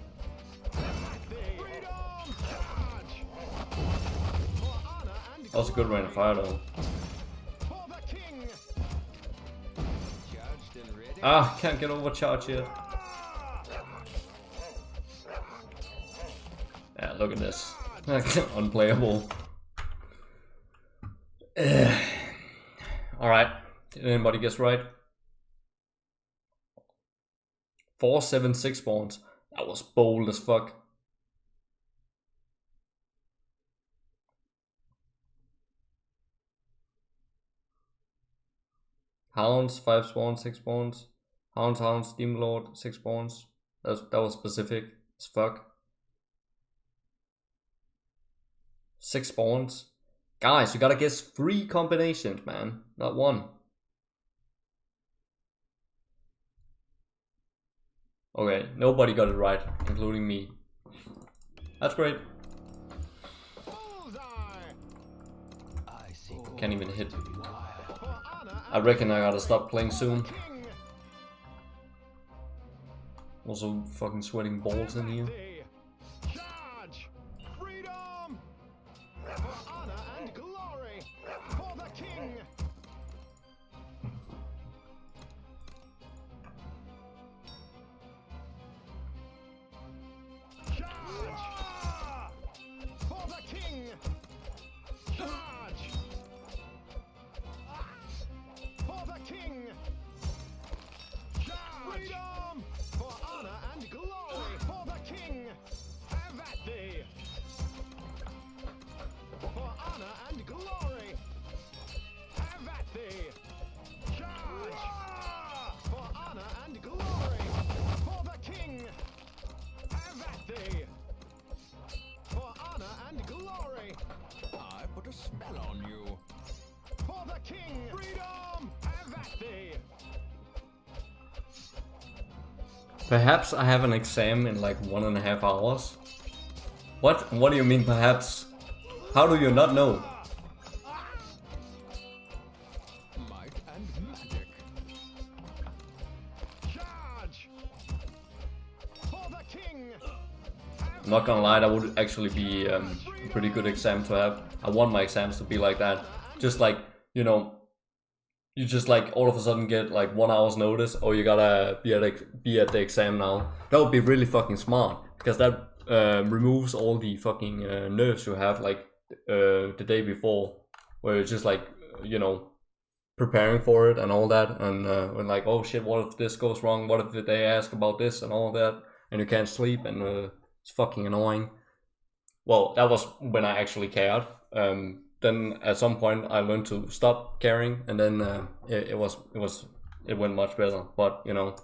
[SPEAKER 1] That was a good rain of fire though.
[SPEAKER 2] For the king.
[SPEAKER 1] Ah, can't get overcharged yet. Yeah, look at this. Unplayable. Alright, did anybody guess right? 4, 7, 6 spawns. That was bold as fuck. Hounds, 5 spawns, 6 spawns. Hounds, Demon Lord, 6 spawns. That was specific as fuck. 6 spawns. Guys, you gotta guess 3 combinations, man. Not 1. Okay, nobody got it right, including me. That's great. Can't even hit. I reckon I gotta stop playing soon. Also fucking sweating balls in here.
[SPEAKER 2] Charge! Freedom! For honor and glory! For the king! Charge! For the king! Charge! For the king! Charge! Freedom! For honor and glory! For the king! Have at thee! For honor and glory! Have at thee! Charge! For honor and glory! For the king! Have at thee! For honor and glory!
[SPEAKER 3] I put a spell on you.
[SPEAKER 2] For the king! Freedom! Have at thee!
[SPEAKER 1] Perhaps I have an exam in like 1.5 hours. What? What do you mean perhaps? How do you not know?
[SPEAKER 3] Might and magic.
[SPEAKER 2] Charge! For the king!
[SPEAKER 1] I'm not gonna lie, that would actually be a pretty good exam to have. I want my exams to be like that. Just like, you know, you just like all of a sudden get like 1 hour's notice, or you gotta be at the exam now. That would be really fucking smart, because that removes all the fucking nerves you have like the day before, where you're just like, you know, preparing for it and all that, and when like, oh shit, what if this goes wrong? What if they ask about this and all that, and you can't sleep, and it's fucking annoying. Well, that was when I actually cared. Then at some point I learned to stop caring, and then it went much better. But you know,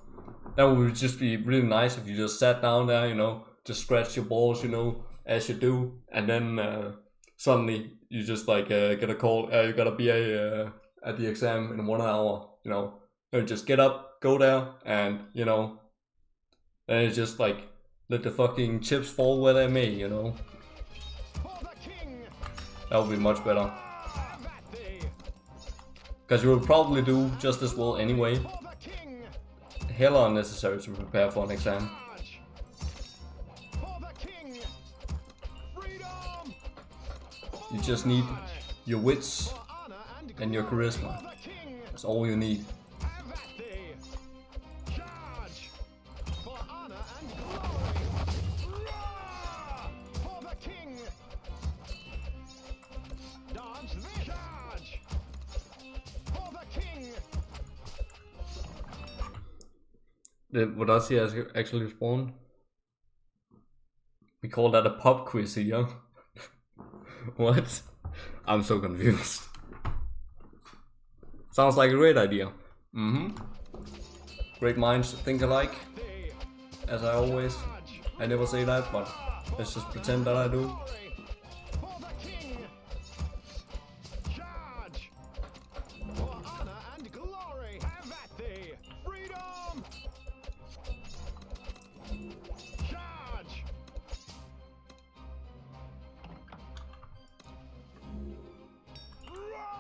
[SPEAKER 1] that would just be really nice if you just sat down there, you know, just scratch your balls, you know, as you do, and then suddenly you just like get a call. You gotta be at the exam in 1 hour, you know, and just get up, go there, and you know, and it's just like let the fucking chips fall where they may, you know.
[SPEAKER 2] For the king!
[SPEAKER 1] That would be much better.
[SPEAKER 2] Have at thee!
[SPEAKER 1] Because you will probably do just as well anyway.
[SPEAKER 2] For the king!
[SPEAKER 1] Hella unnecessary to prepare for an exam.
[SPEAKER 2] Charge! For the king! Freedom!
[SPEAKER 1] You just need your wits
[SPEAKER 2] For honor
[SPEAKER 1] and your
[SPEAKER 2] glory!
[SPEAKER 1] charisma.
[SPEAKER 2] For the king!
[SPEAKER 1] That's all you need.
[SPEAKER 2] Have at thee! Charge! For honor and glory! Roar! For the king! Dodge this! Charge! For the king!
[SPEAKER 1] What does he actually respond? We call that a pop quiz here. What? I'm so confused. Sounds like a great idea. Great minds think alike.
[SPEAKER 2] Thee!
[SPEAKER 1] As I always.
[SPEAKER 2] Charge!
[SPEAKER 1] I never say that, but let's just pretend that I do.
[SPEAKER 2] Glory! For the king! Charge! For honor and glory! Have at thee! Freedom! Charge! Roar!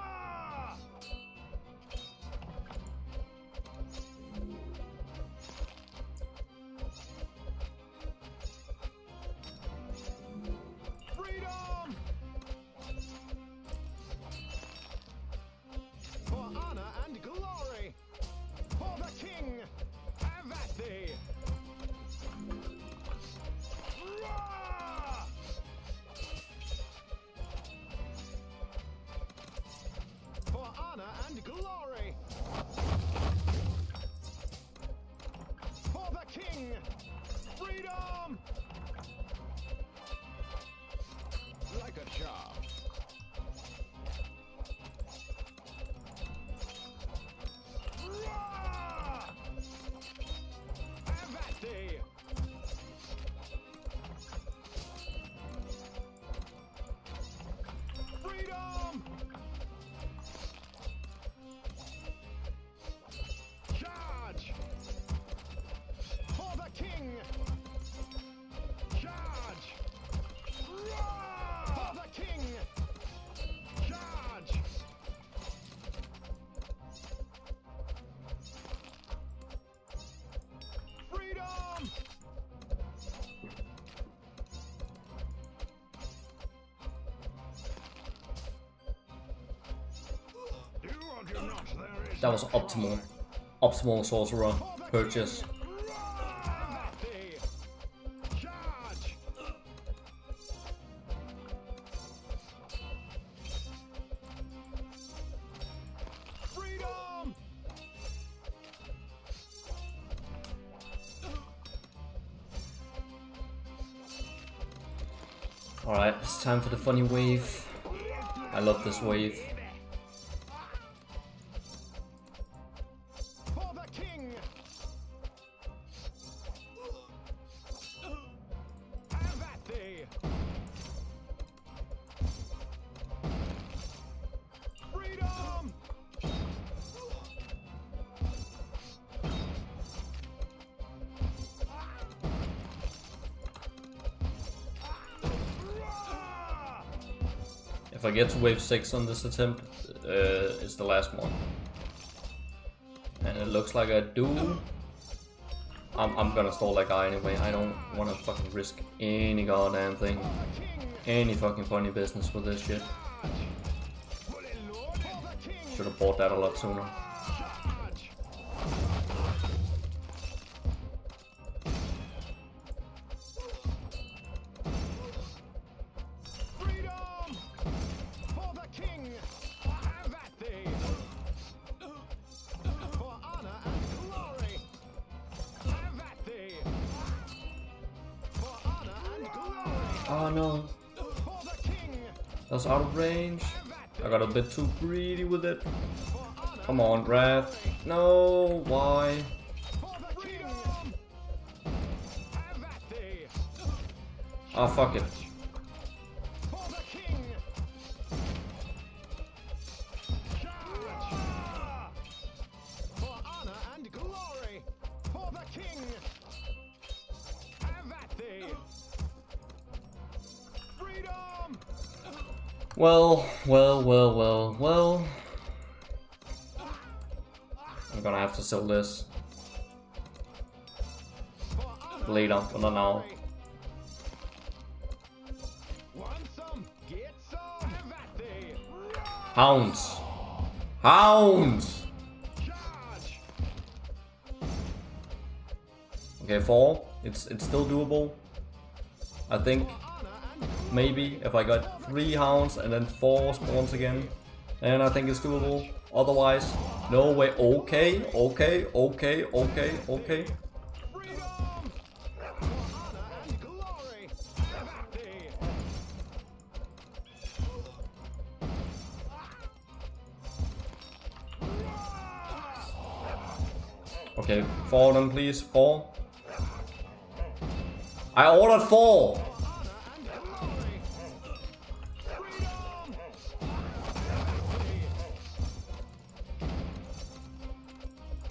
[SPEAKER 1] That was optimal. Optimal sorcerer purchase.
[SPEAKER 2] Charge! Freedom!
[SPEAKER 1] Alright, it's time for the funny wave. I love this wave.
[SPEAKER 2] For the king! Have at thee! Freedom!
[SPEAKER 1] If I get to wave 6 on this attempt, it's the last one. And it looks like I do. I'm gonna stall that guy anyway. I don't wanna fucking risk any goddamn thing. Any fucking funny business with this shit. Should have bought that a lot sooner.
[SPEAKER 2] Freedom! For the king! Have at thee! For honor and glory! Have at thee! For honor and glory!
[SPEAKER 1] Oh no,
[SPEAKER 2] For the king!
[SPEAKER 1] that's out of range. I got a bit too greedy with it.
[SPEAKER 2] For honor!
[SPEAKER 1] Come on, Wrath. No, why?
[SPEAKER 2] For the king! Have at thee!
[SPEAKER 1] Oh, fuck it.
[SPEAKER 2] For the king! Charge! For honor and glory! For the king! Have at thee! Freedom!
[SPEAKER 1] Well. I'm gonna have to sell this
[SPEAKER 2] For honor
[SPEAKER 1] later,
[SPEAKER 2] and
[SPEAKER 1] but not now.
[SPEAKER 2] glory. Want some? Get some! Have at thee!
[SPEAKER 1] Hounds! Hounds!
[SPEAKER 2] Charge!
[SPEAKER 1] Okay, 4. It's still doable. I think
[SPEAKER 2] Honor and
[SPEAKER 1] maybe if I got 3 hounds and then 4 spawns again, then I think it's doable. Otherwise, no way. Okay.
[SPEAKER 2] freedom! For honor and glory! Have at thee!
[SPEAKER 1] Okay, 4 then please. 4. I ordered 4!
[SPEAKER 2] Honor and glory! Freedom!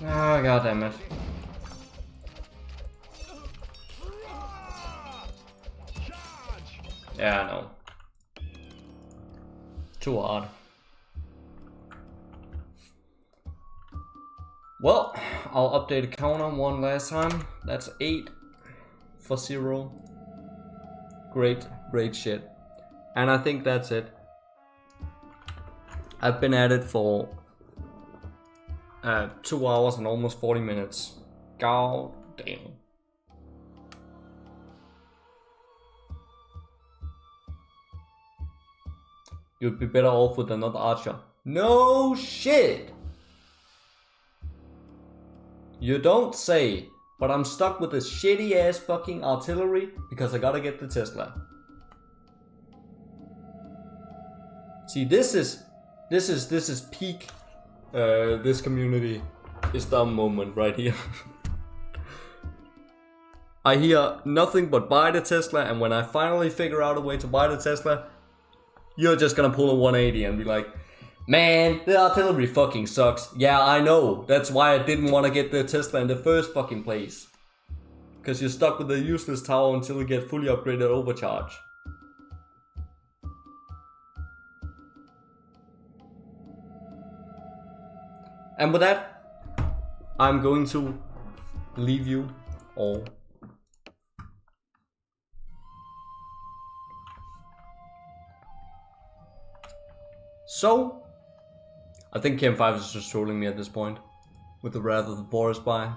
[SPEAKER 1] Ah, god damn it.
[SPEAKER 2] Charge!
[SPEAKER 1] Yeah, I know. Too hard. Well, I'll update the counter one last time. That's 8 for 0. Great shit. And I think that's it. I've been at it for 2 hours and almost 40 minutes. God damn. You'd be better off with another archer. No shit! You don't say, but I'm stuck with this shitty ass fucking artillery because I gotta get the Tesla. See, this is peak. This community is dumb moment right here. I hear nothing but buy the Tesla, and when I finally figure out a way to buy the Tesla, you're just gonna pull a 180 and be like, man, the artillery fucking sucks. Yeah, I know. That's why I didn't want to get the Tesla in the first fucking place. Because you're stuck with the useless tower until you get fully upgraded overcharge. And with that, I'm going to leave you all. So, I think KM5 is just trolling me at this point. With the Wrath of the Forest Spy.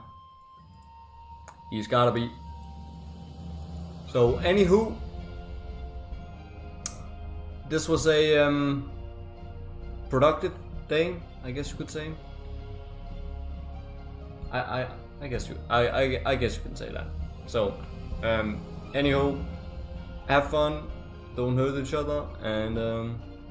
[SPEAKER 1] He's gotta be. So, anywho. This was a productive day, I guess you could say. I guess I guess you can say that. So, anywho, have fun, don't hurt each other, and